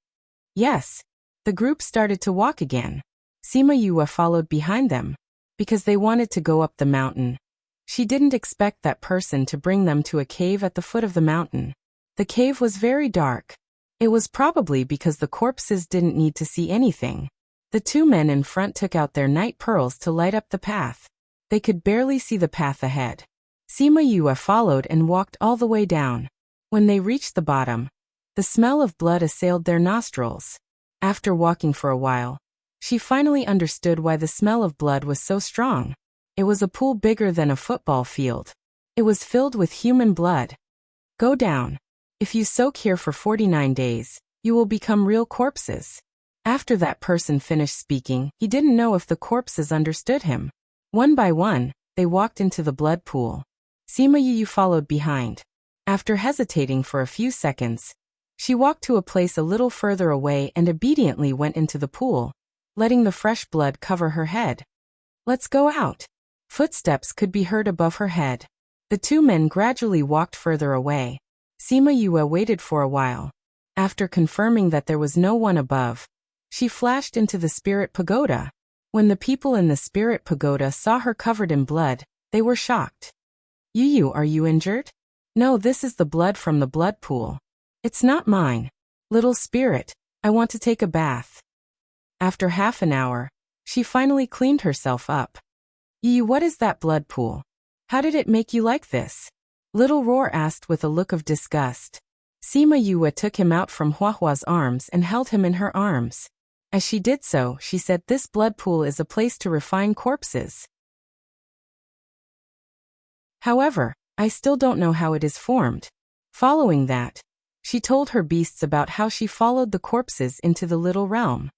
Yes. The group started to walk again. Sima Yue followed behind them, because they wanted to go up the mountain. She didn't expect that person to bring them to a cave at the foot of the mountain. The cave was very dark. It was probably because the corpses didn't need to see anything. The two men in front took out their night pearls to light up the path. They could barely see the path ahead. Sima Yue followed and walked all the way down. When they reached the bottom, the smell of blood assailed their nostrils. After walking for a while, she finally understood why the smell of blood was so strong. It was a pool bigger than a football field. It was filled with human blood. Go down. If you soak here for 49 days, you will become real corpses. After that person finished speaking, he didn't know if the corpses understood him. One by one, they walked into the blood pool. Sima Yu followed behind. After hesitating for a few seconds, she walked to a place a little further away and obediently went into the pool, letting the fresh blood cover her head. Let's go out. Footsteps could be heard above her head. The two men gradually walked further away. Sima Yue waited for a while. After confirming that there was no one above, she flashed into the spirit pagoda. When the people in the spirit pagoda saw her covered in blood, they were shocked. Yu, are you injured? No, this is the blood from the blood pool. It's not mine. Little spirit, I want to take a bath. After half an hour, she finally cleaned herself up. Yu, what is that blood pool? How did it make you like this? Little Roar asked with a look of disgust. Sima Yue took him out from Huahua's arms and held him in her arms. As she did so, she said, this blood pool is a place to refine corpses. However, I still don't know how it is formed. Following that, she told her beasts about how she followed the corpses into the little realm.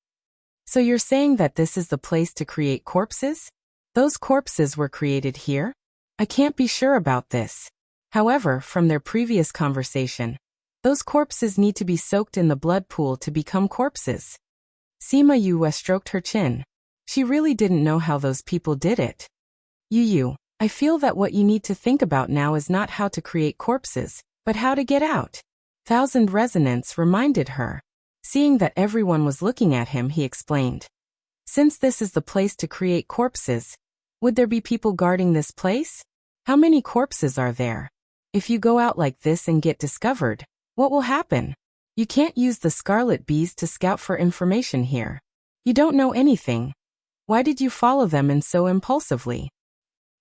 So you're saying that this is the place to create corpses? Those corpses were created here? I can't be sure about this. However, from their previous conversation, those corpses need to be soaked in the blood pool to become corpses. Sima Yue stroked her chin. She really didn't know how those people did it. Yu, I feel that what you need to think about now is not how to create corpses, but how to get out. Thousand Resonance reminded her. Seeing that everyone was looking at him, he explained. Since this is the place to create corpses, would there be people guarding this place? How many corpses are there? If you go out like this and get discovered, what will happen? You can't use the scarlet bees to scout for information here. You don't know anything. Why did you follow them in so impulsively?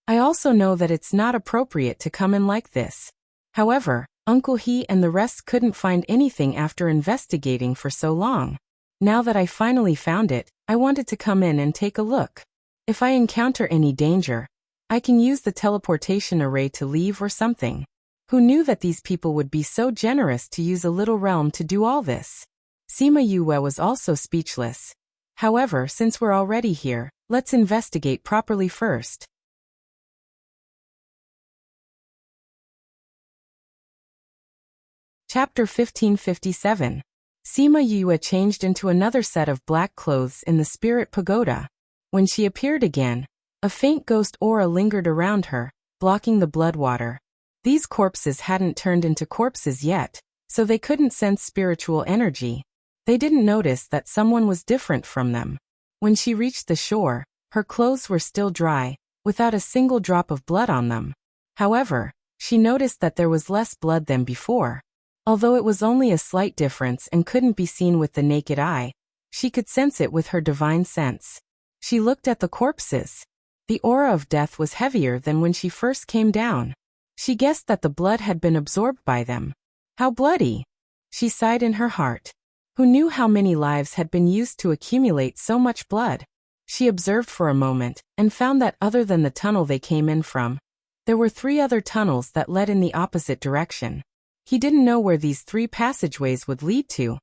I also know that it's not appropriate to come in like this. However, Uncle He and the rest couldn't find anything after investigating for so long. Now that I finally found it, I wanted to come in and take a look. If I encounter any danger, I can use the teleportation array to leave or something. Who knew that these people would be so generous to use a little realm to do all this? Sima Yue was also speechless. However, since we're already here, let's investigate properly first. Chapter 1557. Sima Yue changed into another set of black clothes in the spirit pagoda. When she appeared again, a faint ghost aura lingered around her, blocking the blood water. These corpses hadn't turned into corpses yet, so they couldn't sense spiritual energy. They didn't notice that someone was different from them. When she reached the shore, her clothes were still dry, without a single drop of blood on them. However, she noticed that there was less blood than before. Although it was only a slight difference and couldn't be seen with the naked eye, she could sense it with her divine sense. She looked at the corpses. The aura of death was heavier than when she first came down. She guessed that the blood had been absorbed by them. How bloody! She sighed in her heart. Who knew how many lives had been used to accumulate so much blood? She observed for a moment, and found that other than the tunnel they came in from, there were 3 other tunnels that led in the opposite direction. He didn't know where these 3 passageways would lead to,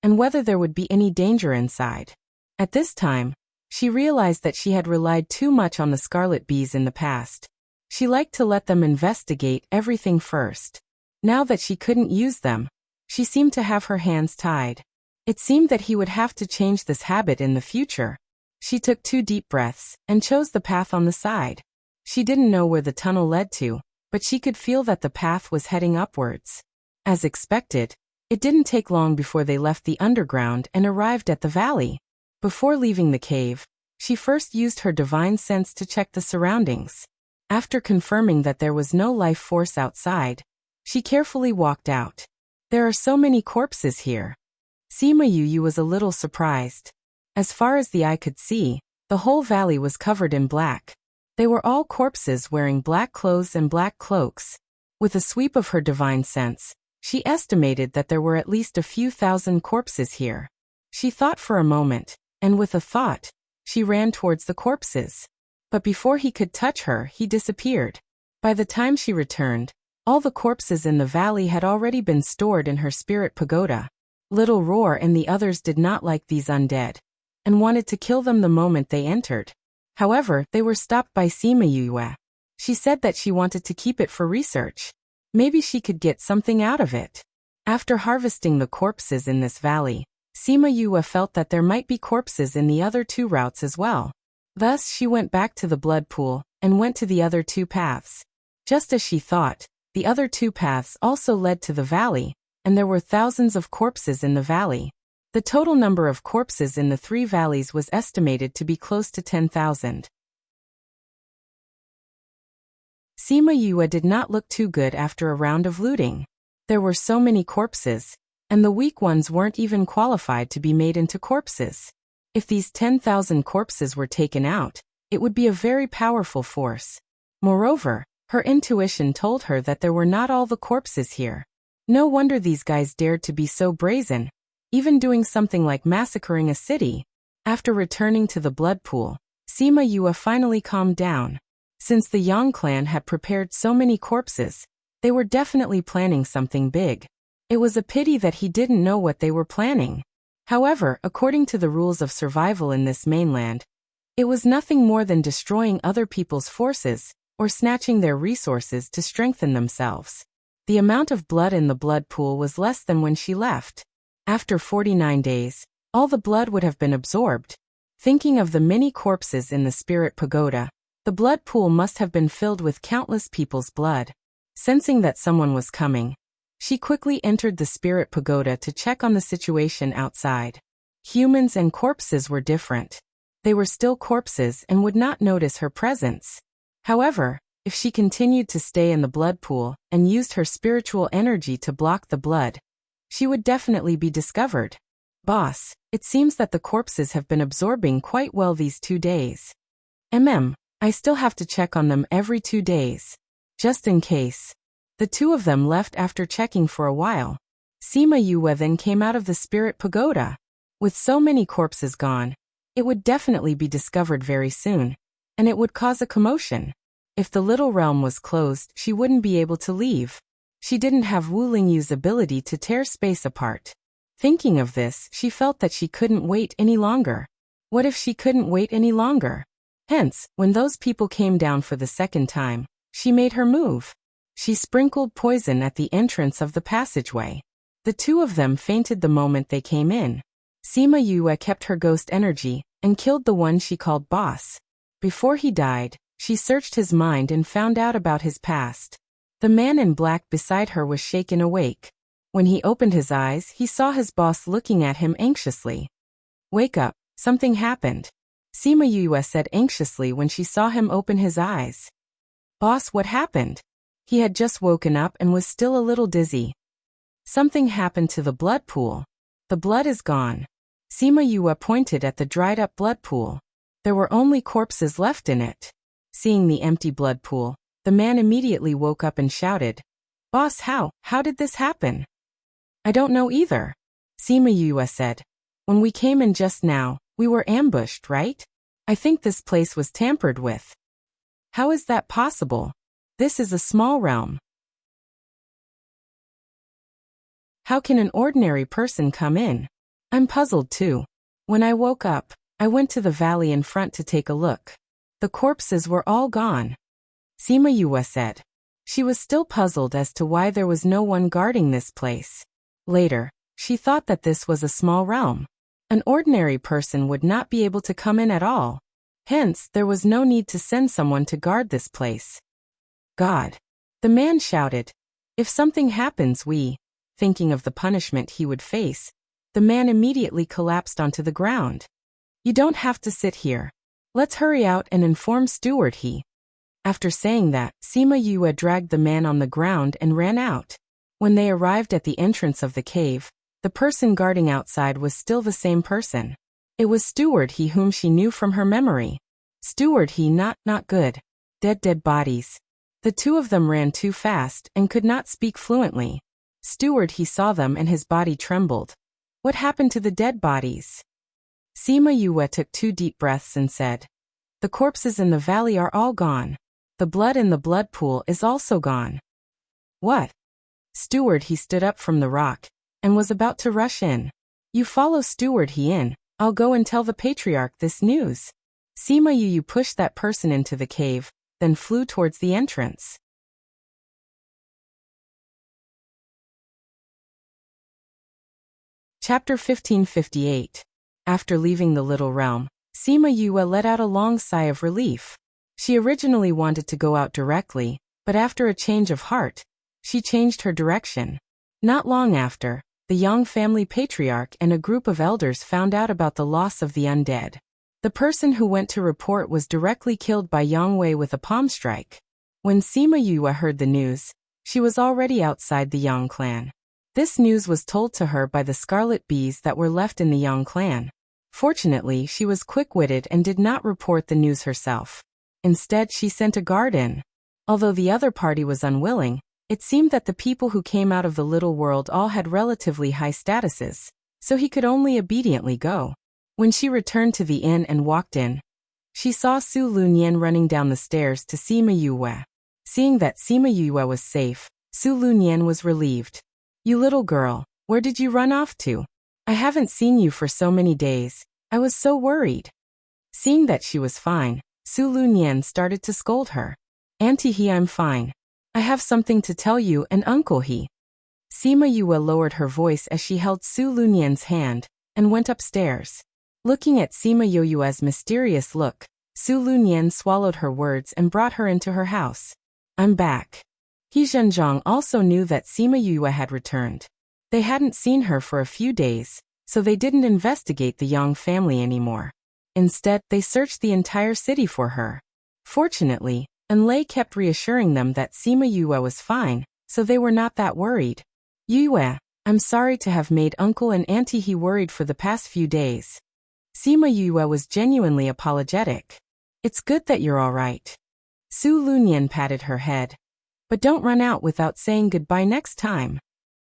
and whether there would be any danger inside. At this time, she realized that she had relied too much on the scarlet bees in the past. She liked to let them investigate everything first. Now that she couldn't use them, she seemed to have her hands tied. It seemed that he would have to change this habit in the future. She took 2 deep breaths, and chose the path on the side. She didn't know where the tunnel led to, but she could feel that the path was heading upwards. As expected, it didn't take long before they left the underground and arrived at the valley. Before leaving the cave, she first used her divine sense to check the surroundings. After confirming that there was no life force outside, she carefully walked out. There are so many corpses here. Sima Yu was a little surprised. As far as the eye could see, the whole valley was covered in black. They were all corpses wearing black clothes and black cloaks. With a sweep of her divine sense, she estimated that there were at least a few thousand corpses here. She thought for a moment, and with a thought, she ran towards the corpses. But before he could touch her, he disappeared. By the time she returned, all the corpses in the valley had already been stored in her spirit pagoda. Little Roar and the others did not like these undead, and wanted to kill them the moment they entered. However, they were stopped by Sima Yue. She said that she wanted to keep it for research. Maybe she could get something out of it. After harvesting the corpses in this valley, Sima Yue felt that there might be corpses in the other two routes as well. Thus, she went back to the blood pool and went to the other two paths. Just as she thought, the other two paths also led to the valley, and there were thousands of corpses in the valley. The total number of corpses in the three valleys was estimated to be close to 10,000. Sima Yue did not look too good after a round of looting. There were so many corpses, and the weak ones weren't even qualified to be made into corpses. If these 10,000 corpses were taken out, it would be a very powerful force. Moreover, her intuition told her that there were not all the corpses here. No wonder these guys dared to be so brazen, even doing something like massacring a city. After returning to the blood pool, Sima Yue finally calmed down. Since the Yang clan had prepared so many corpses, they were definitely planning something big. It was a pity that he didn't know what they were planning. However, according to the rules of survival in this mainland, it was nothing more than destroying other people's forces, or snatching their resources to strengthen themselves. The amount of blood in the blood pool was less than when she left. After 49 days, all the blood would have been absorbed. Thinking of the many corpses in the spirit pagoda, the blood pool must have been filled with countless people's blood. Sensing that someone was coming, she quickly entered the spirit pagoda to check on the situation outside. Humans and corpses were different. They were still corpses and would not notice her presence. However, if she continued to stay in the blood pool and used her spiritual energy to block the blood, she would definitely be discovered. Boss, it seems that the corpses have been absorbing quite well these 2 days. I still have to check on them every 2 days. Just in case. The two of them left after checking for a while. Sima Yue then came out of the spirit pagoda. With so many corpses gone, it would definitely be discovered very soon, and it would cause a commotion. If the little realm was closed, she wouldn't be able to leave. She didn't have Wu Lingyu's ability to tear space apart. Thinking of this, she felt that she couldn't wait any longer. What if she couldn't wait any longer? Hence, when those people came down for the second time, she made her move. She sprinkled poison at the entrance of the passageway. The two of them fainted the moment they came in. Sima Yue kept her ghost energy and killed the one she called boss. Before he died, she searched his mind and found out about his past. The man in black beside her was shaken awake. When he opened his eyes, he saw his boss looking at him anxiously. "Wake up, something happened," Sima Yue said anxiously when she saw him open his eyes. "Boss, what happened?" He had just woken up and was still a little dizzy. "Something happened to the blood pool. The blood is gone." Sima Yue pointed at the dried-up blood pool. There were only corpses left in it. Seeing the empty blood pool, the man immediately woke up and shouted, "Boss, how did this happen?" "I don't know either," Sima Yue said. "When we came in just now, we were ambushed, right? I think this place was tampered with." "How is that possible? This is a small realm. How can an ordinary person come in?" I'm puzzled too. When I woke up, I went to the valley in front to take a look. The corpses were all gone, Sima Yue said. She was still puzzled as to why there was no one guarding this place. Later, she thought that this was a small realm. An ordinary person would not be able to come in at all. Hence, there was no need to send someone to guard this place. "God!" the man shouted. "If something happens, thinking of the punishment he would face, the man immediately collapsed onto the ground. "You don't have to sit here. Let's hurry out and inform Steward," he. After saying that, Sima Yue dragged the man on the ground and ran out. When they arrived at the entrance of the cave, The person guarding outside was still the same person. It was Steward He whom she knew from her memory. Steward He not good. Dead bodies. The two of them ran too fast and could not speak fluently. Steward He saw them and his body trembled. What happened to the dead bodies? Sima Yue took 2 deep breaths and said, the corpses in the valley are all gone. The blood in the blood pool is also gone. What? Steward He stood up from the rock and was about to rush in. You follow Steward He in. I'll go and tell the patriarch this news. Sima Yu pushed that person into the cave, then flew towards the entrance. Chapter 1558. After leaving the little realm, Sima Yue let out a long sigh of relief. She originally wanted to go out directly, but after a change of heart, she changed her direction. Not long after, the Yang family patriarch and a group of elders found out about the loss of the undead. The person who went to report was directly killed by Yang Wei with a palm strike. When Sima Yue heard the news, she was already outside the Yang clan. This news was told to her by the scarlet bees that were left in the Yang clan. Fortunately, she was quick-witted and did not report the news herself. Instead, she sent a guard in. Although the other party was unwilling, it seemed that the people who came out of the little world all had relatively high statuses, so he could only obediently go. When she returned to the inn and walked in, she saw Su Lunyan running down the stairs to Sima Yue. Seeing that Sima Yue was safe, Su Lunyan was relieved. You little girl, where did you run off to? I haven't seen you for so many days. I was so worried. Seeing that she was fine, Su Lunyan started to scold her. Auntie He, I'm fine. I have something to tell you and Uncle He. Sima Yue lowered her voice as she held Su Lunyan's hand and went upstairs. Looking at Sima Yue's mysterious look, Su Lunyan swallowed her words and brought her into her house. I'm back. He Zhenjiang also knew that Sima Yue had returned. They hadn't seen her for a few days, so they didn't investigate the Yang family anymore. Instead, they searched the entire city for her. Fortunately, Enlei kept reassuring them that Sima Yue was fine, so they were not that worried. Yue, I'm sorry to have made Uncle and Auntie He worried for the past few days. Sima Yue was genuinely apologetic. It's good that you're all right. Su Lunyan patted her head. But don't run out without saying goodbye next time.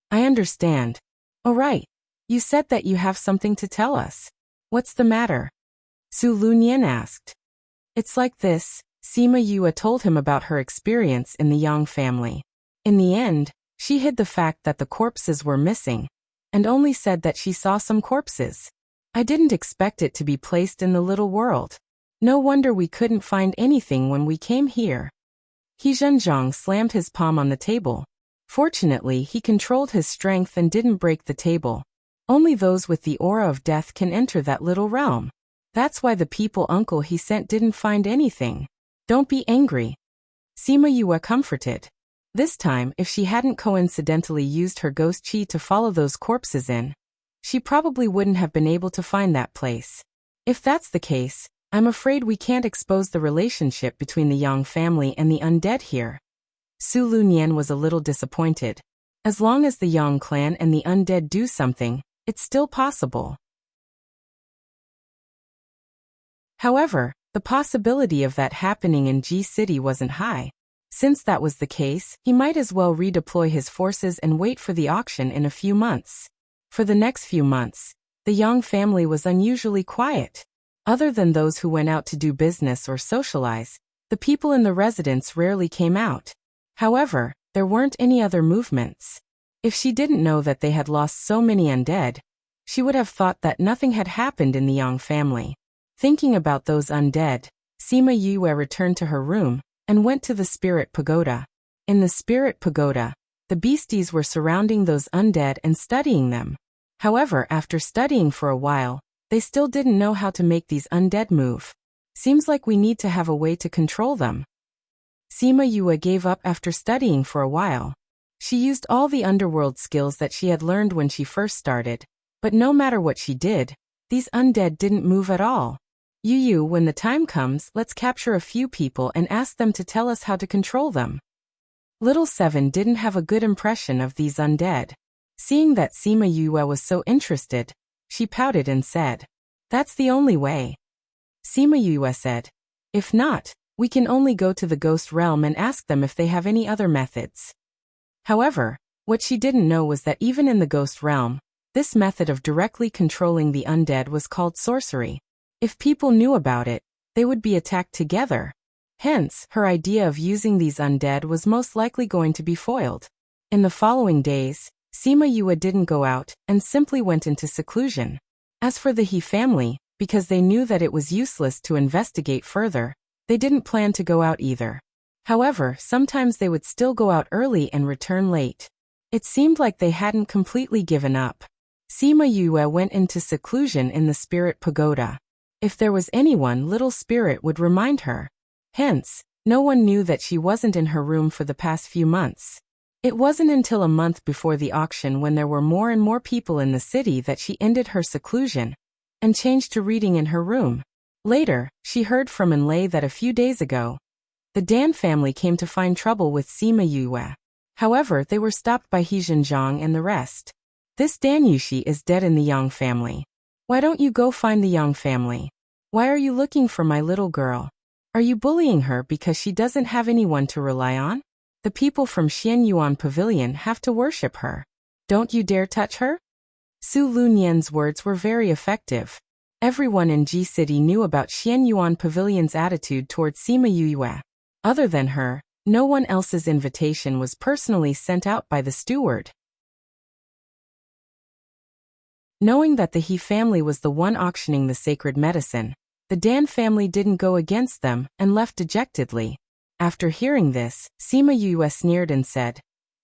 I understand. All right. You said that you have something to tell us. What's the matter? Su Lunyan asked. It's like this. Sima Yue told him about her experience in the Yang family. In the end, she hid the fact that the corpses were missing, and only said that she saw some corpses. I didn't expect it to be placed in the little world. No wonder we couldn't find anything when we came here. He Zhenjiang slammed his palm on the table. Fortunately, he controlled his strength and didn't break the table. Only those with the aura of death can enter that little realm. That's why the people Uncle He sent didn't find anything. Don't be angry. Sima Yue comforted. This time, if she hadn't coincidentally used her ghost chi to follow those corpses in, she probably wouldn't have been able to find that place. If that's the case, I'm afraid we can't expose the relationship between the Yang family and the undead here. Su Lunyan was a little disappointed. As long as the Yang clan and the undead do something, it's still possible. However, the possibility of that happening in G City wasn't high. Since that was the case, he might as well redeploy his forces and wait for the auction in a few months. For the next few months, the Yang family was unusually quiet. Other than those who went out to do business or socialize, the people in the residence rarely came out. However, there weren't any other movements. If she didn't know that they had lost so many undead, she would have thought that nothing had happened in the Yang family. Thinking about those undead, Sima Yue returned to her room and went to the spirit pagoda. In the spirit pagoda, the beasties were surrounding those undead and studying them. However, after studying for a while, they still didn't know how to make these undead move. Seems like we need to have a way to control them. Sima Yue gave up after studying for a while. She used all the underworld skills that she had learned when she first started, but no matter what she did, these undead didn't move at all. Yu, when the time comes, let's capture a few people and ask them to tell us how to control them. Little Seven didn't have a good impression of these undead. Seeing that Sima Yue was so interested, she pouted and said, "That's the only way." Sima Yue said, "If not, we can only go to the ghost realm and ask them if they have any other methods." However, what she didn't know was that even in the ghost realm, this method of directly controlling the undead was called sorcery. If people knew about it, they would be attacked together. Hence, her idea of using these undead was most likely going to be foiled. In the following days, Sima Yue didn't go out and simply went into seclusion. As for the He family, because they knew that it was useless to investigate further, they didn't plan to go out either. However, sometimes they would still go out early and return late. It seemed like they hadn't completely given up. Sima Yue went into seclusion in the spirit pagoda. If there was anyone, little spirit would remind her. Hence, no one knew that she wasn't in her room for the past few months. It wasn't until a month before the auction, when there were more and more people in the city, that she ended her seclusion and changed to reading in her room. Later, she heard from Enlay that a few days ago, the Dan family came to find trouble with Sima Yue. However, they were stopped by He Zhenjiang and the rest. "This Dan Yushi is dead in the Yang family. Why don't you go find the Yang family? Why are you looking for my little girl? Are you bullying her because she doesn't have anyone to rely on? The people from Xianyuan Pavilion have to worship her. Don't you dare touch her?" Su Lunyan's words were very effective. Everyone in Ji City knew about Xianyuan Pavilion's attitude toward Sima Yue. Other than her, no one else's invitation was personally sent out by the steward. Knowing that the He family was the one auctioning the sacred medicine, the Dan family didn't go against them and left dejectedly. After hearing this, Sima Yue sneered and said,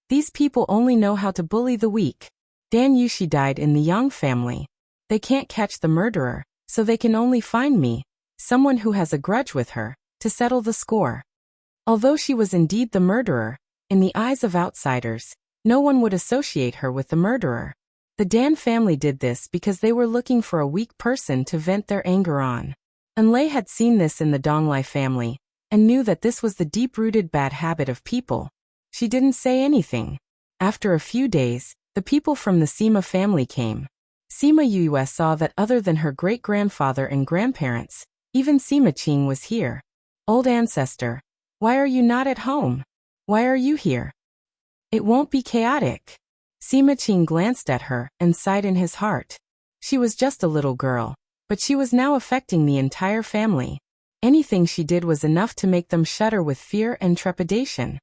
"These people only know how to bully the weak. Dan Yushi died in the Yang family. They can't catch the murderer, so they can only find me, someone who has a grudge with her, to settle the score." Although she was indeed the murderer, in the eyes of outsiders, no one would associate her with the murderer. The Dan family did this because they were looking for a weak person to vent their anger on. Enlay had seen this in the Donglai family, and knew that this was the deep-rooted bad habit of people. She didn't say anything. After a few days, the people from the Sima family came. Sima Yue saw that other than her great-grandfather and grandparents, even Sima Qing was here. "Old ancestor, why are you not at home? Why are you here? It won't be chaotic." Sima Qing glanced at her and sighed in his heart. She was just a little girl, but she was now affecting the entire family. Anything she did was enough to make them shudder with fear and trepidation.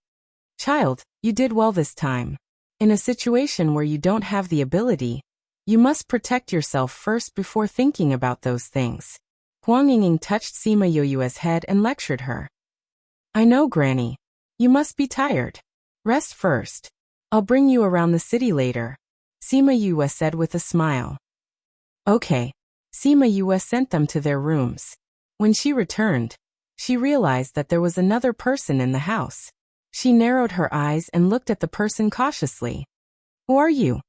"Child, you did well this time. In a situation where you don't have the ability, you must protect yourself first before thinking about those things." Huang Yinging touched Sima Yue's head and lectured her. "I know, Granny. You must be tired. Rest first. I'll bring you around the city later," Sima Yue said with a smile. Okay. Sima Yue sent them to their rooms. When she returned, she realized that there was another person in the house. She narrowed her eyes and looked at the person cautiously. "Who are you?"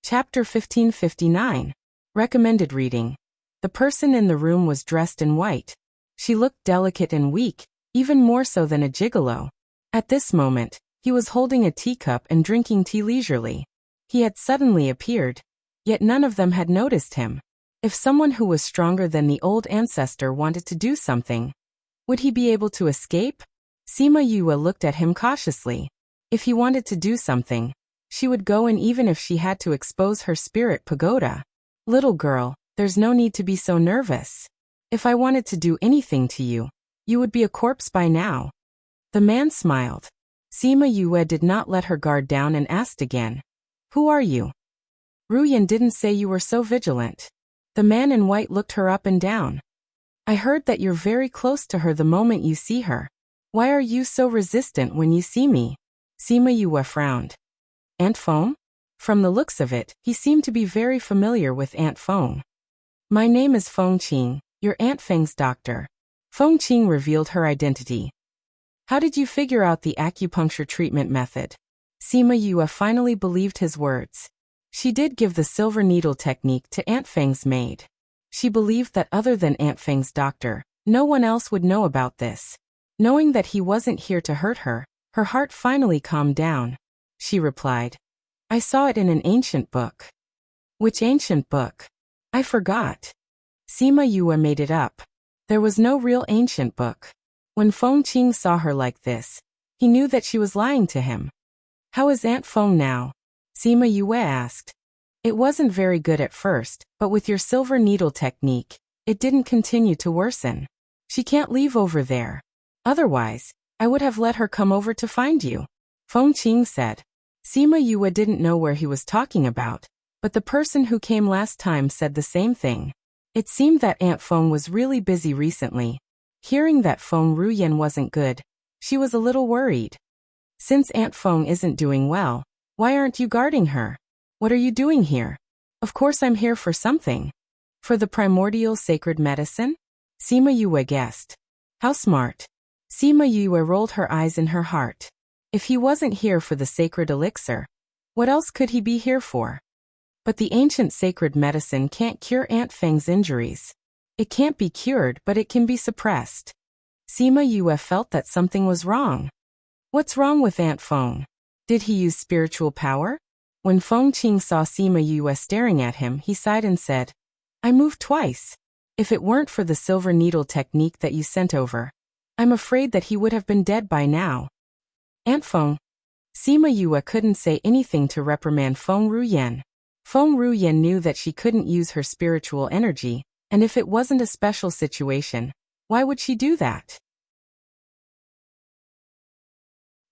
Chapter 1559. Recommended reading. The person in the room was dressed in white. She looked delicate and weak, even more so than a gigolo. At this moment, he was holding a teacup and drinking tea leisurely. He had suddenly appeared, yet none of them had noticed him. If someone who was stronger than the old ancestor wanted to do something, would he be able to escape? Sima Yue looked at him cautiously. If he wanted to do something, she would go in even if she had to expose her spirit pagoda. "Little girl, there's no need to be so nervous. If I wanted to do anything to you, you would be a corpse by now." The man smiled. Sima Yue did not let her guard down and asked again, "Who are you? Ruyan didn't say you were so vigilant." The man in white looked her up and down. "I heard that you're very close to her the moment you see her. Why are you so resistant when you see me?" Sima Yue frowned. "Aunt Feng?" From the looks of it, he seemed to be very familiar with Aunt Feng. "My name is Feng Qing, your Aunt Feng's doctor." Feng Qing revealed her identity. "How did you figure out the acupuncture treatment method?" Sima Yue finally believed his words. She did give the silver needle technique to Aunt Feng's maid. She believed that other than Aunt Feng's doctor, no one else would know about this. Knowing that he wasn't here to hurt her, her heart finally calmed down. She replied, I saw it in an ancient book. Which ancient book? I forgot. Sima Yue made it up. There was no real ancient book. When Feng Qing saw her like this, he knew that she was lying to him. How is Aunt Feng now? Sima Yue asked. It wasn't very good at first, but with your silver needle technique, it didn't continue to worsen. She can't leave over there. Otherwise, I would have let her come over to find you, Feng Qing said. Sima Yue didn't know where he was talking about, but the person who came last time said the same thing. It seemed that Aunt Feng was really busy recently. Hearing that Feng Ruyan wasn't good, she was a little worried. Since Aunt Feng isn't doing well, why aren't you guarding her? What are you doing here? Of course I'm here for something. For the primordial sacred medicine? Sima Yue guessed. How smart. Sima Yue rolled her eyes in her heart. If he wasn't here for the sacred elixir, what else could he be here for? But the ancient sacred medicine can't cure Aunt Feng's injuries. It can't be cured, but it can be suppressed. Sima Yue felt that something was wrong. What's wrong with Aunt Feng? Did he use spiritual power? When Feng Qing saw Sima Yue staring at him, he sighed and said, I moved twice. If it weren't for the silver needle technique that you sent over, I'm afraid that he would have been dead by now. Aunt Feng. Sima Yue couldn't say anything to reprimand Feng Ruyan. Feng Ruyan knew that she couldn't use her spiritual energy, and if it wasn't a special situation, why would she do that?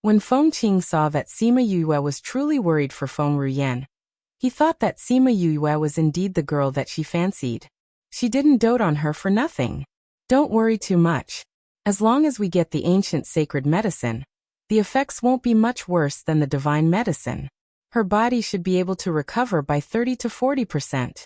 When Feng Qing saw that Sima Yue was truly worried for Feng Ruyan, he thought that Sima Yue was indeed the girl that she fancied. She didn't dote on her for nothing. Don't worry too much. As long as we get the ancient sacred medicine, the effects won't be much worse than the divine medicine. Her body should be able to recover by 30 to 40%.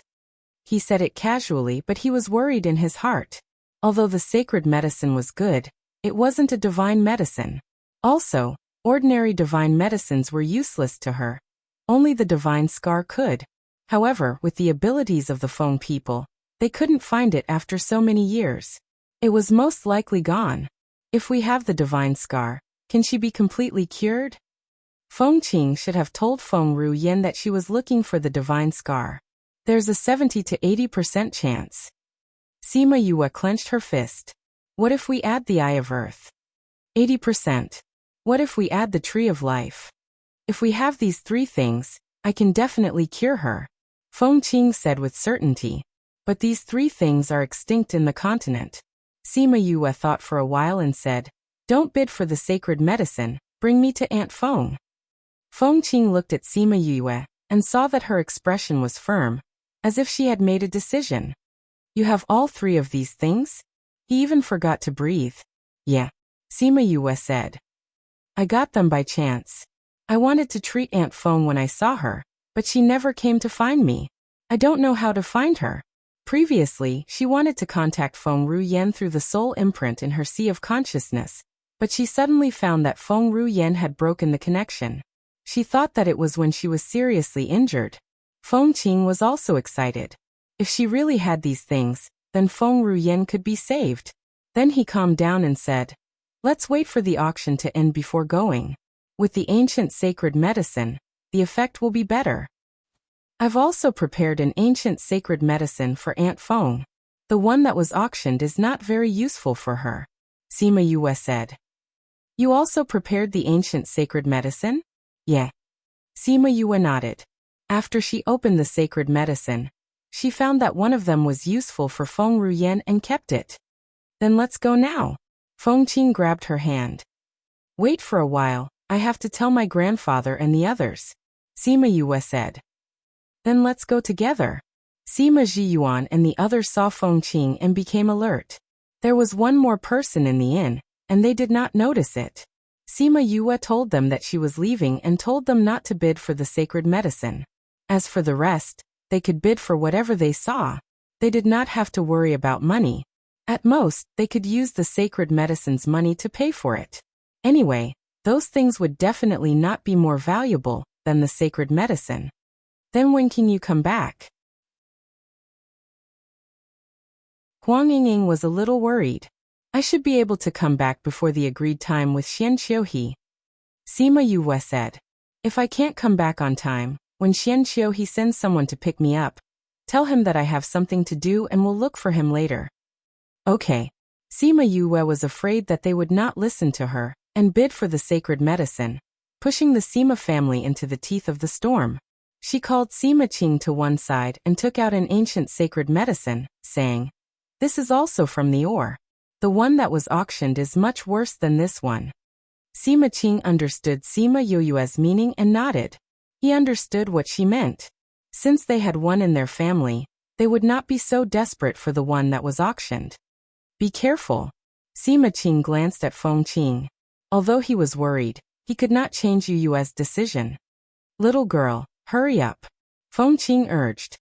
He said it casually, but he was worried in his heart. Although the sacred medicine was good, it wasn't a divine medicine. Also, ordinary divine medicines were useless to her. Only the divine scar could. However, with the abilities of the Feng people, they couldn't find it after so many years. It was most likely gone. If we have the divine scar, can she be completely cured? Feng Qing should have told Feng Ruyan that she was looking for the divine scar. There's a 70 to 80% chance. Sima Yue clenched her fist. What if we add the Eye of Earth? 80%. What if we add the Tree of Life? If we have these three things, I can definitely cure her, Feng Qing said with certainty. But these three things are extinct in the continent. Sima Yue thought for a while and said, Don't bid for the sacred medicine, bring me to Aunt Feng. Feng Qing looked at Sima Yue and saw that her expression was firm, as if she had made a decision. You have all three of these things? He even forgot to breathe. Yeah, Sima Yue said. I got them by chance. I wanted to treat Aunt Feng when I saw her, but she never came to find me. I don't know how to find her. Previously, she wanted to contact Feng Ruyan through the soul imprint in her sea of consciousness, but she suddenly found that Feng Ruyan had broken the connection. She thought that it was when she was seriously injured. Feng Qing was also excited. If she really had these things, then Feng Ruyan could be saved. Then he calmed down and said, Let's wait for the auction to end before going. With the ancient sacred medicine, the effect will be better. I've also prepared an ancient sacred medicine for Aunt Feng. The one that was auctioned is not very useful for her, Sima Yue said. You also prepared the ancient sacred medicine? Yeah. Sima Yue nodded. After she opened the sacred medicine, she found that one of them was useful for Feng Ruyan and kept it. Then let's go now. Feng Qing grabbed her hand. Wait for a while, I have to tell my grandfather and the others, Sima Yue said. Then let's go together. Sima Zhiyuan and the others saw Feng Qing and became alert. There was one more person in the inn, and they did not notice it. Sima Yue told them that she was leaving and told them not to bid for the sacred medicine. As for the rest, they could bid for whatever they saw. They did not have to worry about money. At most, they could use the sacred medicine's money to pay for it. Anyway, those things would definitely not be more valuable than the sacred medicine. Then when can you come back? Huang Yingying was a little worried. I should be able to come back before the agreed time with Xian Qiuhe. Sima Yue said. If I can't come back on time, when Xian Qiuhe sends someone to pick me up, tell him that I have something to do and will look for him later. Okay. Sima Yue was afraid that they would not listen to her and bid for the sacred medicine, pushing the Sima family into the teeth of the storm. She called Sima Qing to one side and took out an ancient sacred medicine, saying, "This is also from the ore. The one that was auctioned is much worse than this one." Sima Qing understood Sima Yue's meaning and nodded. He understood what she meant. Since they had one in their family, they would not be so desperate for the one that was auctioned. Be careful. Sima Qing glanced at Feng Qing. Although he was worried, he could not change Yue's decision. Little girl, hurry up. Feng Qing urged.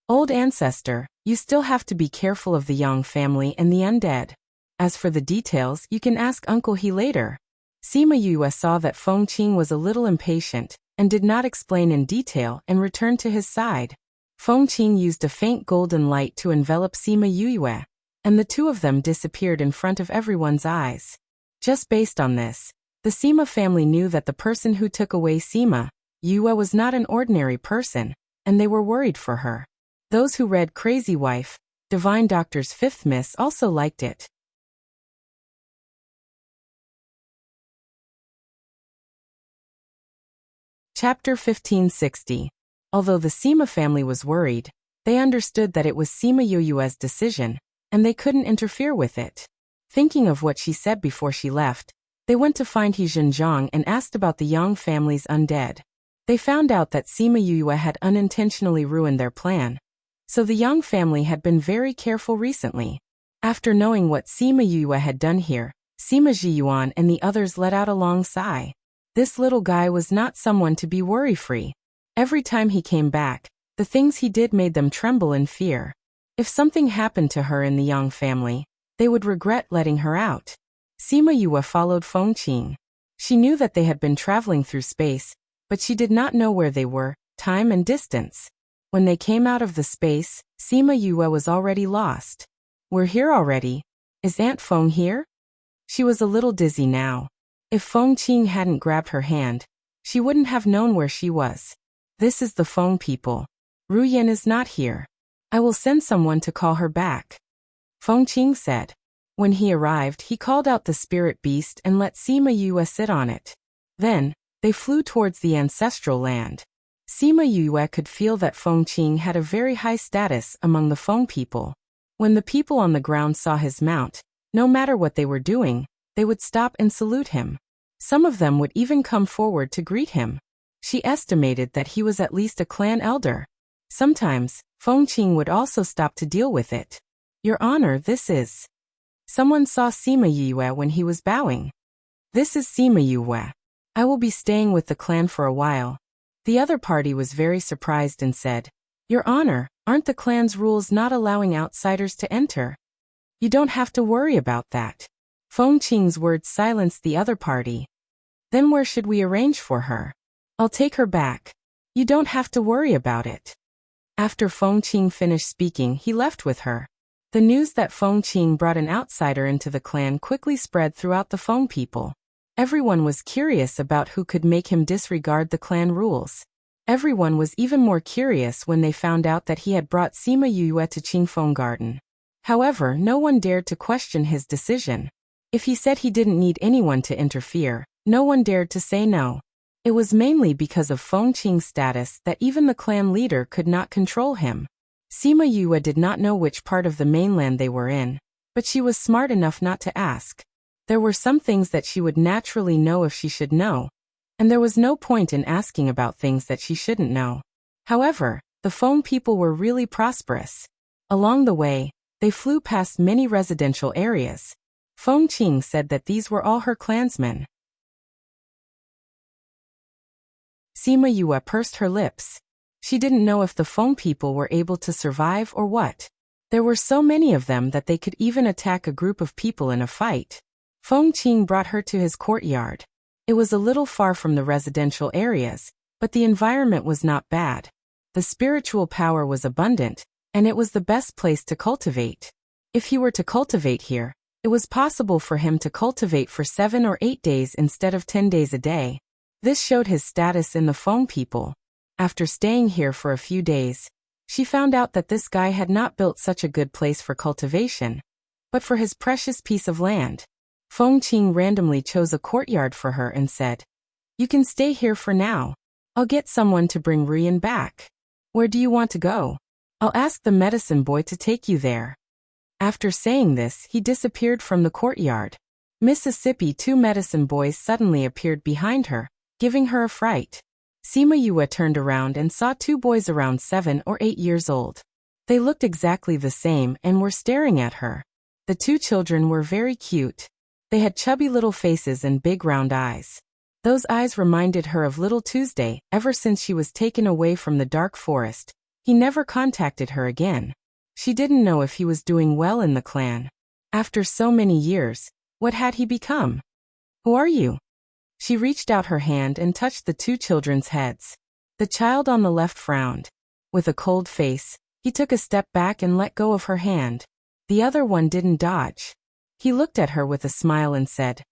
Old ancestor, you still have to be careful of the Yang family and the undead. As for the details, you can ask Uncle He later. Sima Yue saw that Feng Qing was a little impatient and did not explain in detail and returned to his side. Feng Qing used a faint golden light to envelop Sima Yue, and the two of them disappeared in front of everyone's eyes. Just based on this, the Sima family knew that the person who took away Sima Yue was not an ordinary person, and they were worried for her. Those who read Crazy Wife, Divine Doctor's Fifth Miss also liked it. Chapter 1560. Although the Sima family was worried, they understood that it was Sima Yue's decision, and they couldn't interfere with it. Thinking of what she said before she left, they went to find He Zhenjiang and asked about the Yang family's undead. They found out that Sima Yue had unintentionally ruined their plan, so the Yang family had been very careful recently. After knowing what Sima Yue had done here, Sima Zhiyuan and the others let out a long sigh. This little guy was not someone to be worry-free. Every time he came back, the things he did made them tremble in fear. If something happened to her in the Yang family, they would regret letting her out. Sima Yue followed Feng Qing. She knew that they had been traveling through space, but she did not know where they were, time and distance. When they came out of the space, Sima Yue was already lost. We're here already. Is Aunt Feng here? She was a little dizzy now. If Feng Qing hadn't grabbed her hand, she wouldn't have known where she was. This is the Feng people. Ru Yin is not here. I will send someone to call her back. Feng Qing said. When he arrived, he called out the spirit beast and let Sima Yue sit on it. Then, they flew towards the ancestral land. Sima Yue could feel that Feng Qing had a very high status among the Feng people. When the people on the ground saw his mount, no matter what they were doing, they would stop and salute him. Some of them would even come forward to greet him. She estimated that he was at least a clan elder. Sometimes, Feng Qing would also stop to deal with it. Your Honor, this is... Someone saw Sima Yue when he was bowing. This is Sima Yue. I will be staying with the clan for a while. The other party was very surprised and said, Your Honor, aren't the clan's rules not allowing outsiders to enter? You don't have to worry about that. Feng Qing's words silenced the other party. Then where should we arrange for her? I'll take her back. You don't have to worry about it. After Feng Qing finished speaking, he left with her. The news that Feng Qing brought an outsider into the clan quickly spread throughout the Feng people. Everyone was curious about who could make him disregard the clan rules. Everyone was even more curious when they found out that he had brought Sima Yue to Qingfeng Garden. However, no one dared to question his decision. If he said he didn't need anyone to interfere, no one dared to say no. It was mainly because of Feng Qing's status that even the clan leader could not control him. Sima Yue did not know which part of the mainland they were in, but she was smart enough not to ask. There were some things that she would naturally know if she should know, and there was no point in asking about things that she shouldn't know. However, the Feng people were really prosperous. Along the way, they flew past many residential areas. Feng Qing said that these were all her clansmen. Sima Yue pursed her lips. She didn't know if the Feng people were able to survive or what. There were so many of them that they could even attack a group of people in a fight. Feng Qing brought her to his courtyard. It was a little far from the residential areas, but the environment was not bad. The spiritual power was abundant, and it was the best place to cultivate. If he were to cultivate here, It was possible for him to cultivate for 7 or 8 days instead of 10 days a day. This showed his status in the Feng people. After staying here for a few days, she found out that this guy had not built such a good place for cultivation, but for his precious piece of land. Feng Qing randomly chose a courtyard for her and said, "You can stay here for now. I'll get someone to bring Ruyan back. Where do you want to go? I'll ask the medicine boy to take you there." After saying this, he disappeared from the courtyard. Mississippi, 2 medicine boys suddenly appeared behind her, giving her a fright. Sima Yue turned around and saw 2 boys around 7 or 8 years old. They looked exactly the same and were staring at her. The 2 children were very cute. They had chubby little faces and big round eyes. Those eyes reminded her of Little Tuesday. Ever since she was taken away from the dark forest, he never contacted her again. She didn't know if he was doing well in the clan. After so many years, what had he become? "Who are you?" She reached out her hand and touched the 2 children's heads. The child on the left frowned. With a cold face, he took a step back and let go of her hand. The other one didn't dodge. He looked at her with a smile and said,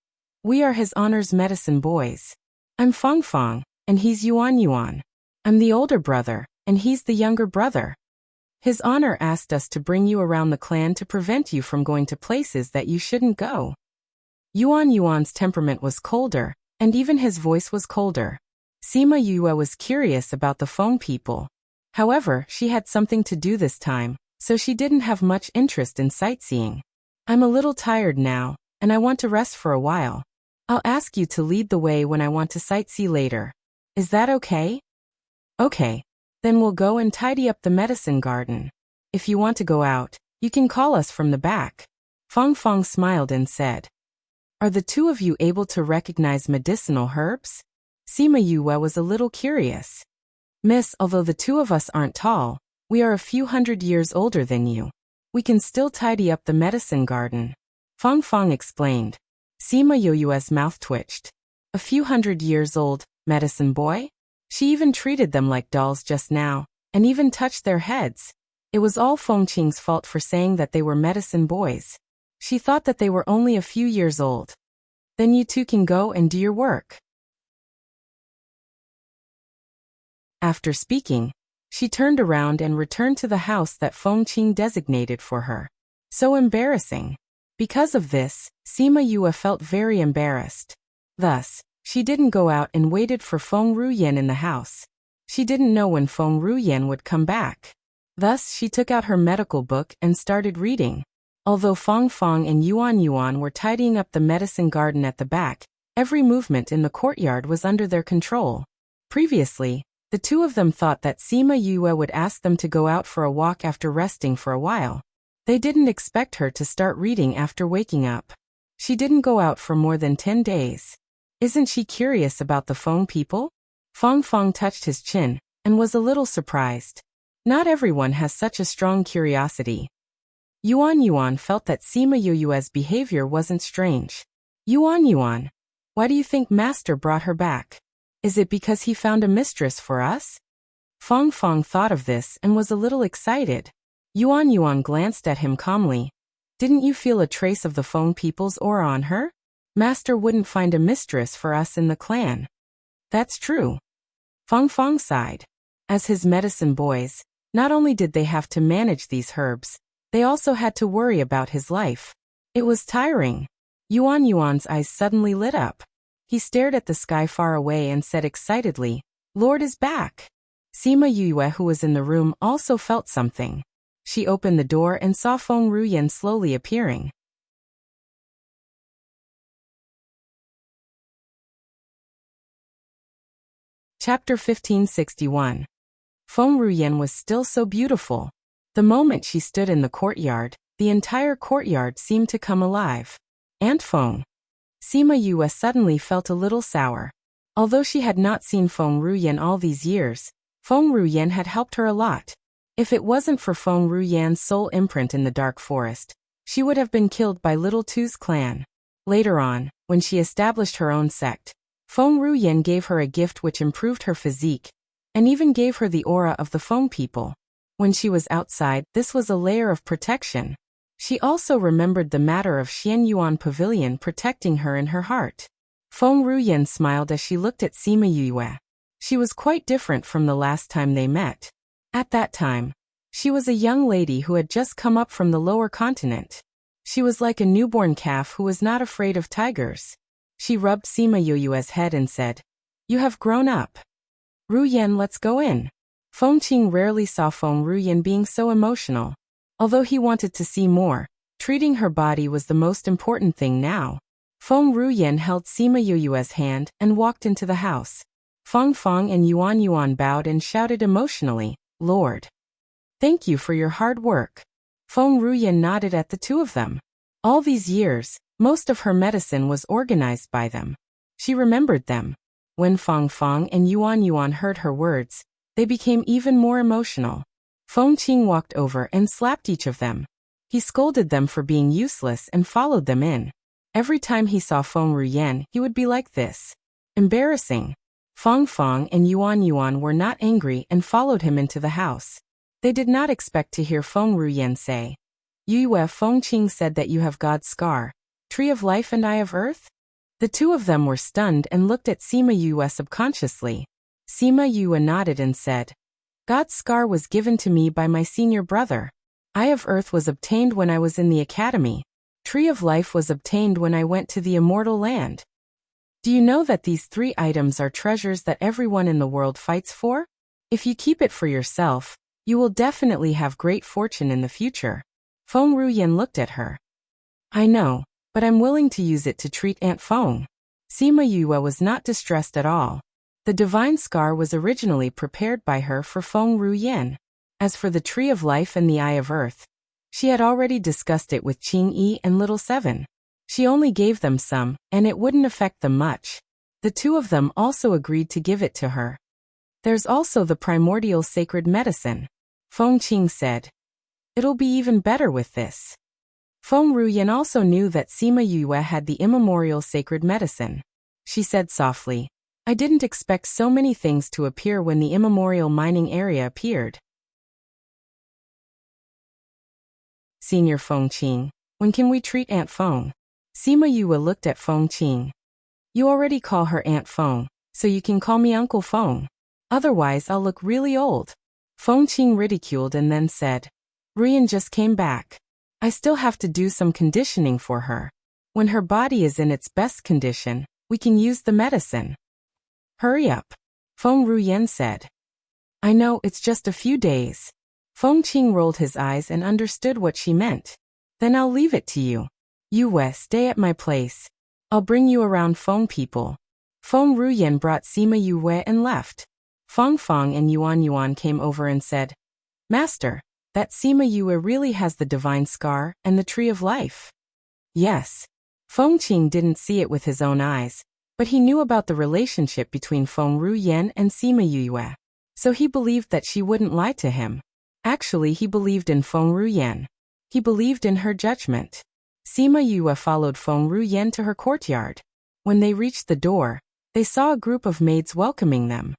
"We are His Honor's medicine boys. I'm Feng Feng, and he's Yuan Yuan. I'm the older brother, and he's the younger brother. His Honor asked us to bring you around the clan to prevent you from going to places that you shouldn't go." Yuan Yuan's temperament was colder, and even his voice was colder. Sima Yue was curious about the Feng people. However, she had something to do this time, so she didn't have much interest in sightseeing. "I'm a little tired now, and I want to rest for a while. I'll ask you to lead the way when I want to sightsee later. Is that okay?" "Okay. Then we'll go and tidy up the medicine garden. If you want to go out, you can call us from the back." Feng Feng smiled and said, "Are the 2 of you able to recognize medicinal herbs?" Sima Yue was a little curious. "Miss, although the 2 of us aren't tall, we are a few hundred years older than you. We can still tidy up the medicine garden," Feng Feng explained. Sima Yue's mouth twitched. A few hundred years old, medicine boy? She even treated them like dolls just now, and even touched their heads. It was all Feng Qing's fault for saying that they were medicine boys. She thought that they were only a few years old. "Then you 2 can go and do your work." After speaking, she turned around and returned to the house that Feng Qing designated for her. So embarrassing. Because of this, Sima Yue felt very embarrassed. Thus, she didn't go out and waited for Feng Ruyan in the house. She didn't know when Feng Ruyan would come back. Thus, she took out her medical book and started reading. Although Feng Feng and Yuan Yuan were tidying up the medicine garden at the back, every movement in the courtyard was under their control. Previously, the 2 of them thought that Sima Yue would ask them to go out for a walk after resting for a while. They didn't expect her to start reading after waking up. She didn't go out for more than 10 days. Isn't she curious about the Feng people? Feng Feng touched his chin and was a little surprised. Not everyone has such a strong curiosity. Yuan Yuan felt that Sima Yue's behavior wasn't strange. "Yuan Yuan, why do you think Master brought her back? Is it because he found a mistress for us?" Feng Feng thought of this and was a little excited. Yuan Yuan glanced at him calmly. "Didn't you feel a trace of the Feng people's aura on her? Master wouldn't find a mistress for us in the clan." "That's true." Feng Feng sighed. As his medicine boys, not only did they have to manage these herbs, they also had to worry about his life. It was tiring. Yuan Yuan's eyes suddenly lit up. He stared at the sky far away and said excitedly, "Lord is back." Sima Yue, who was in the room, also felt something. She opened the door and saw Feng Ruyan slowly appearing. Chapter 1561. Feng Ruyan was still so beautiful. The moment she stood in the courtyard, the entire courtyard seemed to come alive. "Aunt Feng." Sima Yue suddenly felt a little sour. Although she had not seen Feng Ruyan all these years, Feng Ruyan had helped her a lot. If it wasn't for Feng Ruyan's soul imprint in the dark forest, she would have been killed by Little Tu's clan. Later on, when she established her own sect, Feng Ruyan gave her a gift which improved her physique, and even gave her the aura of the Feng people. When she was outside, this was a layer of protection. She also remembered the matter of Xian Yuan Pavilion protecting her in her heart. Feng Ruyan smiled as she looked at Sima Yue. She was quite different from the last time they met. At that time, she was a young lady who had just come up from the lower continent. She was like a newborn calf who was not afraid of tigers. She rubbed Sima Yue's head and said, "You have grown up. Ruyan, let's go in." Feng Qing rarely saw Feng Ruyan being so emotional. Although he wanted to see more, treating her body was the most important thing now. Feng Ruyan held Sima Yue's hand and walked into the house. Feng Feng and Yuan Yuan bowed and shouted emotionally, "Lord, thank you for your hard work." Feng Ruyan nodded at the two of them. All these years, most of her medicine was organized by them. She remembered them. When Feng Feng and Yuan Yuan heard her words, they became even more emotional. Feng Qing walked over and slapped each of them. He scolded them for being useless and followed them in. Every time he saw Feng Ruyan, he would be like this. Embarrassing. Feng Feng and Yuan Yuan were not angry and followed him into the house. They did not expect to hear Feng Ruyan say, "Yue." Feng Qing said that you have God's scar, Tree of Life and Eye of Earth? The two of them were stunned and looked at Sima Yue subconsciously. Sima Yue nodded and said, "God's scar was given to me by my senior brother. Eye of Earth was obtained when I was in the academy. Tree of Life was obtained when I went to the immortal land." Do you know that these three items are treasures that everyone in the world fights for? If you keep it for yourself, you will definitely have great fortune in the future. Feng Ruyan looked at her. "I know, but I'm willing to use it to treat Aunt Feng." Sima Yue was not distressed at all. The divine scar was originally prepared by her for Feng Ruyan. As for the Tree of Life and the Eye of Earth, she had already discussed it with Qing Yi and Little Seven. She only gave them some, and it wouldn't affect them much. The two of them also agreed to give it to her. "There's also the primordial sacred medicine," Feng Qing said. "It'll be even better with this." Feng Ruyan also knew that Sima Yue had the immemorial sacred medicine. She said softly, "I didn't expect so many things to appear when the immemorial mining area appeared." Senior Feng Qing, when can we treat Aunt Feng? Sima Yue looked at Feng Qing. "You already call her Aunt Feng, so you can call me Uncle Feng. Otherwise I'll look really old." Feng Qing ridiculed and then said, "Ruyan just came back. I still have to do some conditioning for her. When her body is in its best condition, we can use the medicine." "Hurry up," Feng Ruyan said. "I know, it's just a few days." Feng Qing rolled his eyes and understood what she meant. "Then I'll leave it to you. Yue, stay at my place. I'll bring you around Feng people." Feng Ruyan brought Sima Yue and left. Feng Feng and Yuan Yuan came over and said, "Master, that Sima Yue really has the divine scar and the Tree of Life." Yes. Feng Qing didn't see it with his own eyes, but he knew about the relationship between Feng Ruyan and Sima Yue. So he believed that she wouldn't lie to him. Actually, he believed in Feng Ruyan. He believed in her judgment. Sima Yue followed Feng Ruyan to her courtyard. When they reached the door, they saw a group of maids welcoming them.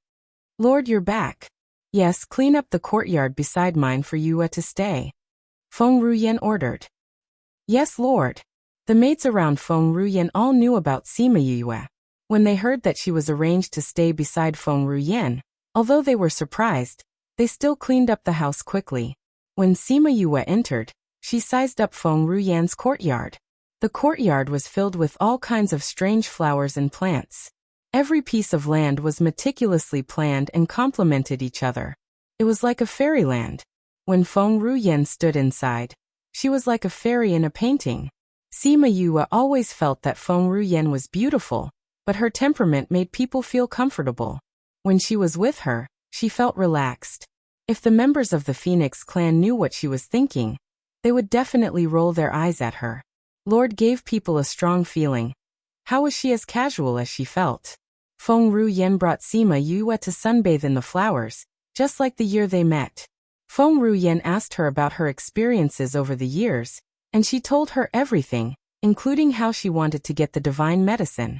"Lord, you're back. Yes, clean up the courtyard beside mine for Yue to stay," Feng Ruyan ordered. "Yes, Lord." The maids around Feng Ruyan all knew about Sima Yue. When they heard that she was arranged to stay beside Feng Ruyan, although they were surprised, they still cleaned up the house quickly. When Sima Yue entered, she sized up Feng Ruyan's courtyard. The courtyard was filled with all kinds of strange flowers and plants. Every piece of land was meticulously planned and complemented each other. It was like a fairyland. When Feng Ruyan stood inside, she was like a fairy in a painting. Sima Yue always felt that Feng Ruyan was beautiful, but her temperament made people feel comfortable. When she was with her, she felt relaxed. If the members of the Phoenix clan knew what she was thinking, they would definitely roll their eyes at her. Lord gave people a strong feeling. How was she as casual as she felt? Feng Ruyan brought Sima Yue to sunbathe in the flowers, just like the year they met. Feng Ruyan asked her about her experiences over the years, and she told her everything, including how she wanted to get the divine medicine.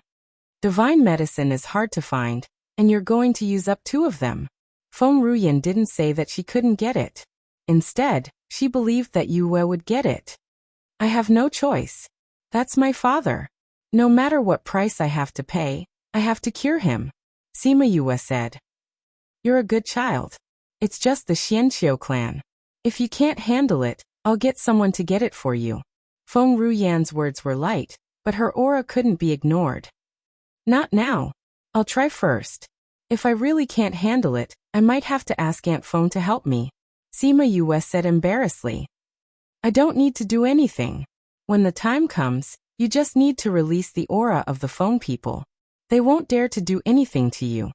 Divine medicine is hard to find, and you're going to use up 2 of them. Feng Ruyan didn't say that she couldn't get it. Instead, she believed that Yue would get it. I have no choice. That's my father. No matter what price I have to pay, I have to cure him, Sima Yue said. You're a good child. It's just the Xianqiu clan. If you can't handle it, I'll get someone to get it for you. Feng Ruyan's words were light, but her aura couldn't be ignored. Not now. I'll try first. If I really can't handle it, I might have to ask Aunt Feng to help me, Sima Yue said embarrassedly. I don't need to do anything. When the time comes, you just need to release the aura of the Feng people. They won't dare to do anything to you.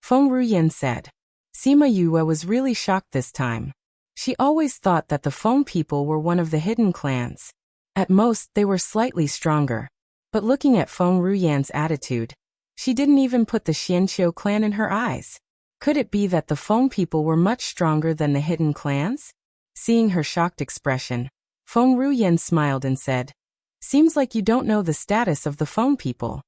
Feng Ruyan said. Sima Yue was really shocked this time. She always thought that the Feng people were one of the hidden clans. At most, they were slightly stronger. But looking at Feng Ruyan's attitude, she didn't even put the Xianqiu clan in her eyes. Could it be that the Feng people were much stronger than the hidden clans? Seeing her shocked expression, Feng Ruyan smiled and said, Seems like you don't know the status of the Feng people.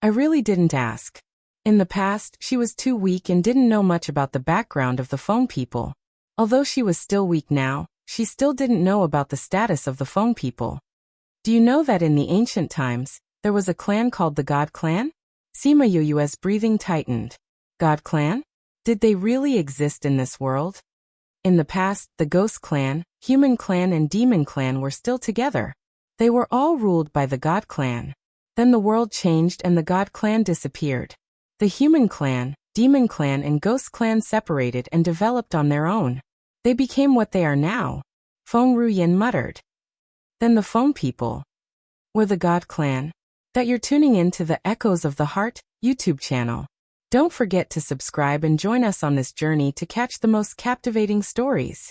I really didn't ask. In the past, she was too weak and didn't know much about the background of the Feng people. Although she was still weak now, she still didn't know about the status of the Feng people. Do you know that in the ancient times, there was a clan called the God Clan? Sima Yue's breathing tightened. God Clan? Did they really exist in this world? In the past, the Ghost Clan, Human Clan and Demon Clan were still together. They were all ruled by the God Clan. Then the world changed and the God Clan disappeared. The Human Clan, Demon Clan and Ghost Clan separated and developed on their own. They became what they are now, Feng Ruyan muttered. Then the Feng people were the God Clan. That you're tuning in to the Echoes of the Heart YouTube channel. Don't forget to subscribe and join us on this journey to catch the most captivating stories.